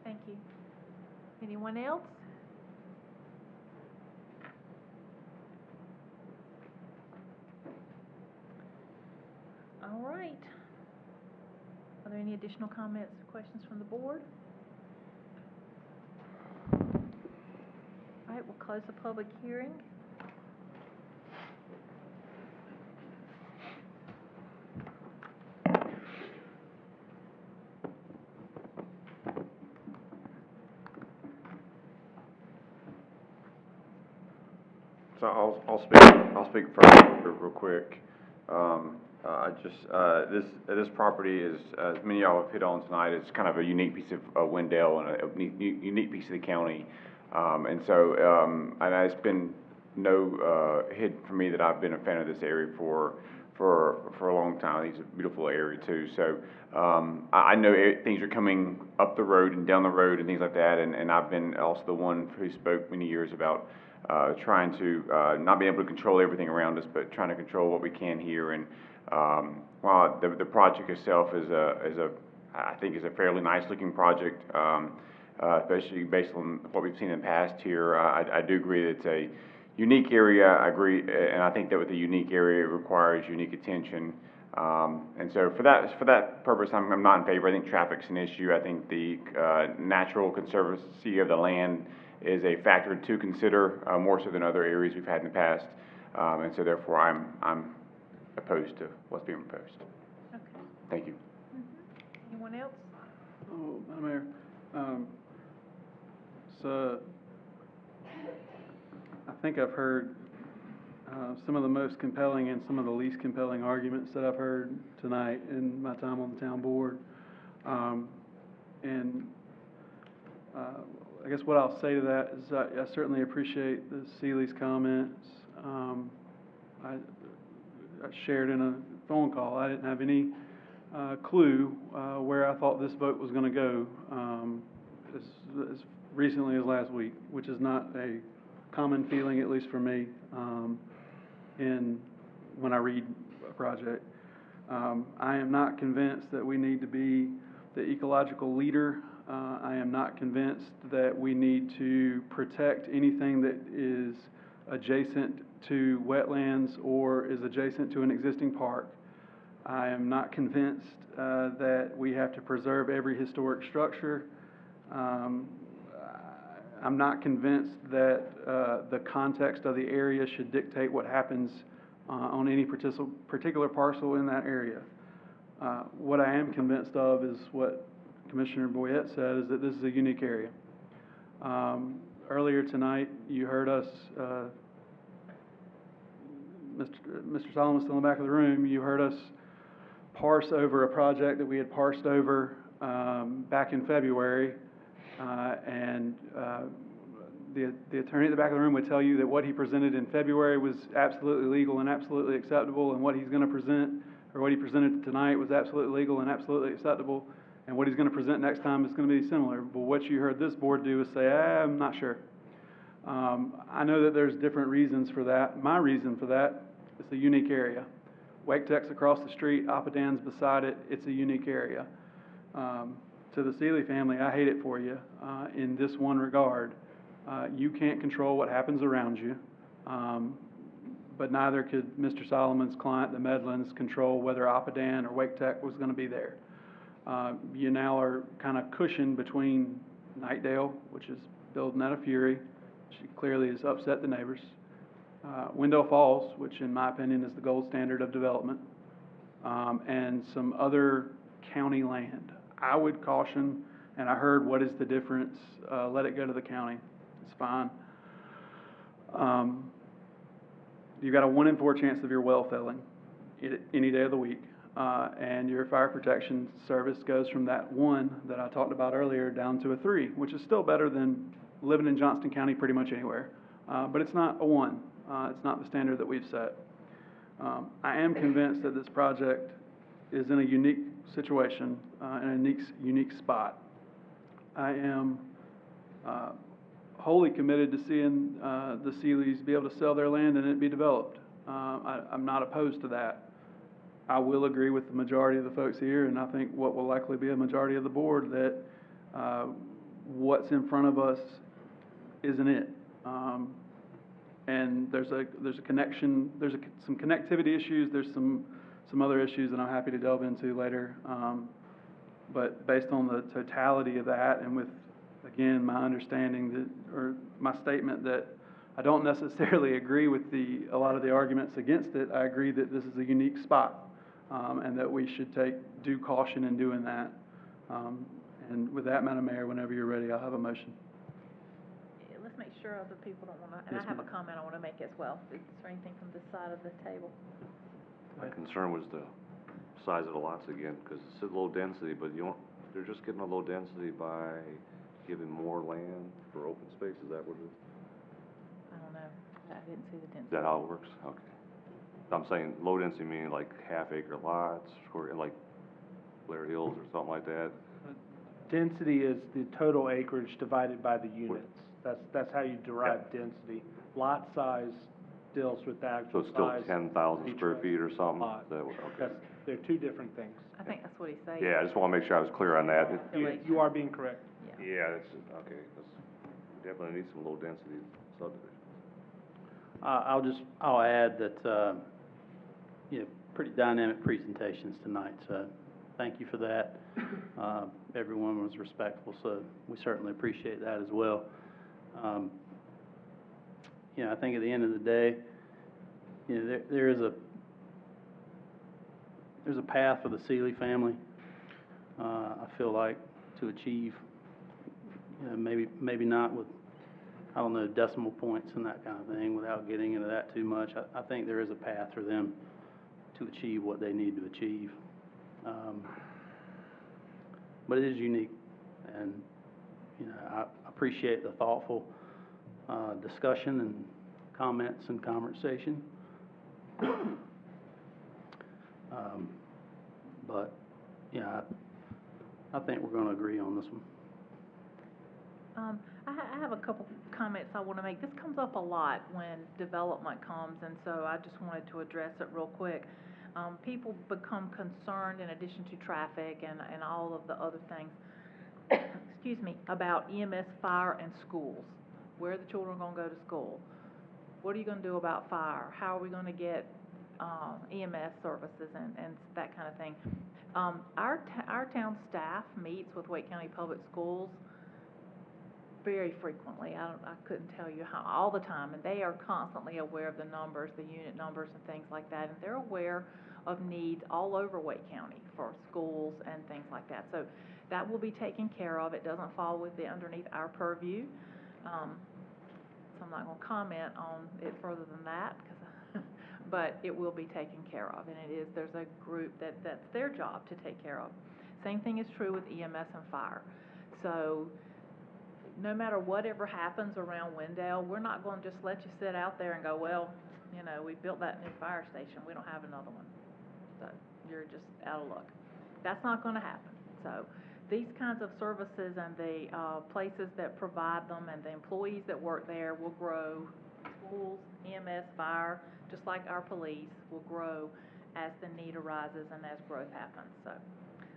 Speaker 2: Thank you. Anyone else? All right. Are there any additional comments or questions from the board? All right, we'll close the public hearing.
Speaker 9: So I'll speak first real quick. This property is, as many of y'all have hit on tonight, it's kind of a unique piece of Wendell and a unique piece of the county. And it's been no hidden from me that I've been a fan of this area for a long time. I think it's a beautiful area too. So I know things are coming up the road and down the road and things like that. And I've been also the one who spoke many years about trying to not be able to control everything around us, but trying to control what we can here. And while the project itself I think is a fairly nice looking project, especially based on what we've seen in the past here, I do agree that it's a unique area. I agree, and I think that with a unique area, it requires unique attention. And so for that purpose, I'm not in favor. I think traffic's an issue. I think the natural conservancy of the land is a factor to consider, more so than other areas we've had in the past. And so therefore, I'm opposed to what's being proposed.
Speaker 2: Okay.
Speaker 9: Thank you.
Speaker 2: Mm-hmm. Anyone else?
Speaker 3: Oh, Madam Mayor, so I think I've heard some of the most compelling and some of the least compelling arguments that I've heard tonight in my time on the town board. And I guess what I'll say to that is I certainly appreciate the Seeley's comments. I shared in a phone call, I didn't have any clue where I thought this vote was going to go as recently as last week, which is not a common feeling, at least for me, when I read a project. I am not convinced that we need to be the ecological leader. I am not convinced that we need to protect anything that is adjacent to wetlands or is adjacent to an existing park. I am not convinced that we have to preserve every historic structure. I'm not convinced that the context of the area should dictate what happens on any particular parcel in that area. What I am convinced of is what Commissioner Boyette said, is that this is a unique area. Earlier tonight, you heard us, Mr. Solomon still in the back of the room, you heard us parse over a project that we had parsed over back in February, and the attorney at the back of the room would tell you that what he presented in February was absolutely legal and absolutely acceptable, and what he's going to present, or what he presented tonight, was absolutely legal and absolutely acceptable, and what he's going to present next time is going to be similar. But what you heard this board do is say, I'm not sure. I know that there's different reasons for that. My reason for that is a unique area. Wake Tech's across the street, Appadan's beside it. It's a unique area. To the Seeley family, I hate it for you in this one regard. You can't control what happens around you, but neither could Mr. Solomon's client, the Medlins, control whether Appadan or Wake Tech was going to be there. You now are kind of cushioned between Nightdale, which is building out of fury, which clearly has upset the neighbors, Wendell Falls, which in my opinion is the gold standard of development, and some other county land. I would caution, and I heard what is the difference, let it go to the county. It's fine. You've got a 1 in 4 chance of your well failing any day of the week. And your fire protection service goes from that 1 that I talked about earlier down to a 3, which is still better than living in Johnston County pretty much anywhere. But it's not a 1. It's not the standard that we've set. I am convinced that this project is in a unique situation, in a unique spot. I am wholly committed to seeing the Seeleys be able to sell their land and it be developed. I'm not opposed to that. I will agree with the majority of the folks here, and I think what will likely be a majority of the board, that what's in front of us isn't it. And there's a connection, some connectivity issues, there's some other issues that I'm happy to delve into later. But based on the totality of that, and with, again, my understanding that, or my statement that I don't necessarily agree with a lot of the arguments against it, I agree that this is a unique spot. And that we should take due caution in doing that. And with that, Madam Mayor, whenever you're ready, I'll have a motion.
Speaker 2: Let's make sure other people don't want to, and
Speaker 3: Yes,
Speaker 2: I have a
Speaker 3: ma'am.
Speaker 2: comment I want to make as well. Is there anything from this side of the table?
Speaker 14: My concern was the size of the lots again, because it's a low density, but they're just getting a low density by giving more land for open space, is that what it is?
Speaker 2: I don't know. I didn't see the
Speaker 14: Is
Speaker 2: density.
Speaker 14: that how it works? Okay. I'm saying low density meaning like half-acre lots, or like Blair Hills or something like that.
Speaker 15: Density is the total acreage divided by the units. That's how you derive density. Lot size deals with the
Speaker 14: So
Speaker 15: actual
Speaker 14: it's still
Speaker 15: size.
Speaker 14: 10,000 square feet or something?
Speaker 15: Lot.
Speaker 14: Okay.
Speaker 15: They're two different things.
Speaker 2: I think that's what he's saying.
Speaker 14: Yeah, I just want to make sure I was clear on that.
Speaker 15: You are being correct.
Speaker 14: Yeah, that's, okay, we definitely need some low density subdivision.
Speaker 10: I'll add that, pretty dynamic presentations tonight, so thank you for that. Everyone was respectful, so we certainly appreciate that as well. I think at the end of the day, there's a path for the Seeley family, I feel like, to achieve, maybe not with I don't know, decimal points and that kind of thing, without getting into that too much. I think there is a path for them to achieve what they need to achieve. But it is unique, and, you know, I appreciate the thoughtful, discussion and comments and conversation. But, yeah, I think we're gonna agree on this one.
Speaker 2: I have a couple comments I want to make. This comes up a lot when development comes, and so I just wanted to address it real quick. People become concerned, in addition to traffic and all of the other things, excuse me, about EMS, fire, and schools. Where are the children going to go to school? What are you going to do about fire? How are we going to get EMS services and that kind of thing? Our town staff meets with Wake County Public Schools very frequently. I couldn't tell you how, all the time, and they are constantly aware of the numbers, the unit numbers and things like that, and they're aware of needs all over Wake County for schools and things like that. So that will be taken care of. It doesn't fall underneath our purview. So I'm not going to comment on it further than that, but it will be taken care of, and there's a group that's their job to take care of. Same thing is true with EMS and fire. So no matter whatever happens around Wendell, we're not going to just let you sit out there and go, well, you know, we built that new fire station, we don't have another one. So you're just out of luck. That's not going to happen. So these kinds of services and the places that provide them and the employees that work there will grow. Schools, EMS, fire, just like our police, will grow as the need arises and as growth happens. So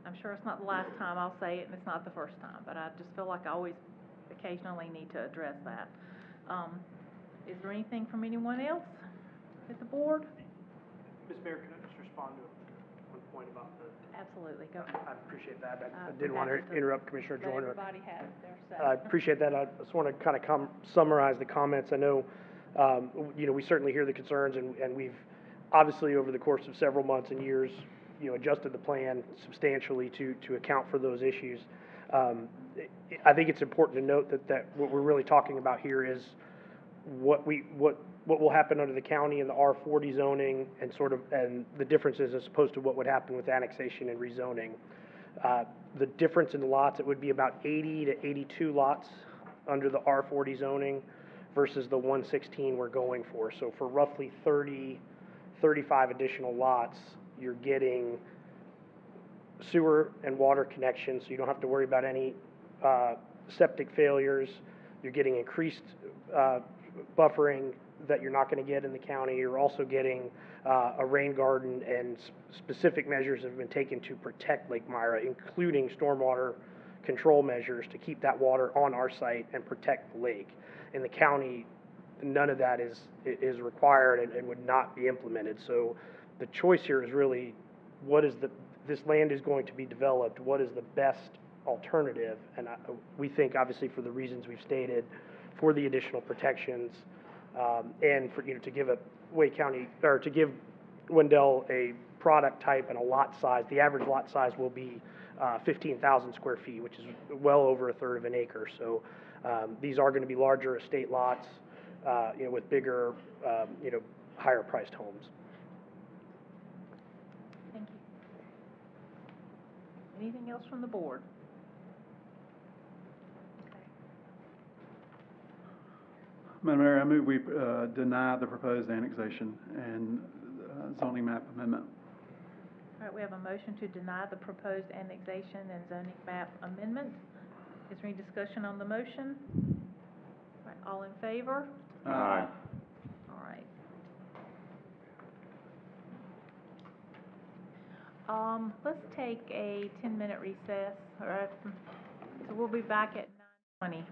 Speaker 2: I'm sure it's not the last time I'll say it, and it's not the first time, but I just feel like I always occasionally need to address that. Is there anything from anyone else at the board?
Speaker 16: Ms. Mayor, can I just respond to one point about the...
Speaker 2: Absolutely, go.
Speaker 16: I appreciate that. I didn't want to interrupt Commissioner Joyner.
Speaker 2: Everybody has their say.
Speaker 16: I appreciate that. I just want to kind of summarize the comments. I know, you know, we certainly hear the concerns, and we've obviously over the course of several months and years, you know, adjusted the plan substantially to account for those issues. I think it's important to note that what we're really talking about here is what will happen under the county and the R40 zoning and the differences as opposed to what would happen with annexation and rezoning. The difference in lots, it would be about 80 to 82 lots under the R40 zoning versus the 116 we're going for. So for roughly 35 additional lots, you're getting sewer and water connections, so you don't have to worry about any septic failures. You're getting increased buffering that you're not going to get in the county. You're also getting a rain garden, and specific measures have been taken to protect Lake Myra, including stormwater control measures to keep that water on our site and protect the lake. In the county, none of that is required and would not be implemented. So the choice here is really, this land is going to be developed, what is the best alternative? And we think, obviously, for the reasons we've stated, for the additional protections, and for, you know, to give to give Wendell a product type and a lot size. The average lot size will be 15,000 square feet, which is well over a third of an acre. So these are going to be larger estate lots, you know, with bigger, you know, higher priced homes.
Speaker 2: Thank you. Anything else from the board?
Speaker 3: Madam Mayor, I move we deny the proposed annexation and zoning map amendment.
Speaker 2: All right, we have a motion to deny the proposed annexation and zoning map amendment. Is there any discussion on the motion? All right, all in favor?
Speaker 18: Aye.
Speaker 2: All right. Let's take a 10-minute recess. All right, so we'll be back at 9:20.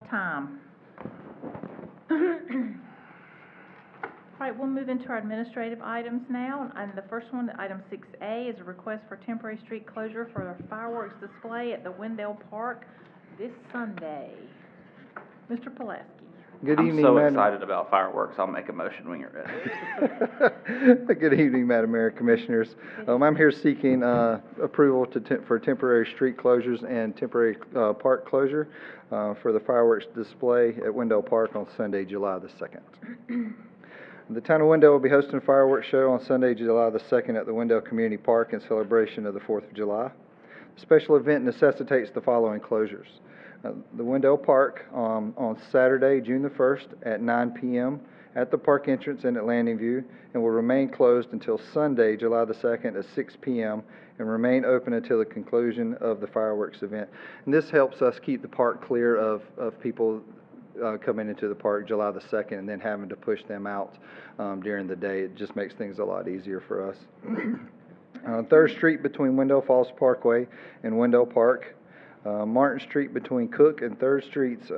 Speaker 2: Time. All right, we'll move into our administrative items now, and the first one, item 6A, is a request for temporary street closure for a fireworks display at the Wendell Park this Sunday. Mr. Pulaski.
Speaker 11: Good
Speaker 8: I'm
Speaker 11: evening,
Speaker 8: so
Speaker 11: Madam.
Speaker 8: excited about fireworks, I'll make a motion when you're ready.
Speaker 11: Good evening, Madam Mayor, Commissioners. I'm here seeking approval for temporary street closures and temporary park closure for the fireworks display at Wendell Park on Sunday, July the 2nd. The town of Wendell will be hosting a fireworks show on Sunday, July the 2nd at the Wendell Community Park in celebration of the 4th of July. The special event necessitates the following closures. The Wendell Park on Saturday, June the 1st at 9 p.m. at the park entrance and at Landing View, and will remain closed until Sunday, July the 2nd at 6 p.m. and remain open until the conclusion of the fireworks event. And this helps us keep the park clear of people coming into the park July the 2nd and then having to push them out during the day. It just makes things a lot easier for us. 3rd Street between Wendell Falls Parkway and Wendell Park. Martin Street between Cook and 3rd Streets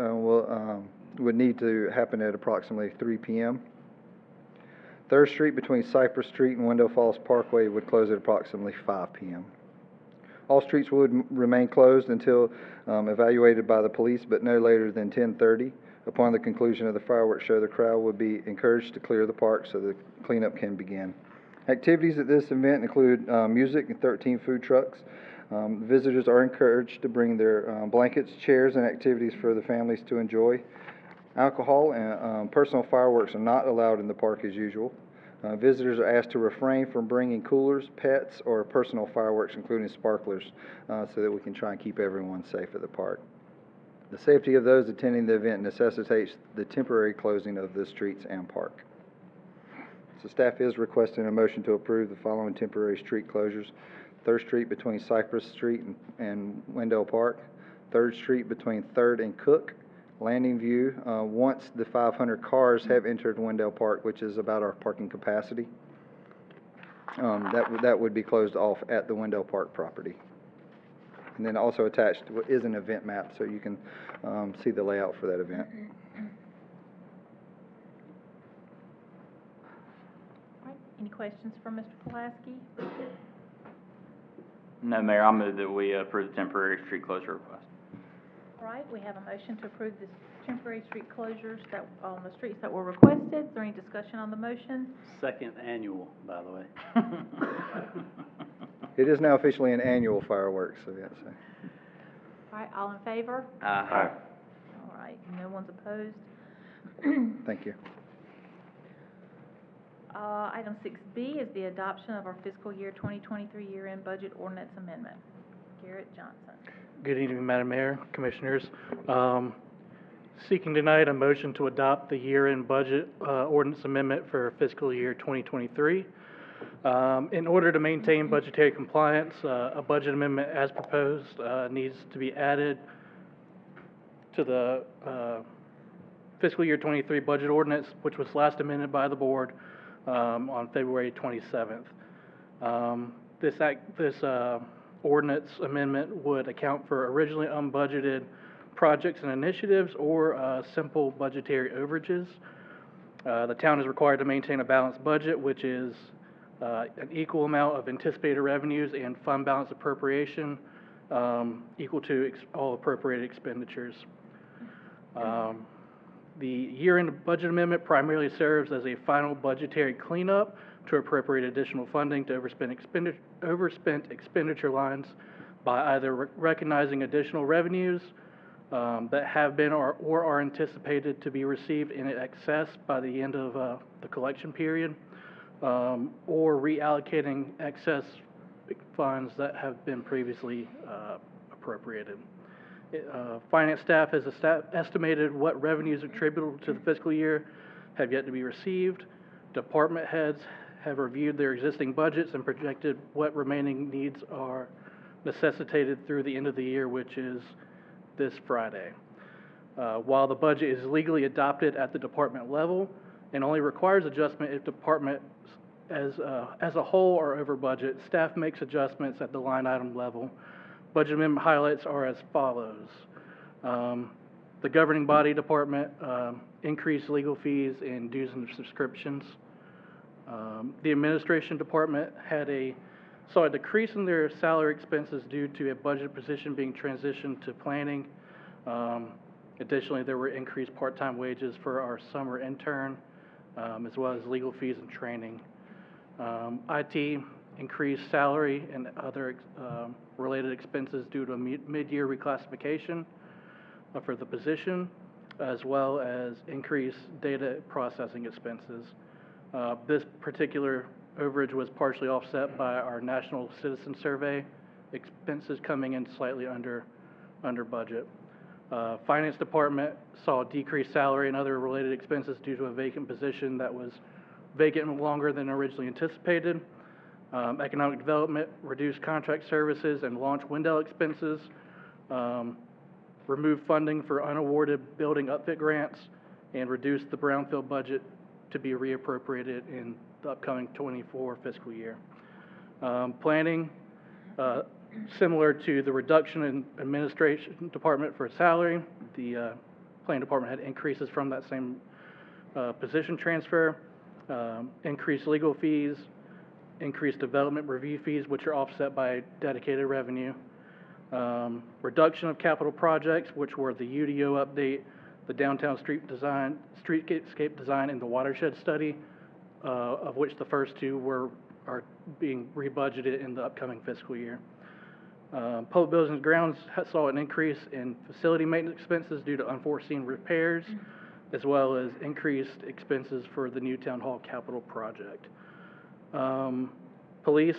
Speaker 11: would need to happen at approximately 3 p.m. 3rd Street between Cypress Street and Wendell Falls Parkway would close at approximately 5 p.m. All streets would remain closed until evaluated by the police, but no later than 10:30. Upon the conclusion of the fireworks show, the crowd would be encouraged to clear the park so the cleanup can begin. Activities at this event include music and 13 food trucks. Visitors are encouraged to bring their blankets, chairs, and activities for the families to enjoy. Alcohol and personal fireworks are not allowed in the park as usual. Visitors are asked to refrain from bringing coolers, pets, or personal fireworks, including sparklers, so that we can try and keep everyone safe at the park. The safety of those attending the event necessitates the temporary closing of the streets and park. So staff is requesting a motion to approve the following temporary street closures. 3rd Street between Cypress Street and Wendell Park. 3rd Street between 3rd and Cook. Landing View, once the 500 cars have entered Wendell Park, which is about our parking capacity. That would be closed off at the Wendell Park property. And then also attached is an event map, so you can see the layout for that event.
Speaker 2: All right, any questions for Mr. Pulaski?
Speaker 8: No, Mayor, I'll move that we approve the temporary street closure request.
Speaker 2: All right, we have a motion to approve the temporary street closures on the streets that were requested. Is there any discussion on the motion?
Speaker 10: Second annual, by the way.
Speaker 11: It is now officially an annual fireworks, so yes.
Speaker 2: All right, all in favor?
Speaker 8: Aye.
Speaker 2: All right, no one's opposed.
Speaker 11: Thank you.
Speaker 2: Item 6B is the adoption of our fiscal year 2023 year-end budget ordinance amendment. Garrett Johnson.
Speaker 12: Good evening, Madam Mayor, Commissioners. Seeking tonight a motion to adopt the year-end budget ordinance amendment for fiscal year 2023. In order to maintain budgetary compliance, a budget amendment as proposed needs to be added to the fiscal year 23 budget ordinance, which was last amended by the board on February 27th. This ordinance amendment would account for originally unbudgeted projects and initiatives or simple budgetary overages. The town is required to maintain a balanced budget, which is an equal amount of anticipated revenues and fund balance appropriation equal to all appropriated expenditures. The year-end budget amendment primarily serves as a final budgetary cleanup to appropriate additional funding to overspent expenditure lines by either recognizing additional revenues that have been or are anticipated to be received in excess by the end of the collection period, or reallocating excess funds that have been previously appropriated. Finance staff has estimated what revenues attributable to the fiscal year have yet to be received. Department heads have reviewed their existing budgets and projected what remaining needs are necessitated through the end of the year, which is this Friday. While the budget is legally adopted at the department level and only requires adjustment if department as a whole are over budget, staff makes adjustments at the line item level. Budget amendment highlights are as follows. The governing body department, increased legal fees and dues and subscriptions. The administration department saw a decrease in their salary expenses due to a budget position being transitioned to planning. Additionally, there were increased part-time wages for our summer intern, as well as legal fees and training. IT increased salary and other related expenses due to a mid-year reclassification for the position, as well as increased data processing expenses. This particular overage was partially offset by our National Citizen Survey expenses coming in slightly under budget. Finance Department saw a decreased salary and other related expenses due to a vacant position that was vacant longer than originally anticipated. Economic Development reduced contract services and launch Wendell expenses. Removed funding for unawarded building upfit grants, and reduced the brownfield budget to be reappropriated in the upcoming 24 fiscal year. Planning, similar to the reduction in administration department for salary, the planning department had increases from that same position transfer, increased legal fees, increased development review fees, which are offset by dedicated revenue. Reduction of capital projects, which were the UDO update, the downtown streetscape design, and the watershed study, of which the first two are being rebudgeted in the upcoming fiscal year. Public buildings and grounds saw an increase in facility maintenance expenses due to unforeseen repairs, as well as increased expenses for the new town hall capital project. Police,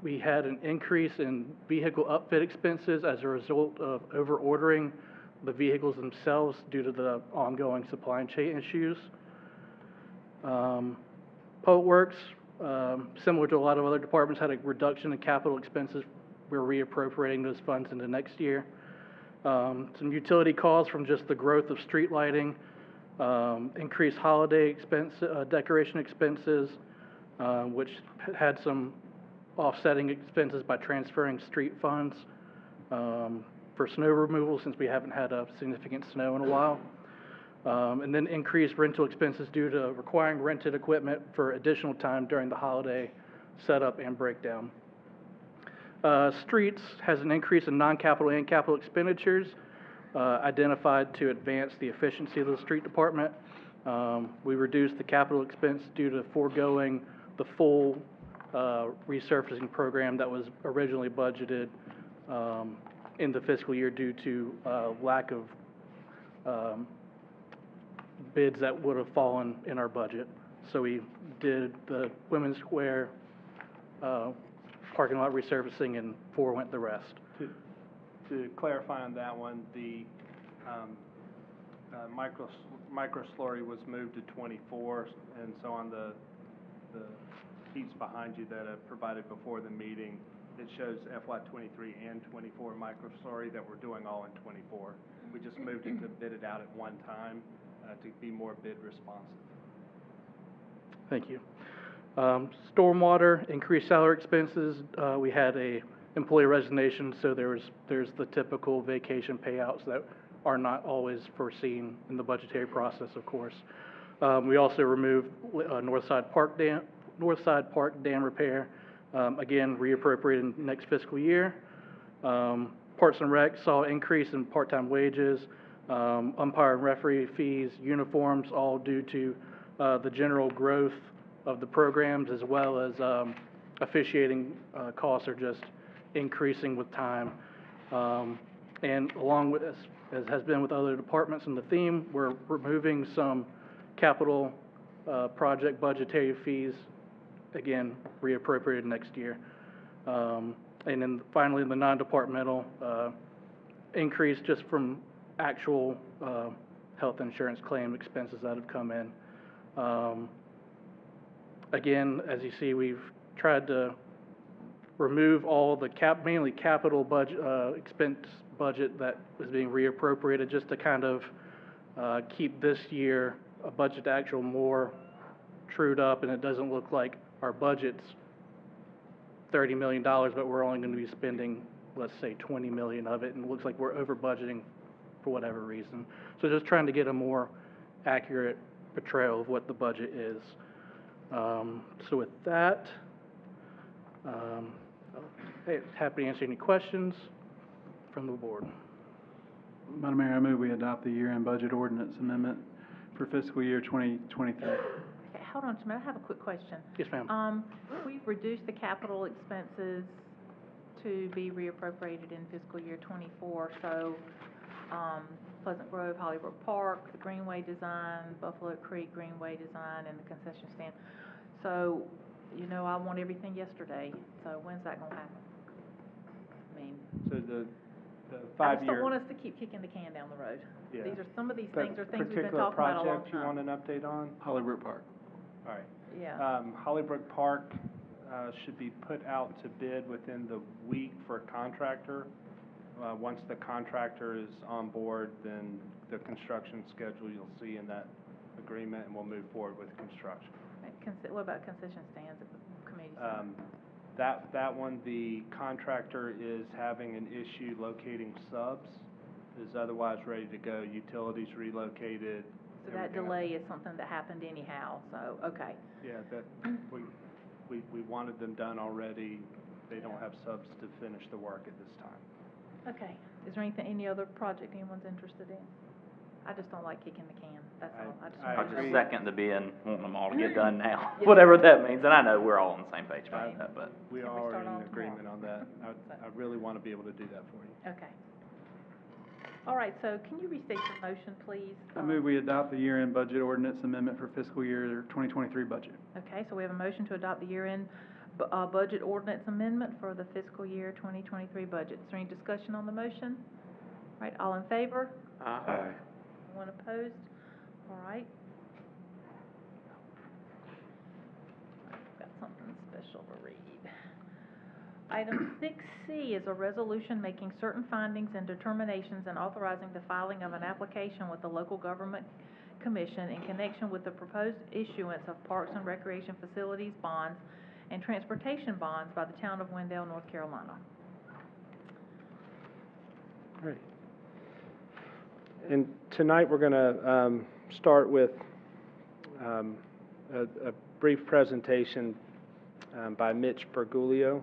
Speaker 12: we had an increase in vehicle upfit expenses as a result of over-ordering the vehicles themselves due to the ongoing supply chain issues. Public Works, similar to a lot of other departments, had a reduction in capital expenses. We're reappropriating those funds into next year. Some utility costs from just the growth of street lighting, increased holiday decoration expenses, which had some offsetting expenses by transferring street funds for snow removal, since we haven't had a significant snow in a while. And then increased rental expenses due to requiring rented equipment for additional time during the holiday setup and breakdown. Streets has an increase in non-capital and capital expenditures identified to advance the efficiency of the street department. We reduced the capital expense due to foregoing the full resurfacing program that was originally budgeted in the fiscal year due to lack of bids that would have fallen in our budget. So we did the Women's Square parking lot resurfacing, and forewent the rest.
Speaker 15: To clarify on that one, the micro slurry was moved to 24, and so on the sheets behind you that I provided before the meeting, it shows FY '23 and '24 micro slurry that we're doing all in '24. We just moved it to bid it out at one time to be more bid responsive.
Speaker 12: Thank you. Stormwater, increased salary expenses. We had a employee resignation, so there's the typical vacation payouts that are not always foreseen in the budgetary process, of course. We also removed Northside Park Dam repair, again, reappropriated in next fiscal year. Parks and Rec saw increase in part-time wages, umpire and referee fees, uniforms, all due to the general growth of the programs, as well as officiating costs are just increasing with time. And along with, as has been with other departments in the theme, we're removing some capital project budgetary fees, again, reappropriated next year. And then finally, the non-departmental increase just from actual health insurance claim expenses that have come in. Again, as you see, we've tried to remove all the mainly capital budget, expense budget that is being reappropriated, just to kind of keep this year a budget actual more trued up, and it doesn't look like our budget's $30 million, but we're only going to be spending, let's say, $20 million of it, and it looks like we're over budgeting for whatever reason. So just trying to get a more accurate portrayal of what the budget is. So with that, hey, happy to answer any questions from the board.
Speaker 3: Madam Mayor, I move we adopt the year-end budget ordinance amendment for fiscal year 2023.
Speaker 2: Okay, hold on just a minute, I have a quick question.
Speaker 12: Yes, ma'am.
Speaker 2: We've reduced the capital expenses to be reappropriated in fiscal year '24, so, Pleasant Grove, Hollybrook Park, the Greenway design, Buffalo Creek Greenway design, and the concession stand. So, you know, I want everything yesterday, so when's that gonna happen? I mean,
Speaker 15: So the
Speaker 2: I just
Speaker 15: 5-year.
Speaker 2: don't want us to keep kicking the can down the road.
Speaker 15: Yeah.
Speaker 2: These are, some of these
Speaker 15: That
Speaker 2: things are things we've been
Speaker 15: particular
Speaker 2: talking about a long
Speaker 15: project you
Speaker 2: time.
Speaker 15: want an update on?
Speaker 3: Hollybrook Park.
Speaker 15: All right.
Speaker 2: Yeah.
Speaker 15: Hollybrook Park, should be put out to bid within the week for a contractor. Once the contractor is on board, then the construction schedule you'll see in that agreement, and we'll move forward with construction.
Speaker 2: What about concession stands at the community center?
Speaker 15: That one, the contractor is having an issue locating subs, is otherwise ready to go, utilities relocated.
Speaker 2: So that delay is something that happened anyhow, so, okay.
Speaker 15: Yeah, that, we wanted them done already, they don't have subs to finish the work at this time.
Speaker 2: Okay. Is there any other project anyone's interested in? I just don't like kicking the can, that's all.
Speaker 8: I'll just second the bin, wanting them all to get done now,
Speaker 2: Yes.
Speaker 8: whatever that means, and I know we're all on the same page about that, but.
Speaker 15: We
Speaker 2: Can we
Speaker 15: are
Speaker 2: start on
Speaker 15: in agreement on that. I really want to be able to do that for you.
Speaker 2: Okay. All right, so can you restate your motion, please?
Speaker 3: I move we adopt the year-end budget ordinance amendment for fiscal year 2023 budget.
Speaker 2: Okay, so we have a motion to adopt the year-end budget ordinance amendment for the fiscal year 2023 budget. Is there any discussion on the motion? All right, all in favor?
Speaker 18: Aye.
Speaker 2: Anyone opposed? All right. I've got something special to read. Item 6C is a resolution making certain findings and determinations and authorizing the filing of an application with the local government commission in connection with the proposed issuance of Parks and Recreation Facilities bonds and transportation bonds by the town of Wendell, North Carolina.
Speaker 15: All right. And tonight, we're going to start with a brief presentation by Mitch Bergoglio.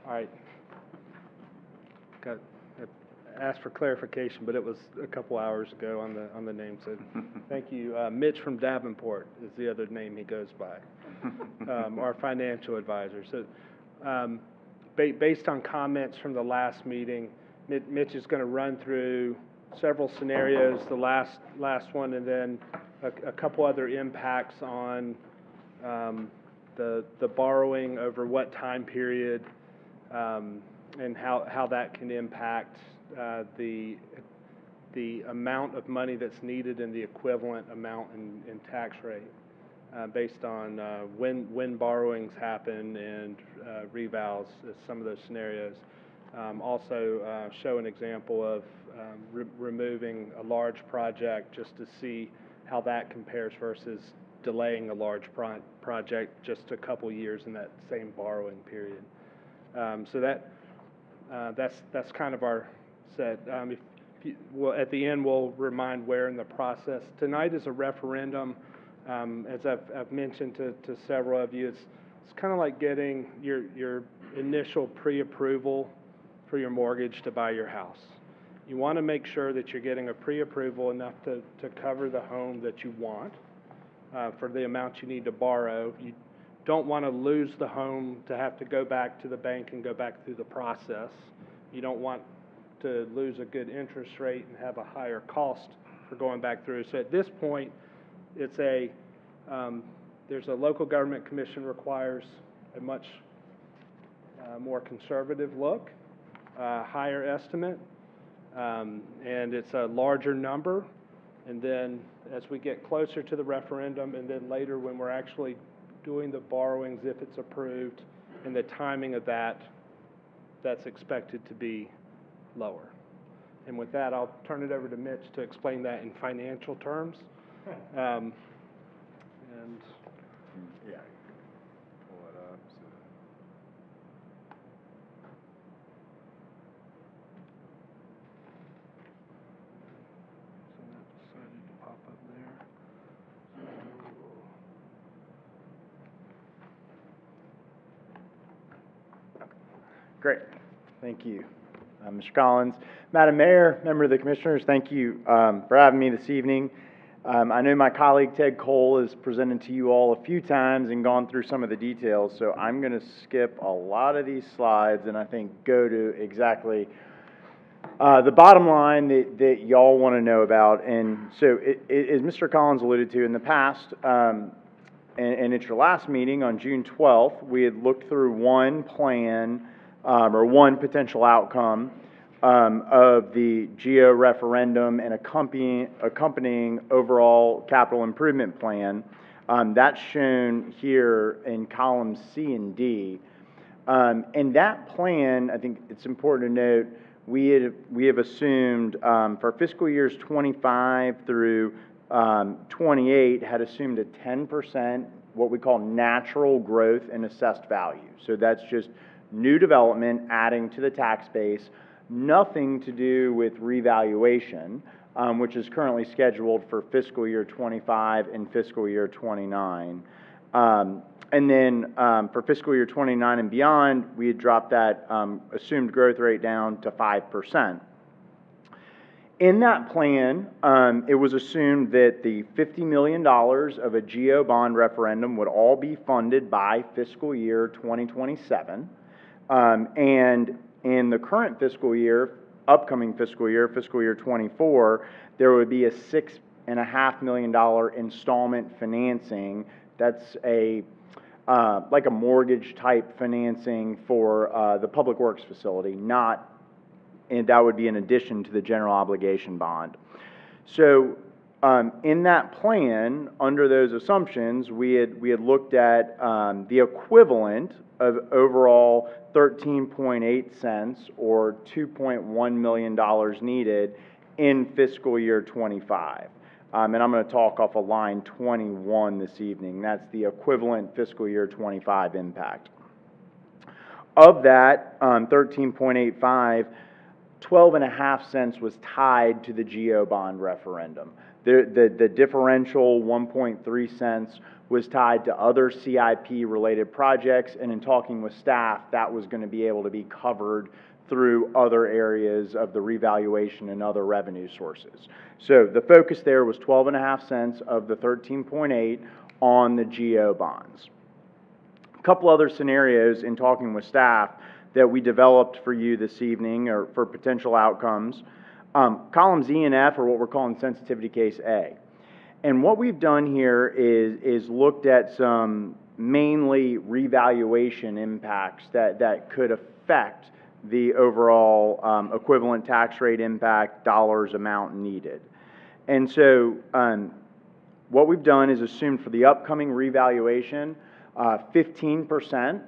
Speaker 15: All right. I asked for clarification, but it was a couple hours ago on the name, so thank you. Mitch from Davenport is the other name he goes by, our financial advisor. So based on comments from the last meeting, Mitch is going to run through several scenarios, the last one, and then a couple other impacts on the borrowing over what time period, and how that can impact the amount of money that's needed and the equivalent amount in tax rate, based on when borrowings happen and revals, some of those scenarios. Also show an example of removing a large project just to see how that compares versus delaying a large project just a couple years in that same borrowing period. So that's kind of our set. At the end, we'll remind where in the process. Tonight is a referendum. As I've mentioned to several of you, it's kind of like getting your initial pre-approval for your mortgage to buy your house. You want to make sure that you're getting a pre-approval enough to cover the home that you want for the amount you need to borrow. You don't want to lose the home to have to go back to the bank and go back through the process. You don't want to lose a good interest rate and have a higher cost for going back through. So at this point, it's there's a local government commission requires a much more conservative look, higher estimate, and it's a larger number. And then as we get closer to the referendum, and then later when we're actually doing the borrowings, if it's approved, and the timing of that's expected to be lower. And with that, I'll turn it over to Mitch to explain that in financial terms. And
Speaker 14: yeah, pull it up.
Speaker 13: Great, thank you. Mr. Collins. Madam Mayor, member of the Commissioners, thank you for having me this evening. I know my colleague Ted Cole has presented to you all a few times and gone through some of the details, so I'm going to skip a lot of these slides and I think go to exactly the bottom line that y'all want to know about. And so, as Mr. Collins alluded to in the past, and at your last meeting on June 12th, we had looked through one plan or one potential outcome of the GEO referendum and accompanying overall capital improvement plan. That's shown here in columns C and D. And that plan, I think it's important to note, we have assumed for fiscal years 25 through 28 had assumed a 10% what we call natural growth in assessed value. So that's just new development adding to the tax base, nothing to do with revaluation, which is currently scheduled for fiscal year 25 and fiscal year 29. And then for fiscal year 29 and beyond, we had dropped that assumed growth rate down to 5%. In that plan, it was assumed that the $50 million of a GEO bond referendum would all be funded by fiscal year 2027. And in the current fiscal year, upcoming fiscal year 24, there would be a $6.5 million installment financing. That's like a mortgage type financing for the Public Works facility, and that would be in addition to the general obligation bond. So in that plan, under those assumptions, we had looked at the equivalent of overall 13.8 cents or $2.1 million needed in fiscal year 25. And I'm going to talk off of line 21 this evening. That's the equivalent fiscal year 25 impact. Of that 13.85, 12.5 cents was tied to the GEO bond referendum. The differential 1.3 cents was tied to other CIP-related projects, and in talking with staff, that was going to be able to be covered through other areas of the revaluation and other revenue sources. So the focus there was 12.5 cents of the 13.8 on the GEO bonds. A couple other scenarios in talking with staff that we developed for you this evening or for potential outcomes. Columns E and F are what we're calling sensitivity case A. And what we've done here is looked at some mainly revaluation impacts that could affect the overall equivalent tax rate impact, dollars amount needed. And so what we've done is assumed for the upcoming revaluation, 15%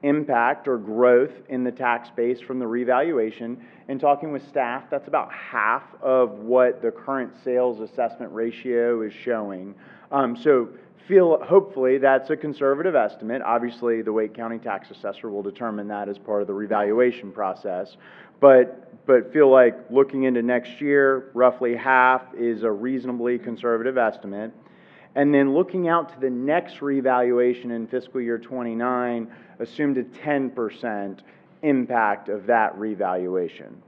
Speaker 13: impact or growth in the tax base from the revaluation. And talking with staff, that's about half of what the current sales assessment ratio is showing. So hopefully that's a conservative estimate. Obviously, the Wake County tax assessor will determine that as part of the revaluation process. But feel like looking into next year, roughly half is a reasonably conservative estimate. And then looking out to the next revaluation in fiscal year 29, assumed a 10% impact of that revaluation.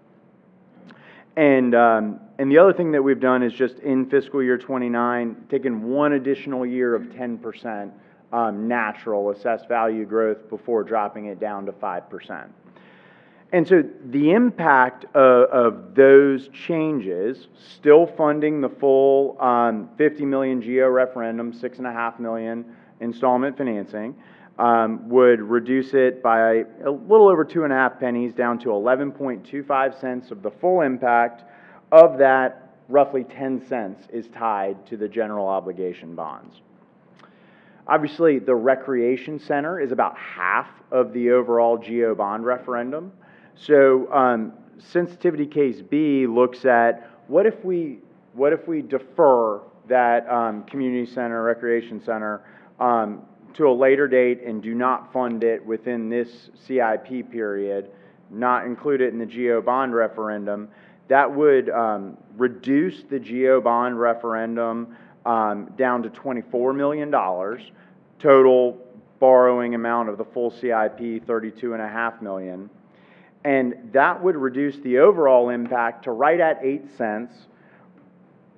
Speaker 13: And the other thing that we've done is just in fiscal year 29, taken one additional year of 10% natural assessed value growth before dropping it down to 5%. And so the impact of those changes, still funding the full 50 million GEO referendum, 6.5 million installment financing, would reduce it by a little over 2.5 pennies down to 11.25 cents of the full impact. Of that, roughly 10 cents is tied to the general obligation bonds. Obviously, the recreation center is about half of the overall GEO bond referendum. So sensitivity case B looks at what if we defer that community center, recreation center to a later date and do not fund it within this CIP period, not include it in the GEO bond referendum. That would reduce the GEO bond referendum down to $24 million. Total borrowing amount of the full CIP, $32.5 million. And that would reduce the overall impact to right at 8 cents,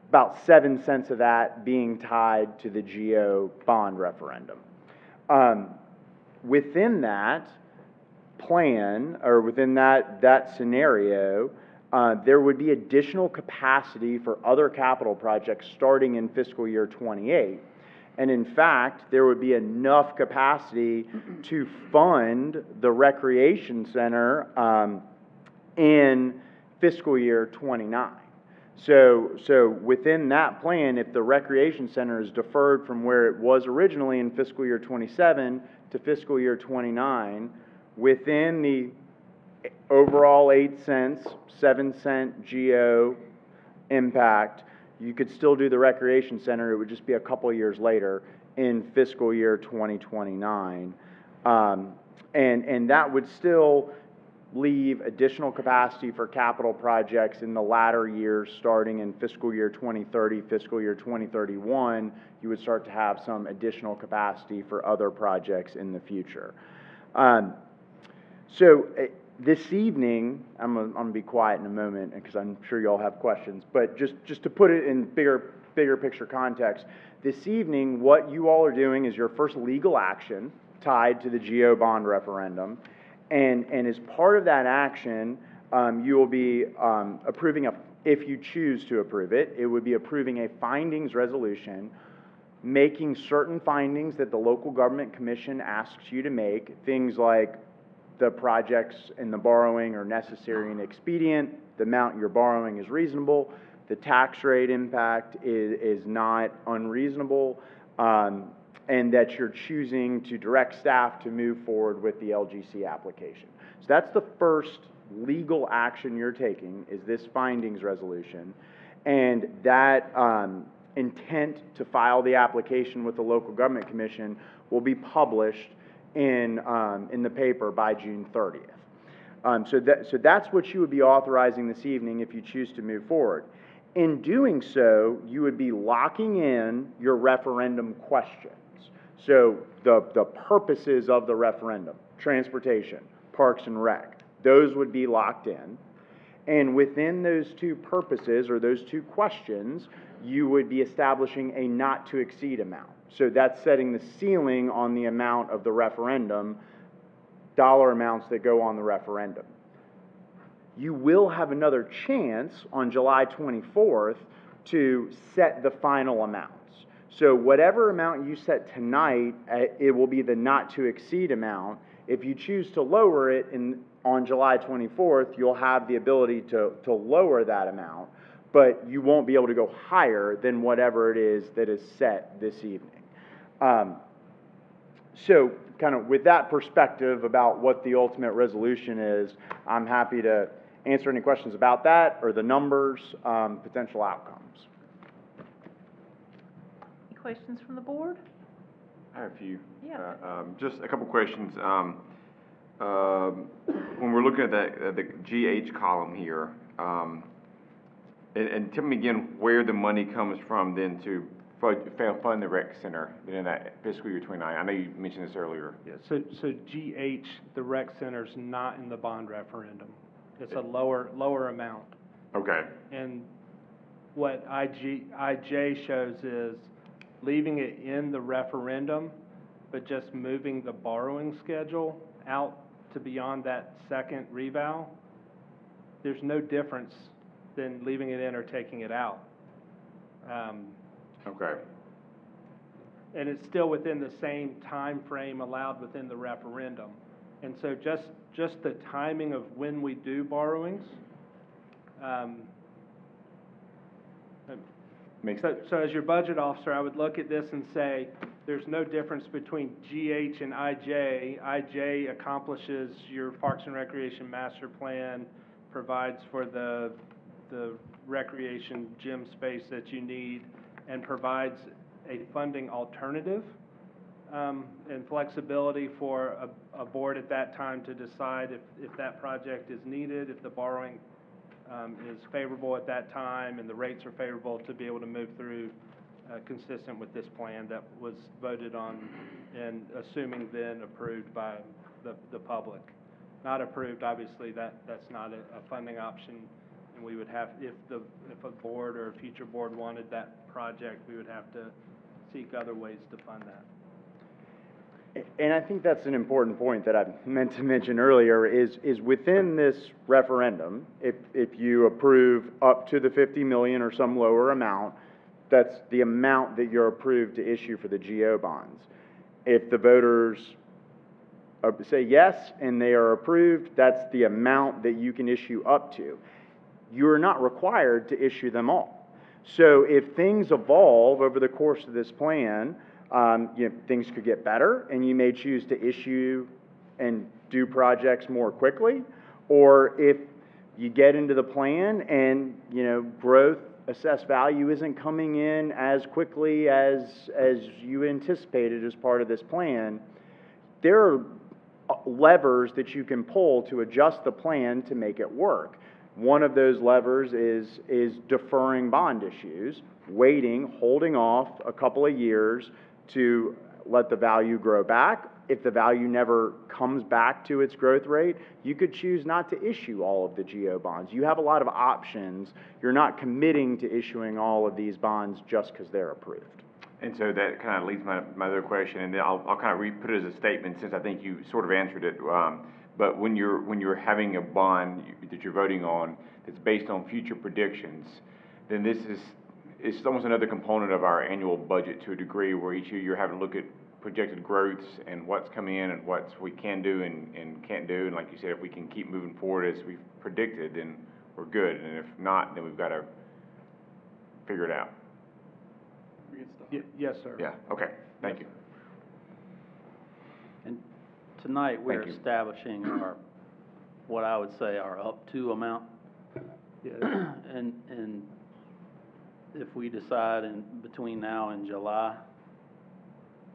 Speaker 13: about 7 cents of that being tied to the GO bond referendum. Within that plan, or within that scenario, there would be additional capacity for other capital projects starting in fiscal year '28. And in fact, there would be enough capacity to fund the recreation center in fiscal year '29. So within that plan, if the recreation center is deferred from where it was originally in fiscal year '27 to fiscal year '29, within the overall 8 cents, 7 cent GO impact, you could still do the recreation center. It would just be a couple years later in fiscal year 2029. And that would still leave additional capacity for capital projects in the latter years, starting in fiscal year 2030, fiscal year 2031. You would start to have some additional capacity for other projects in the future. This evening, I'm gonna be quiet in a moment because I'm sure you all have questions, but just to put it in bigger picture context, this evening, what you all are doing is your first legal action tied to the GO bond referendum. And as part of that action, you will be approving if you choose to approve it, it would be approving a findings resolution, making certain findings that the local government commission asks you to make, things like the projects and the borrowing are necessary and expedient, the amount you're borrowing is reasonable, the tax rate impact is not unreasonable, and that you're choosing to direct staff to move forward with the LGC application. So that's the first legal action you're taking, is this findings resolution. And that intent to file the application with the local government commission will be published in the paper by June 30th. So that's what you would be authorizing this evening if you choose to move forward. In doing so, you would be locking in your referendum questions. So the purposes of the referendum, transportation, parks and rec, those would be locked in. And within those two purposes or those two questions, you would be establishing a not to exceed amount. So that's setting the ceiling on the amount of the referendum, dollar amounts that go on the referendum. You will have another chance on July 24th to set the final amounts. So whatever amount you set tonight, it will be the not to exceed amount. If you choose to lower it on July 24th, you'll have the ability to lower that amount, but you won't be able to go higher than whatever it is that is set this evening. So kind of with that perspective about what the ultimate resolution is, I'm happy to answer any questions about that or the numbers, potential outcomes.
Speaker 2: Any questions from the board?
Speaker 17: I have a few.
Speaker 2: Yeah.
Speaker 17: Just a couple questions. When we're looking at the GH column here, and tell me again where the money comes from then to fund the rec center in that fiscal year '29. I know you mentioned this earlier.
Speaker 15: Yeah, so GH, the rec center's not in the bond referendum. It's a lower amount.
Speaker 17: Okay.
Speaker 15: And what IJ shows is leaving it in the referendum, but just moving the borrowing schedule out to beyond that second reval. There's no difference than leaving it in or taking it out.
Speaker 17: Okay.
Speaker 15: And it's still within the same time frame allowed within the referendum. And so just the timing of when we do borrowings. So as your budget officer, I would look at this and say, there's no difference between GH and IJ. IJ accomplishes your Parks and Recreation Master Plan, provides for the recreation gym space that you need, and provides a funding alternative and flexibility for a board at that time to decide if that project is needed, if the borrowing is favorable at that time and the rates are favorable to be able to move through consistent with this plan that was voted on and assuming then approved by the public. not approved, obviously, that's not a funding option. And we would have, if a board or a future board wanted that project, we would have to seek other ways to fund that.
Speaker 13: And I think that's an important point that I meant to mention earlier is within this referendum, if you approve up to the 50 million or some lower amount, that's the amount that you're approved to issue for the GO bonds. If the voters say yes and they are approved, that's the amount that you can issue up to. You're not required to issue them all. So if things evolve over the course of this plan, things could get better, and you may choose to issue and do projects more quickly. Or if you get into the plan and growth assessed value isn't coming in as quickly as you anticipated as part of this plan, there are levers that you can pull to adjust the plan to make it work. One of those levers is deferring bond issues, waiting, holding off a couple of years to let the value grow back. If the value never comes back to its growth rate, you could choose not to issue all of the GO bonds. You have a lot of options. You're not committing to issuing all of these bonds just because they're approved.
Speaker 17: And so that kind of leads my other question, and then I'll kind of put it as a statement since I think you sort of answered it. But when you're having a bond that you're voting on that's based on future predictions, then it's almost another component of our annual budget to a degree, where each year you're having to look at projected growths and what's coming in and what we can do and can't do. And like you said, if we can keep moving forward as we've predicted, then we're good. And if not, then we've got to figure it out.
Speaker 15: Yes, sir.
Speaker 17: Yeah, okay, thank you.
Speaker 10: And tonight, we're
Speaker 17: Thank you.
Speaker 10: establishing what I would say our up to amount.
Speaker 15: Yeah.
Speaker 10: And if we decide between now and July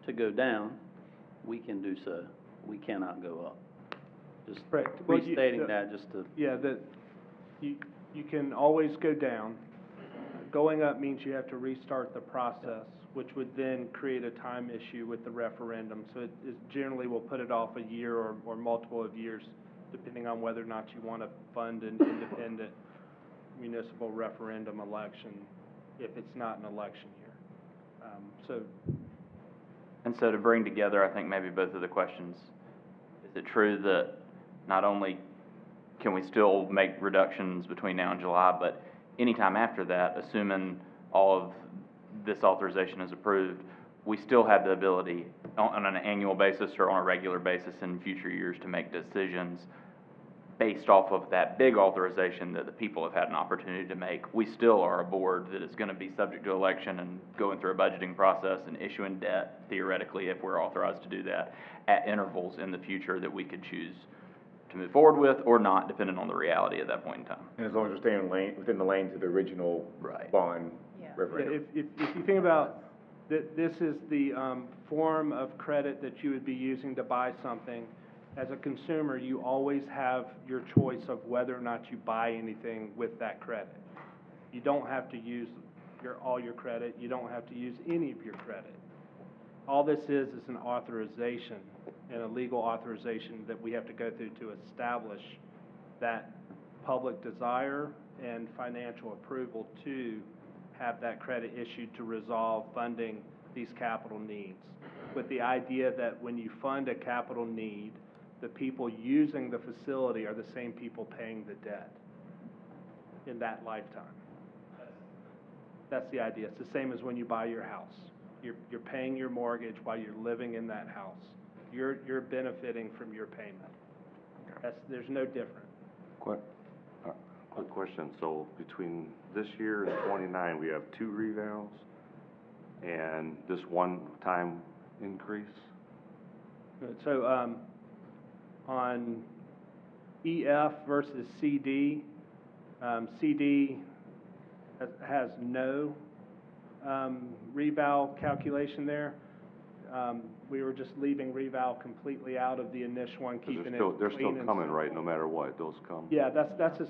Speaker 10: to go down, we can do so. We cannot go up. Just
Speaker 15: Right. Well,
Speaker 10: restating that just to.
Speaker 15: Yeah, that you can always go down. Going up means you have to restart the process, which would then create a time issue with the referendum. So it generally will put it off a year or multiple of years, depending on whether or not you want to fund an independent municipal referendum election, if it's not an election year.
Speaker 8: And so to bring together, I think maybe both of the questions, is it true that not only can we still make reductions between now and July, but anytime after that, assuming all of this authorization is approved, we still have the ability on an annual basis or on a regular basis in future years to make decisions based off of that big authorization that the people have had an opportunity to make. We still are a board that is going to be subject to election and going through a budgeting process and issuing debt, theoretically, if we're authorized to do that, at intervals in the future that we could choose to move forward with or not, depending on the reality at that point in time.
Speaker 17: And as long as we're staying within the lanes of the original bond referendum.
Speaker 15: If you think about that, this is the form of credit that you would be using to buy something. As a consumer, you always have your choice of whether or not you buy anything with that credit. You don't have to use all your credit. You don't have to use any of your credit. All this is an authorization, and a legal authorization that we have to go through to establish that public desire and financial approval to have that credit issued to resolve funding these capital needs, with the idea that when you fund a capital need, the people using the facility are the same people paying the debt in that lifetime. That's the idea. It's the same as when you buy your house. You're paying your mortgage while you're living in that house. You're benefiting from your payment. There's no different.
Speaker 14: Quick question. So between this year and 29, we have 2 revals and this one-time increase?
Speaker 15: So on EF versus CD, CD has no reval calculation there. We were just leaving reval completely out of the initial one, keeping it clean.
Speaker 14: They're still coming, right, no matter what, those come?
Speaker 15: Yeah, that's a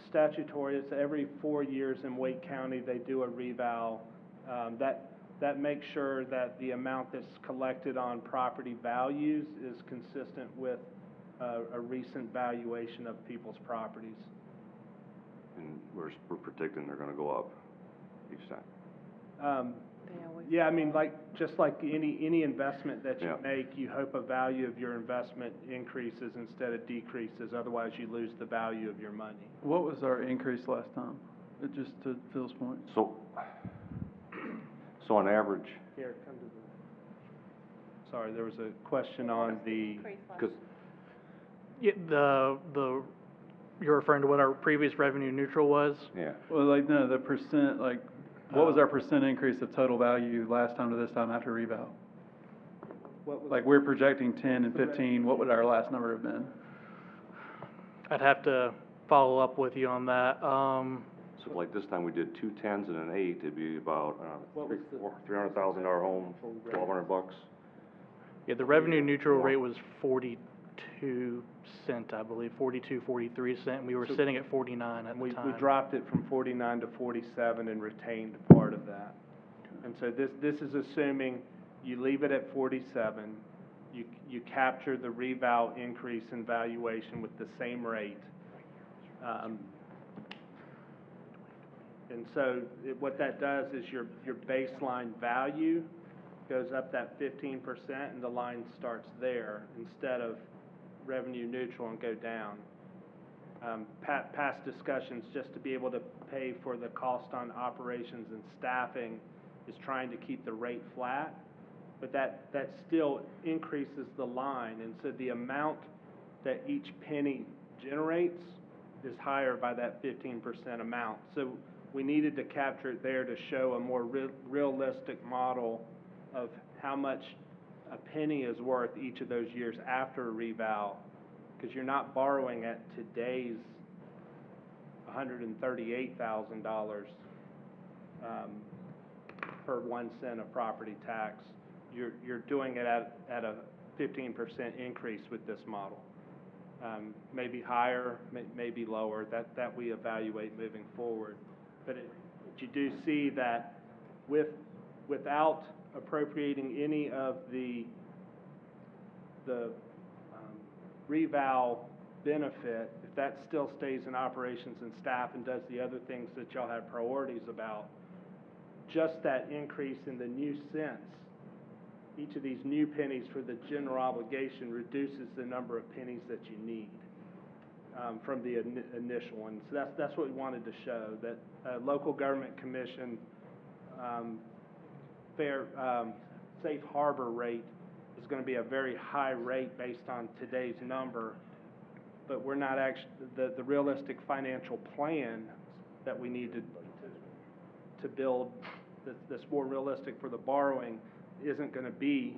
Speaker 15: statutory, it's every 4 years in Wake County, they do a reval. That makes sure that the amount that's collected on property values is consistent with a recent valuation of people's properties.
Speaker 14: And we're predicting they're gonna go up each time.
Speaker 15: Yeah, I mean, just like any investment that you
Speaker 14: Yeah.
Speaker 15: make, you hope a value of your investment increases instead of decreases, otherwise you lose the value of your money.
Speaker 3: What was our increase last time? Just to Phil's point.
Speaker 14: So on average,
Speaker 15: Here, come to the, sorry, there was a question on the,
Speaker 14: because
Speaker 12: Yeah, you're referring to what our previous revenue neutral was?
Speaker 14: yeah,
Speaker 3: Well, like, no, the percent, like, what was our percent increase of total value last time to this time after reval?
Speaker 15: what was,
Speaker 3: Like, we're projecting 10 and 15, what would our last number have been?
Speaker 12: I'd have to follow up with you on that.
Speaker 14: so like this time we did 2 10s and an 8, it'd be about,
Speaker 15: What was the-
Speaker 14: $300,000 home, $1,200.
Speaker 12: Yeah, the revenue neutral rate was 42 cent, I believe, 42, 43 cent, and we were sitting at 49 at the
Speaker 15: we
Speaker 12: time.
Speaker 15: dropped it from 49 to 47 and retained part of that. And so this is assuming you leave it at 47, you capture the reval increase in valuation with the same rate. And so what that does is your baseline value goes up that 15% and the line starts there instead of revenue neutral and go down. Past discussions, just to be able to pay for the cost on operations and staffing is trying to keep the rate flat, but that still increases the line, and so the amount that each penny generates is higher by that 15% amount. So we needed to capture it there to show a more realistic model of how much a penny is worth each of those years after a reval, because you're not borrowing at today's $138,000 per 1 cent of property tax. You're doing it at a 15% increase with this model. Maybe higher, maybe lower, that we evaluate moving forward. But you do see that without appropriating any of the reval benefit, if that still stays in operations and staff and does the other things that y'all have priorities about, just that increase in the new cents, each of these new pennies for the general obligation reduces the number of pennies that you need from the initial one. So that's what we wanted to show, that local government commission safe harbor rate is going to be a very high rate based on today's number, but we're not actually, the realistic financial plan that we need to build that's more realistic for the borrowing isn't going to be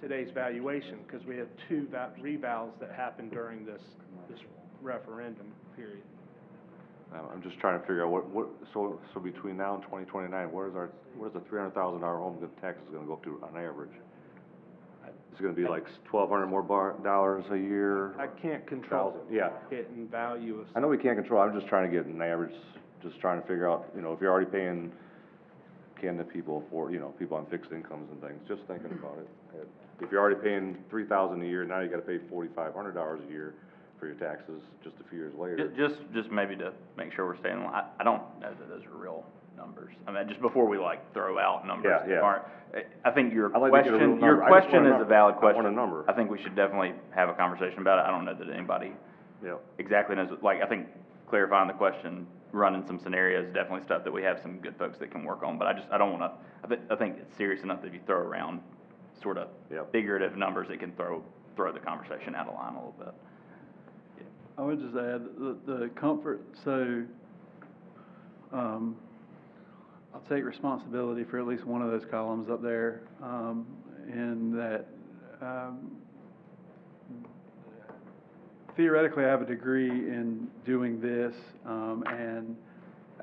Speaker 15: today's valuation, because we have two revals that happened during this referendum period.
Speaker 14: I'm just trying to figure out so between now and 2029, what is the $300,000 home tax is gonna go up to on average? It's gonna be like $1,200 more dollars a year?
Speaker 15: I can't control
Speaker 14: Yeah.
Speaker 15: it in value of.
Speaker 14: I know we can't control, I'm just trying to get an average, just trying to figure out, if you're already paying people for, people on fixed incomes and things, just thinking about it. If you're already paying $3,000 a year, now you gotta pay $4,500 a year for your taxes just a few years later.
Speaker 8: Just maybe to make sure we're staying in line, I don't know that those are real numbers. I mean, just before we throw out numbers that aren't, I think your question is a valid question.
Speaker 14: I want a number.
Speaker 8: I think we should definitely have a conversation about it. I don't know that anybody exactly knows, I think clarifying the question, running some scenarios, definitely stuff that we have some good folks that can work on, but I don't wanna, I think it's serious enough that if you throw around sort of figurative numbers, it can throw the conversation out of line a little bit.
Speaker 3: I would just add the comfort, so, I'll take responsibility for at least one of those columns up there, in that, theoretically, I have a degree in doing this, and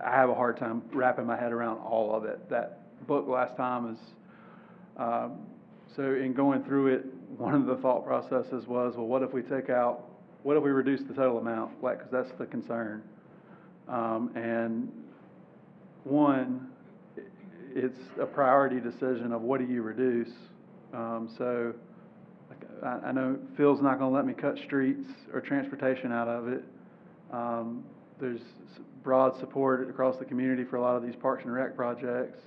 Speaker 3: I have a hard time wrapping my head around all of it. That book last time is, so in going through it, one of the thought processes was, well, what if we reduce the total amount, because that's the concern. And one, it's a priority decision of what do you reduce. So I know Phil's not gonna let me cut streets or transportation out of it. There's broad support across the community for a lot of these Parks and Rec projects.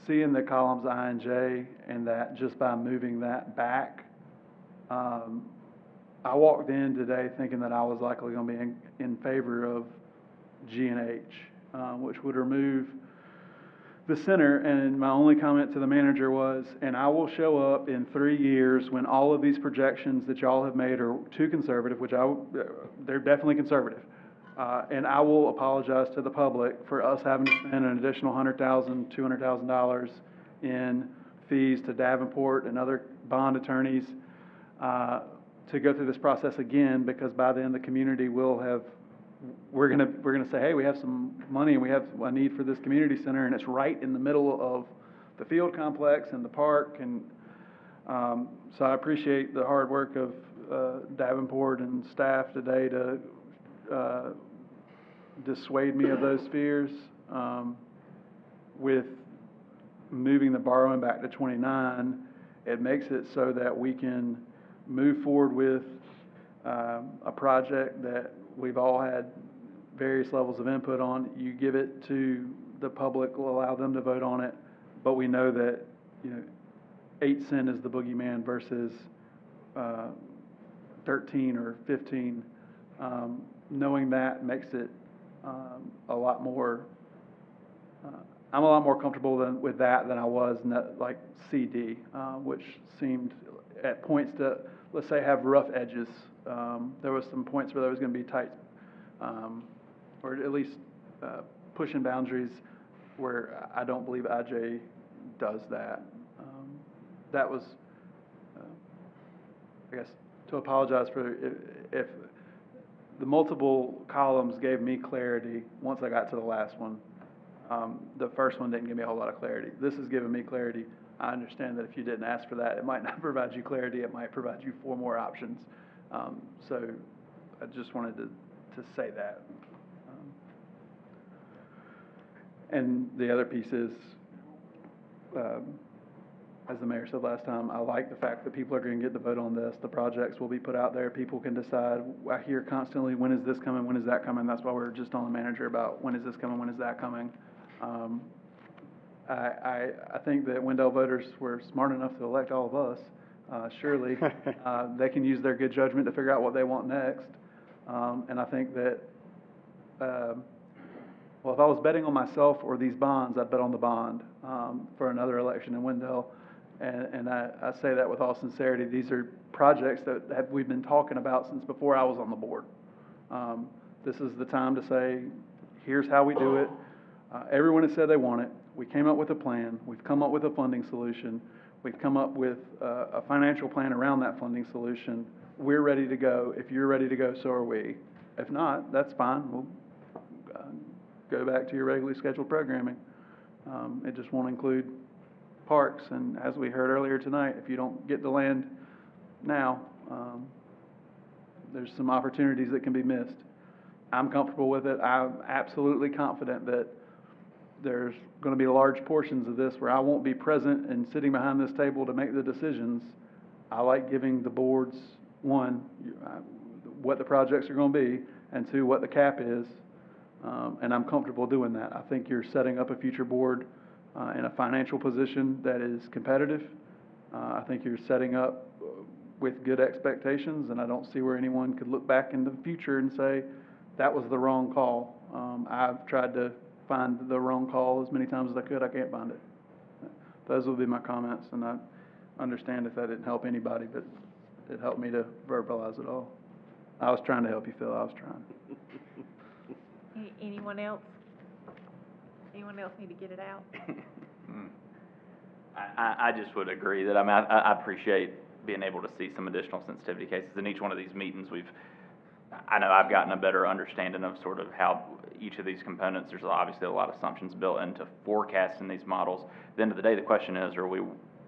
Speaker 3: Seeing the columns I and J, and that just by moving that back, I walked in today thinking that I was likely gonna be in favor of G and H, which would remove the center, and my only comment to the manager was, and I will show up in 3 years when all of these projections that y'all have made are too conservative, which they're definitely conservative. And I will apologize to the public for us having to spend an additional $100,000, $200,000 in fees to Davenport and other bond attorneys, to go through this process again, because by then the community will have, we're gonna say, hey, we have some money and we have a need for this community center, and it's right in the middle of the field complex and the park, and so I appreciate the hard work of Davenport and staff today to dissuade me of those fears. With moving the borrowing back to 29, it makes it so that we can move forward with a project that we've all had various levels of input on. You give it to the public, will allow them to vote on it, but we know that, 8 cent is the boogeyman versus 13 or 15. Knowing that makes it a lot more, I'm a lot more comfortable with that than I was like CD, which seemed at points to, let's say, have rough edges. There was some points where there was going to be tight, or at least pushing boundaries where I don't believe IJ does that. That was, I guess, to apologize for if the multiple columns gave me clarity once I got to the last one. The first one didn't give me a whole lot of clarity. This has given me clarity. I understand that if you didn't ask for that, it might not provide you clarity. It might provide you 4 more options. So I just wanted to say that. And the other piece is, as the mayor said last time, I like the fact that people are going to get the vote on this. The projects will be put out there. People can decide. I hear constantly, when is this coming? When is that coming? That's why we're just on the manager about when is this coming? When is that coming? I think that Wendell voters were smart enough to elect all of us. Surely they can use their good judgment to figure out what they want next. And I think that, well, if I was betting on myself or these bonds, I'd bet on the bond for another election in Wendell. And I say that with all sincerity. These are projects that we've been talking about since before I was on the board. This is the time to say, here's how we do it. Everyone has said they want it. We came up with a plan. We've come up with a funding solution. We've come up with a financial plan around that funding solution. We're ready to go. If you're ready to go, so are we. If not, that's fine. We'll go back to your regularly scheduled programming. It just won't include parks, and as we heard earlier tonight, if you don't get the land now, there's some opportunities that can be missed. I'm comfortable with it. I'm absolutely confident that there's going to be large portions of this where I won't be present and sitting behind this table to make the decisions. I like giving the boards, 1, what the projects are going to be, and 2, what the cap is, and I'm comfortable doing that. I think you're setting up a future board in a financial position that is competitive. I think you're setting up with good expectations, and I don't see where anyone could look back in the future and say, that was the wrong call. I've tried to find the wrong call as many times as I could. I can't find it. Those will be my comments, and I understand if that didn't help anybody, but it helped me to verbalize it all. I was trying to help you, Phil. I was trying.
Speaker 2: Anyone else? Anyone else need to get it out?
Speaker 8: I just would agree that, I appreciate being able to see some additional sensitivity cases. In each one of these meetings, I know I've gotten a better understanding of sort of how each of these components, there's obviously a lot of assumptions built into forecasting these models. At the end of the day, the question is, are we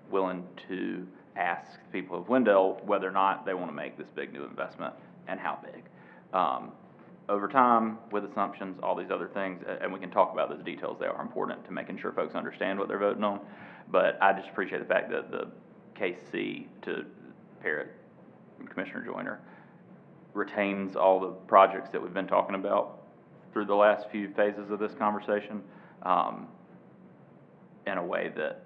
Speaker 8: willing to ask people of Wendell whether or not they want to make this big new investment, and how big? over time, with assumptions, all these other things, and we can talk about those details. They are important to making sure folks understand what they're voting on. But I just appreciate the fact that the case C, to Parrott, Commissioner Joyner, retains all the projects that we've been talking about through the last few phases of this conversation, in a way that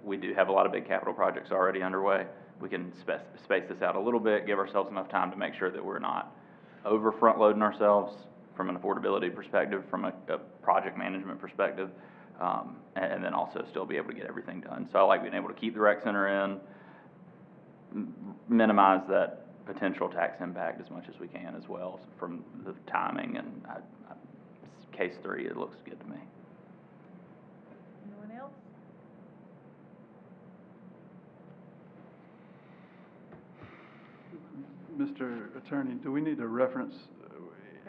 Speaker 8: we do have a lot of big capital projects already underway. We can space this out a little bit, give ourselves enough time to make sure that we're not over front-loading ourselves from an affordability perspective, from a project management perspective, and then also still be able to get everything done. So I like being able to keep the rec center in, minimize that potential tax impact as much as we can as well from the timing, and case 3, it looks good to me.
Speaker 2: Anyone else?
Speaker 3: Mr. Attorney, do we need to reference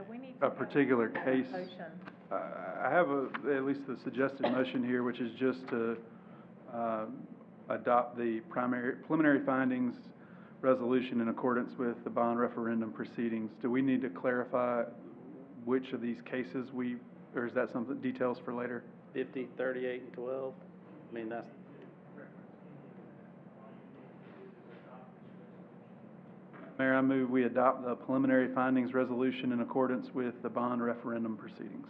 Speaker 2: We need
Speaker 3: a particular case?
Speaker 2: motion.
Speaker 3: I have at least the suggested motion here, which is just to adopt the preliminary findings resolution in accordance with the bond referendum proceedings. Do we need to clarify which of these cases or is that something, details for later?
Speaker 10: 50, 38, and 12, I mean, that's,
Speaker 3: Mayor, I move we adopt the preliminary findings resolution in accordance with the bond referendum proceedings.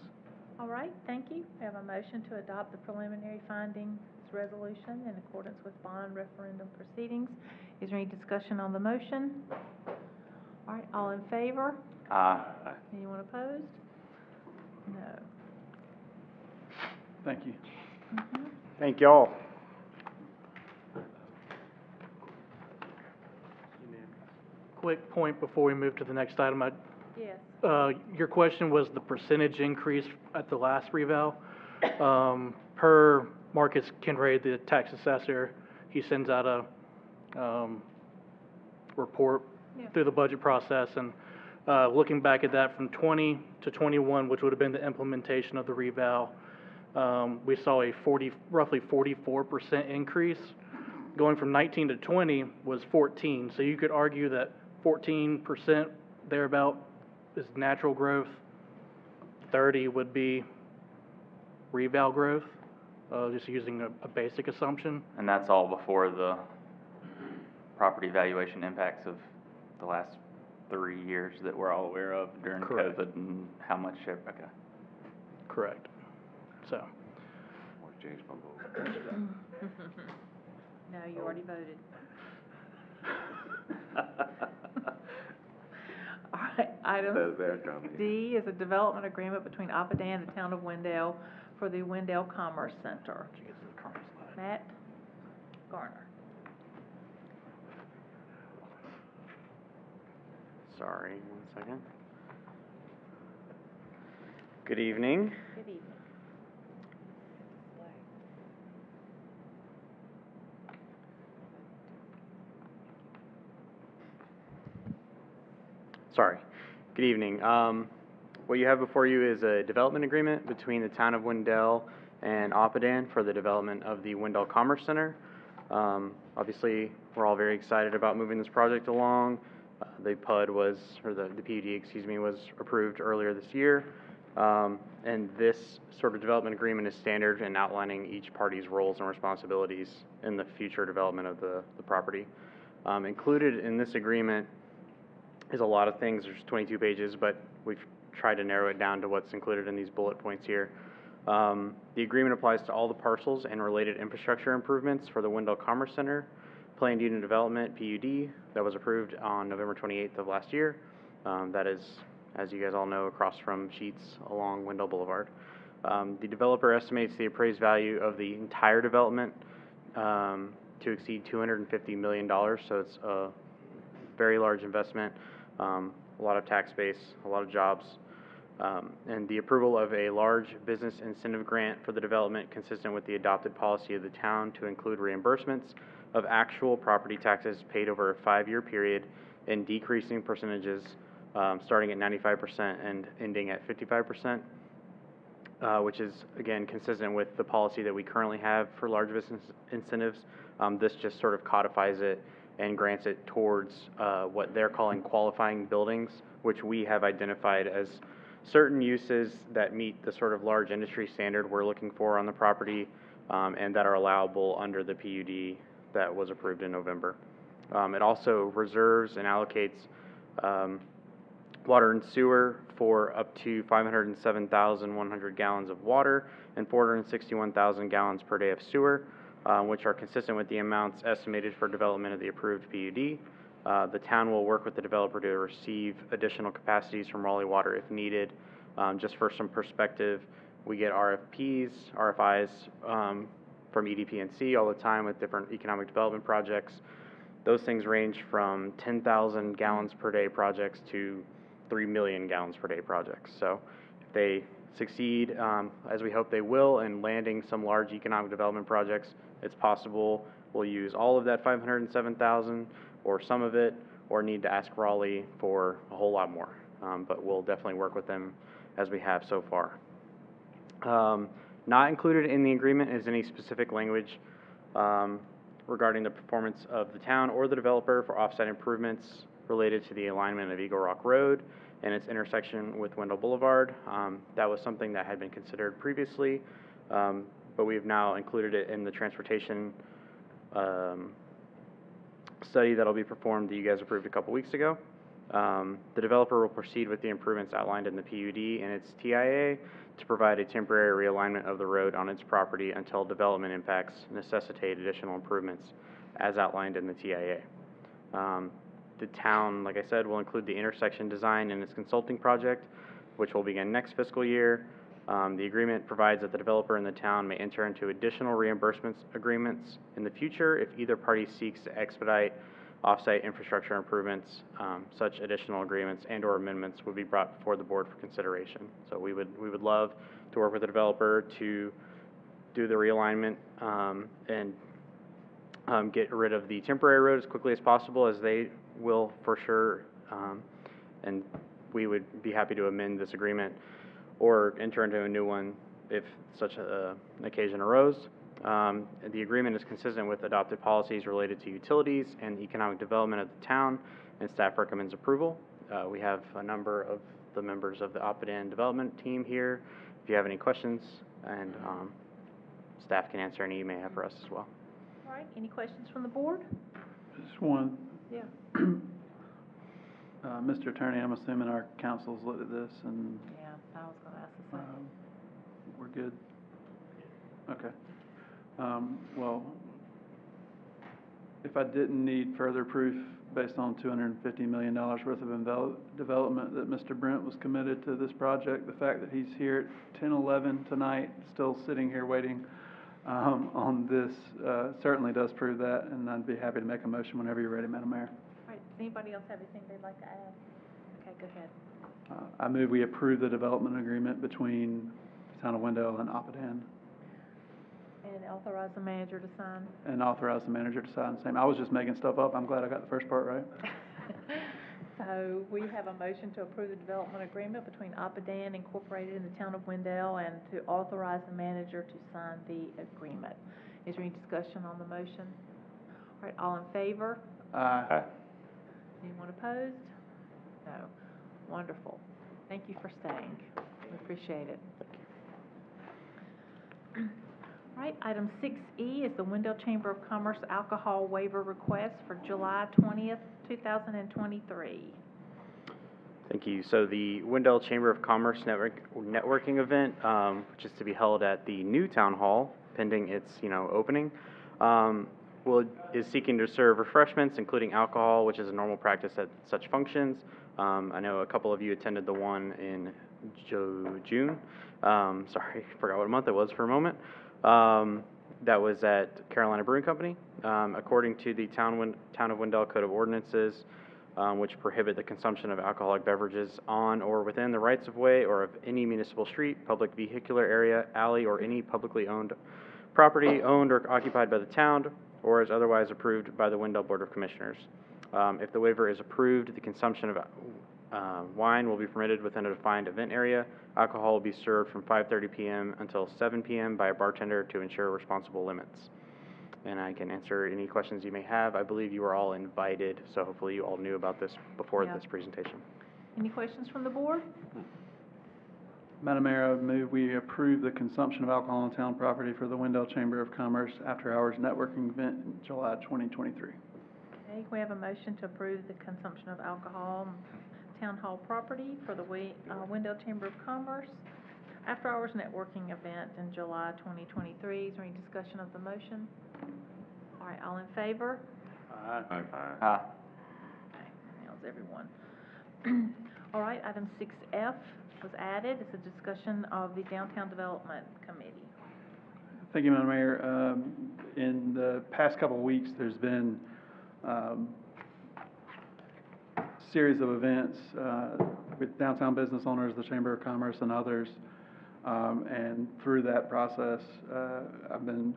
Speaker 2: All right, thank you. We have a motion to adopt the preliminary findings resolution in accordance with bond referendum proceedings. Is there any discussion on the motion? All right, all in favor? Anyone opposed? No.
Speaker 3: Thank you.
Speaker 13: Thank y'all.
Speaker 12: Quick point before we move to the next item.
Speaker 2: Yes.
Speaker 12: Your question was the percentage increase at the last reval. Per Marcus Kinray, the tax assessor, he sends out a report through the budget process, and looking back at that from 20 to 21, which would have been the implementation of the reval, we saw a roughly 44% increase. Going from 19 to 20 was 14, so you could argue that 14% thereabout is natural growth. 30 would be reval growth, just using a basic assumption.
Speaker 8: And that's all before the property valuation impacts of the last 3 years that we're all aware of during
Speaker 12: Correct.
Speaker 8: COVID and how much, okay.
Speaker 12: Correct. So.
Speaker 14: Want to change my vote?
Speaker 2: No, you already voted. All right, item
Speaker 14: That's their comment.
Speaker 2: D is a development agreement between Apadan and the town of Wendell for the Wendell Commerce Center. Matt Garner.
Speaker 19: Sorry, 1 second. Good evening.
Speaker 2: Good evening.
Speaker 19: Sorry. Good evening. What you have before you is a development agreement between the town of Wendell and Apadan for the development of the Wendell Commerce Center. Obviously, we're all very excited about moving this project along. The PUD was, or the PUD, excuse me, was approved earlier this year. And this sort of development agreement is standard in outlining each party's roles and responsibilities in the future development of the property. Included in this agreement is a lot of things. There's 22 pages, but we've tried to narrow it down to what's included in these bullet points here. The agreement applies to all the parcels and related infrastructure improvements for the Wendell Commerce Center Planned Unit Development, PUD, that was approved on November 28th of last year. That is, as you guys all know, across from Sheets along Wendell Boulevard. The developer estimates the appraised value of the entire development to exceed $250 million, so it's a very large investment, a lot of tax base, a lot of jobs, and the approval of a large business incentive grant for the development consistent with the adopted policy of the town to include reimbursements of actual property taxes paid over a 5-year period in decreasing percentages, starting at 95% and ending at 55%, which is, again, consistent with the policy that we currently have for large business incentives. This just sort of codifies it and grants it towards what they're calling qualifying buildings, which we have identified as certain uses that meet the sort of large industry standard we're looking for on the property, and that are allowable under the PUD that was approved in November. It also reserves and allocates water and sewer for up to 507,100 gallons of water and 461,000 gallons per day of sewer, which are consistent with the amounts estimated for development of the approved PUD. The town will work with the developer to receive additional capacities from Raleigh Water if needed. Just for some perspective, we get RFIs from EDP&C all the time with different economic development projects. Those things range from 10,000 gallons per day projects to 3 million gallons per day projects. So if they succeed, as we hope they will, in landing some large economic development projects, it's possible we'll use all of that 507,000 or some of it, or need to ask Raleigh for a whole lot more. But we'll definitely work with them as we have so far. Not included in the agreement is any specific language regarding the performance of the town or the developer for offsite improvements related to the alignment of Eagle Rock Road and its intersection with Wendell Boulevard. That was something that had been considered previously, but we've now included it in the transportation study that'll be performed that you guys approved a couple weeks ago. The developer will proceed with the improvements outlined in the PUD and its TIA to provide a temporary realignment of the road on its property until development impacts necessitate additional improvements as outlined in the TIA. The town, like I said, will include the intersection design in its consulting project, which will begin next fiscal year. The agreement provides that the developer and the town may enter into additional reimbursements agreements in the future if either party seeks to expedite off-site infrastructure improvements. Such additional agreements and/or amendments would be brought before the board for consideration. So we would love to work with the developer to do the realignment and get rid of the temporary road as quickly as possible, as they will for sure. And we would be happy to amend this agreement or enter into a new one if such an occasion arose. The agreement is consistent with adopted policies related to utilities and economic development of the town, and staff recommends approval. We have a number of the members of the Oppidan development team here. If you have any questions, and staff can answer any you may have for us as well.
Speaker 2: All right, any questions from the board?
Speaker 3: Just one.
Speaker 2: Yeah.
Speaker 3: Mr. Attorney, I'm assuming our council's looked at this and
Speaker 2: Yeah, I was gonna ask the same.
Speaker 3: we're good? Okay. Well, if I didn't need further proof based on $250 million worth of development that Mr. Brent was committed to this project, the fact that he's here at 10:11 tonight, still sitting here waiting on this, certainly does prove that, and I'd be happy to make a motion whenever you're ready, Madam Mayor.
Speaker 2: All right, does anybody else have anything they'd like to add? Okay, go ahead.
Speaker 3: I move we approve the development agreement between the town of Wendell and Oppidan,
Speaker 2: And authorize the manager to sign.
Speaker 3: and authorize the manager to sign the same. I was just making stuff up. I'm glad I got the first part right.
Speaker 2: So we have a motion to approve the development agreement between Oppidan Incorporated and the town of Wendell, and to authorize the manager to sign the agreement. Is there any discussion on the motion? All right, all in favor?
Speaker 3: Aye.
Speaker 2: Anyone opposed? No. Wonderful. Thank you for staying. We appreciate it. All right, item 6E is the Wendell Chamber of Commerce alcohol waiver request for July 20th, 2023.
Speaker 19: Thank you. So the Wendell Chamber of Commerce networking event, which is to be held at the new town hall pending its, opening, is seeking to serve refreshments, including alcohol, which is a normal practice at such functions. I know a couple of you attended the one in June. Sorry, forgot what month it was for a moment. That was at Carolina Brewing Company. According to the Town of Wendell Code of Ordinances, which prohibit the consumption of alcoholic beverages on or within the rights of way or of any municipal street, public vehicular area, alley, or any publicly owned property owned or occupied by the town, or is otherwise approved by the Wendell Board of Commissioners. If the waiver is approved, the consumption of wine will be permitted within a defined event area. Alcohol will be served from 5:30 p.m. until 7 p.m. by a bartender to ensure responsible limits. and I can answer any questions you may have. I believe you were all invited, so hopefully you all knew about this before
Speaker 2: Yeah.
Speaker 19: this presentation.
Speaker 2: Any questions from the board?
Speaker 3: Madam Mayor, I would move we approve the consumption of alcohol on town property for the Wendell Chamber of Commerce after-hours networking event in July 2023.
Speaker 2: Okay, we have a motion to approve the consumption of alcohol on town hall property for the Wendell Chamber of Commerce after-hours networking event in July 2023. Is there any discussion of the motion? All right, all in favor?
Speaker 8: Aye.
Speaker 2: Okay, nails everyone. All right, item 6F was added. It's a discussion of the Downtown Development Committee.
Speaker 3: Thank you, Madam Mayor. In the past couple of weeks, there's been series of events with downtown business owners, the Chamber of Commerce, and others. And through that process, I've been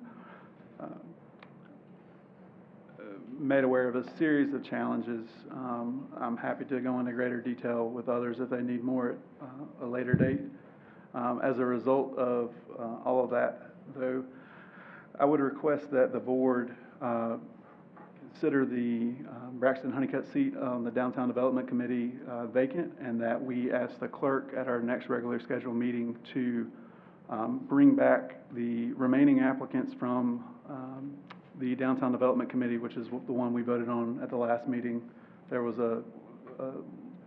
Speaker 3: made aware of a series of challenges. I'm happy to go into greater detail with others if they need more at a later date. As a result of all of that, though, I would request that the board consider the Braxton Honeycutt seat on the Downtown Development Committee vacant, and that we ask the clerk at our next regular scheduled meeting to bring back the remaining applicants from the Downtown Development Committee, which is the one we voted on at the last meeting. There was a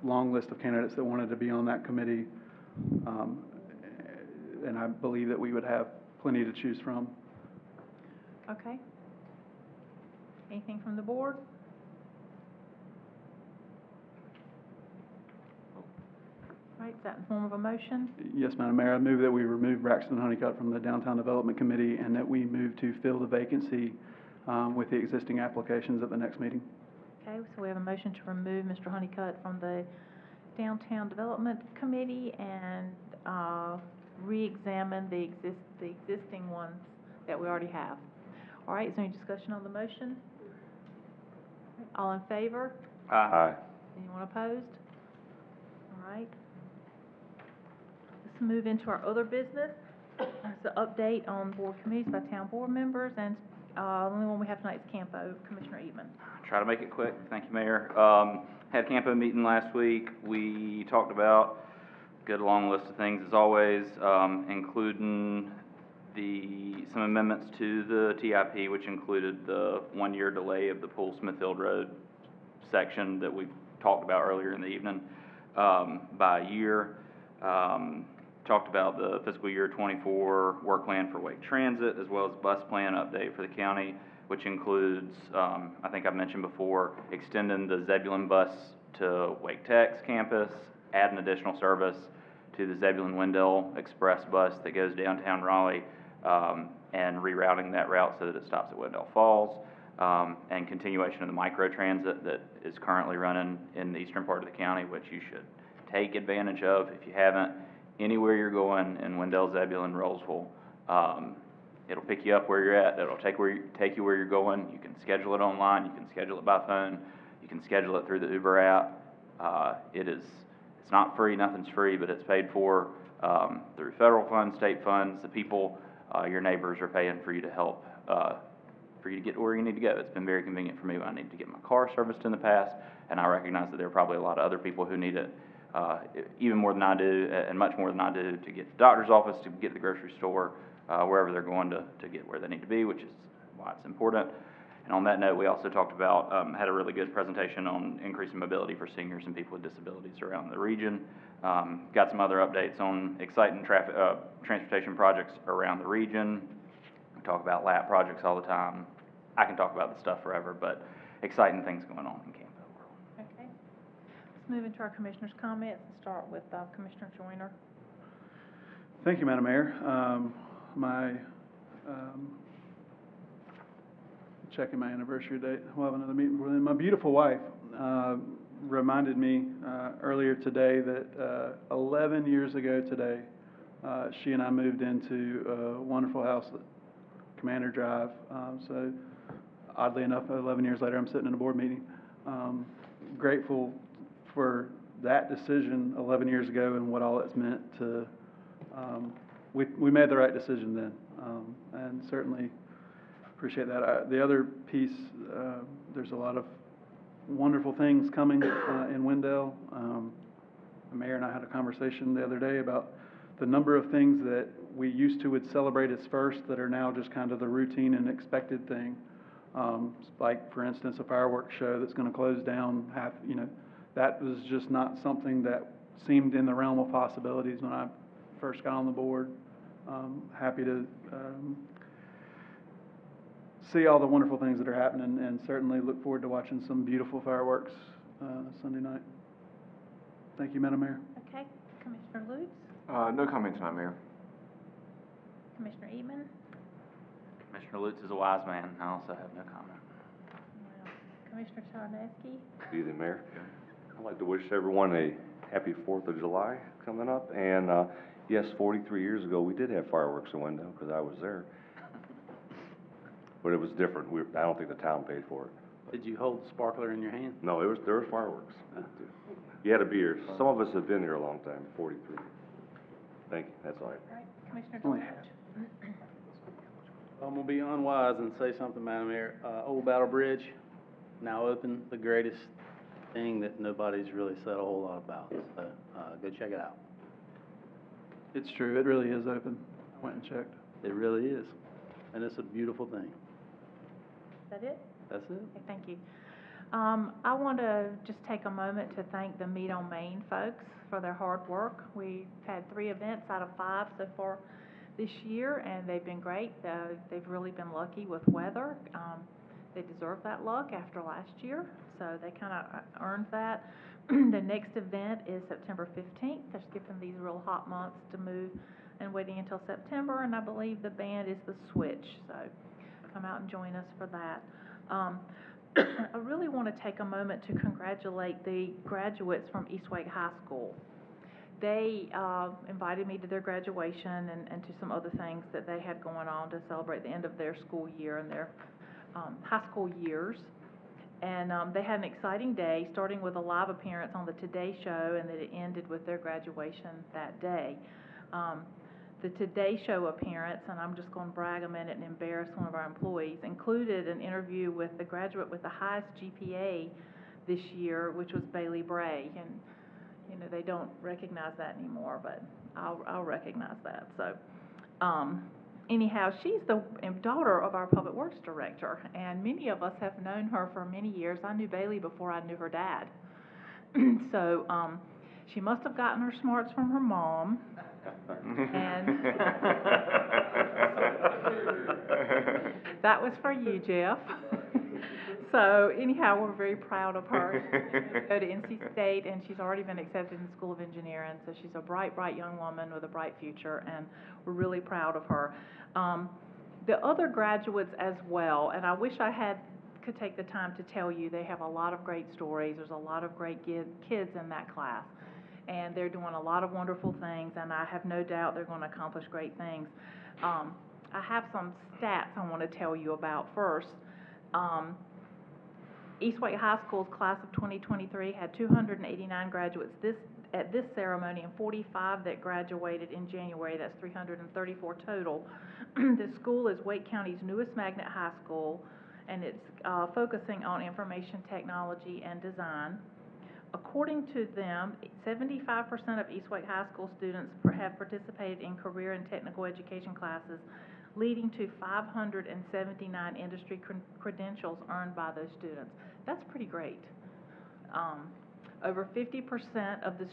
Speaker 3: long list of candidates that wanted to be on that committee, and I believe that we would have plenty to choose from.
Speaker 2: Okay. Anything from the board? All right, is that in form of a motion?
Speaker 3: Yes, Madam Mayor, I move that we remove Braxton Honeycutt from the Downtown Development Committee and that we move to fill the vacancy with the existing applications at the next meeting.
Speaker 2: Okay, so we have a motion to remove Mr. Honeycutt from the Downtown Development Committee and re-examine the existing ones that we already have. All right, is there any discussion on the motion? All in favor?
Speaker 8: Aye.
Speaker 2: Anyone opposed? All right. Let's move into our other business. It's an update on board committees by town board members, and the only one we have tonight is Campo, Commissioner Eatman.
Speaker 8: Try to make it quick. Thank you, Mayor. Had a Campo meeting last week. We talked about a good long list of things as always, including some amendments to the TIP, which included the 1-year delay of the Pool Smithfield Road section that we talked about earlier in the evening by a year. Talked about the fiscal year 24 work plan for Wake Transit, as well as bus plan update for the county, which includes, I think I've mentioned before, extending the Zebulon bus to Wake Tech's campus, adding additional service to the Zebulon Wendell Express bus that goes downtown Raleigh, and rerouting that route so that it stops at Wendell Falls, and continuation of the micro transit that is currently running in the eastern part of the county, which you should take advantage of if you haven't. Anywhere you're going in Wendell, Zebulon, Rolesville, it'll pick you up where you're at. It'll take you where you're going. You can schedule it online. You can schedule it by phone. You can schedule it through the Uber app. It's not free. Nothing's free, but it's paid for through federal funds, state funds. The people, your neighbors, are paying for you to help for you to get where you need to go. It's been very convenient for me when I need to get my car serviced in the past, and I recognize that there are probably a lot of other people who need it even more than I do, and much more than I do, to get to the doctor's office, to get to the grocery store, wherever they're going to get where they need to be, which is why it's important. And on that note, we also talked about, had a really good presentation on increasing mobility for seniors and people with disabilities around the region. Got some other updates on exciting transportation projects around the region. We talk about LAP projects all the time. I can talk about this stuff forever, but exciting things going on in Campo.
Speaker 2: Okay. Let's move into our commissioners' comments and start with Commissioner Joyner.
Speaker 3: Thank you, Madam Mayor. Checking my anniversary date. We'll have another meeting before then. My beautiful wife reminded me earlier today that 11 years ago today, she and I moved into a wonderful house at Commander Drive. So oddly enough, 11 years later, I'm sitting in a board meeting. Grateful for that decision 11 years ago and what all it's meant to, we made the right decision then. And certainly Appreciate that. The other piece, there's a lot of wonderful things coming in Wendell. The mayor and I had a conversation the other day about the number of things that we used to would celebrate as first that are now just kind of the routine and expected thing. Like, for instance, a fireworks show that's going to close down that was just not something that seemed in the realm of possibilities when I first got on the board. Happy to see all the wonderful things that are happening, and certainly look forward to watching some beautiful fireworks Sunday night. Thank you, Madam Mayor.
Speaker 2: Okay, Commissioner Lutz,
Speaker 17: No comment tonight, Mayor.
Speaker 2: Commissioner Eatman,
Speaker 8: Commissioner Lutz is a wise man. I also have no comment.
Speaker 2: Commissioner Charneski.
Speaker 14: Good evening, Mayor. I'd like to wish everyone a happy 4th of July coming up. And yes, 43 years ago, we did have fireworks in Wendell because I was there. But it was different. I don't think the town paid for it.
Speaker 10: Did you hold the sparkler in your hand?
Speaker 14: No, there were fireworks. You had to be here. Some of us have been here a long time, 43. Thank you. That's all I have.
Speaker 2: All right, Commissioner
Speaker 3: Only
Speaker 2: George.
Speaker 10: I'm gonna be unwise and say something, Madam Mayor. Old Battle Bridge, now open, the greatest thing that nobody's really said a whole lot about. So, go check it out.
Speaker 3: It's true. It really is open. I went and checked.
Speaker 10: It really is. And it's a beautiful thing.
Speaker 2: Is that it?
Speaker 10: That's it.
Speaker 2: Okay, thank you. I want to just take a moment to thank the Meet on Main folks for their hard work. We've had 3 events out of 5 so far this year, and they've been great. They've really been lucky with weather. They deserve that luck after last year, so they kind of earned that. The next event is September 15th. They're skipping these real hot months to move and waiting until September, and I believe the band is the Switch, so come out and join us for that. I really want to take a moment to congratulate the graduates from Eastwake High School. They invited me to their graduation and to some other things that they had going on to celebrate the end of their school year and their high school years. And they had an exciting day, starting with a live appearance on the Today Show, and then it ended with their graduation that day. The Today Show appearance, and I'm just going to brag a minute and embarrass one of our employees, included an interview with the graduate with the highest GPA this year, which was Bailey Bray. And, they don't recognize that anymore, but I'll recognize that. So, anyhow, she's the daughter of our Public Works Director, and many of us have known her for many years. I knew Bailey before I knew her dad. So, she must have gotten her smarts from her mom. And that was for you, Jeff. So anyhow, we're very proud of her. She's go to NC State, and she's already been accepted in the School of Engineering. So she's a bright, bright young woman with a bright future, and we're really proud of her. The other graduates as well, and I wish I could take the time to tell you, they have a lot of great stories. There's a lot of great kids in that class. And they're doing a lot of wonderful things, and I have no doubt they're going to accomplish great things. I have some stats I want to tell you about first. Eastwake High School's class of 2023 had 289 graduates at this ceremony, and 45 that graduated in January. That's 334 total. The school is Wake County's newest magnet high school, and it's focusing on information technology and design. According to them, 75% of Eastwake High School students have participated in career and technical education classes, leading to 579 industry credentials earned by those students. That's pretty great. Over 50% of the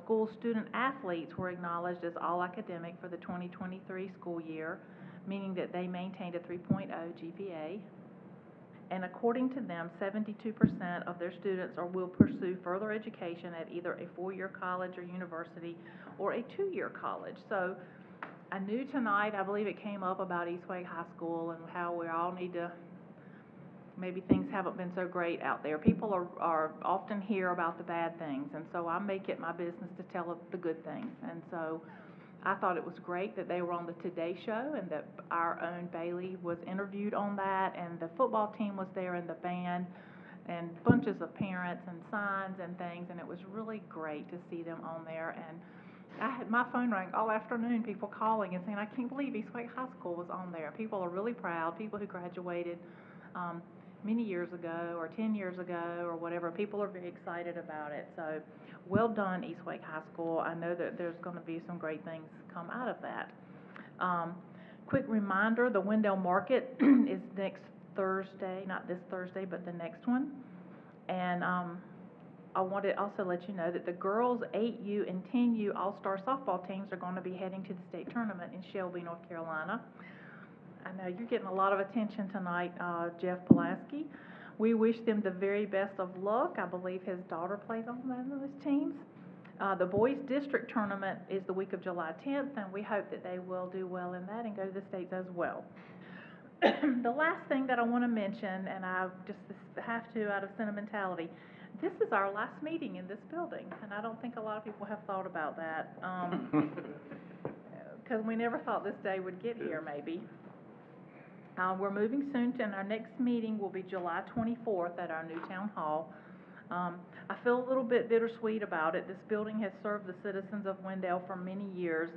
Speaker 2: school student athletes were acknowledged as all academic for the 2023 school year, meaning that they maintained a 3.0 GPA. And according to them, 72% of their students will pursue further education at either a 4-year college or university or a 2-year college. So I knew tonight, I believe it came up about Eastwake High School and how we all need to, maybe things haven't been so great out there. People are often hear about the bad things, and so I make it my business to tell the good things. And so I thought it was great that they were on the Today Show and that our own Bailey was interviewed on that, and the football team was there and the band and bunches of parents and signs and things, and it was really great to see them on there. And My phone rang all afternoon, people calling and saying, I can't believe Eastwake High School was on there. People are really proud, people who graduated, many years ago, or 10 years ago, or whatever. People are very excited about it. So, well done, Eastwake High School. I know that there's gonna be some great things come out of that. Quick reminder, the Wendell Market is next Thursday, not this Thursday, but the next one. And, I wanted to also let you know that the girls' 8U and 10U All-Star softball teams are going to be heading to the state tournament in Shelby, North Carolina. I know you're getting a lot of attention tonight, Jeff Pulaski. We wish them the very best of luck. I believe his daughter plays on one of those teams. The boys' district tournament is the week of July 10th, and we hope that they will do well in that and go to the states as well. The last thing that I want to mention, and I just have to out of sentimentality, this is our last meeting in this building, and I don't think a lot of people have thought about that, because we never thought this day would get here, maybe. We're moving soon, and our next meeting will be July 24th at our new town hall. I feel a little bit bittersweet about it. This building has served the citizens of Wendell for many years,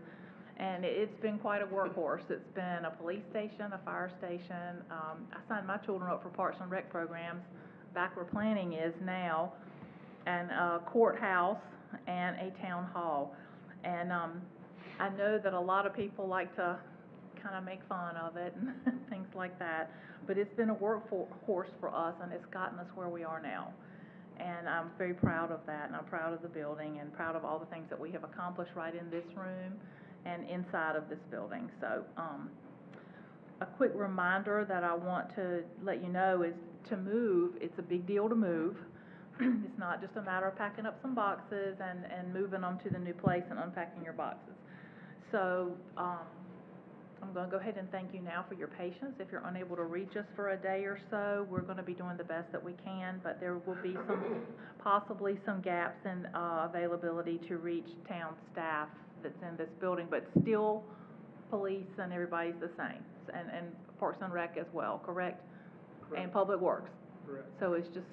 Speaker 2: and it's been quite a workhorse. It's been a police station, a fire station. I signed my children up for Parks and Rec programs back where planning is now, and a courthouse and a town hall. And I know that a lot of people like to kind of make fun of it and things like that, but it's been a workhorse for us, and it's gotten us where we are now. And I'm very proud of that, and I'm proud of the building, and proud of all the things that we have accomplished right in this room and inside of this building. So, a quick reminder that I want to let you know is to move, it's a big deal to move. It's not just a matter of packing up some boxes and moving them to the new place and unpacking your boxes. So, I'm going to go ahead and thank you now for your patience. If you're unable to reach us for a day or so, we're going to be doing the best that we can, but there will be possibly some gaps in availability to reach town staff that's in this building, but still police and everybody's the same, and Parks and Rec as well, correct? Correct. And Public Works. Correct. So it's just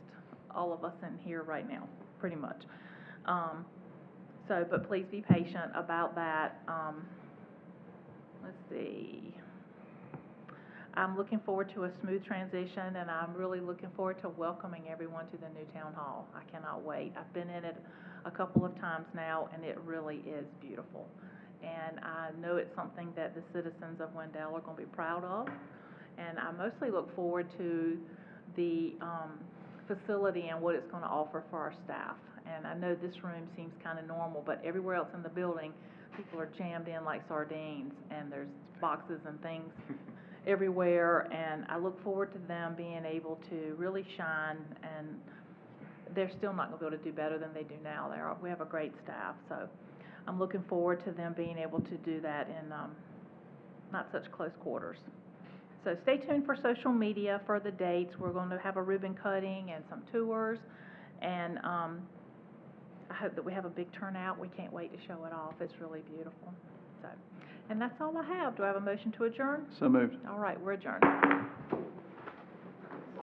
Speaker 2: all of us in here right now, pretty much. But please be patient about that. Let's see. I'm looking forward to a smooth transition, and I'm really looking forward to welcoming everyone to the new town hall. I cannot wait. I've been in it a couple of times now, and it really is beautiful. And I know it's something that the citizens of Wendell are going to be proud of. And I mostly look forward to the facility and what it's going to offer for our staff. And I know this room seems kind of normal, but everywhere else in the building, people are jammed in like sardines, and there's boxes and things everywhere. And I look forward to them being able to really shine, and they're still not going to be able to do better than they do now. We have a great staff, so I'm looking forward to them being able to do that in not such close quarters. So stay tuned for social media for the dates. We're going to have a ribbon cutting and some tours, and I hope that we have a big turnout. We can't wait to show it off. It's really beautiful. So, and that's all I have. Do I have a motion to adjourn?
Speaker 3: So moved.
Speaker 2: All right, we're adjourned.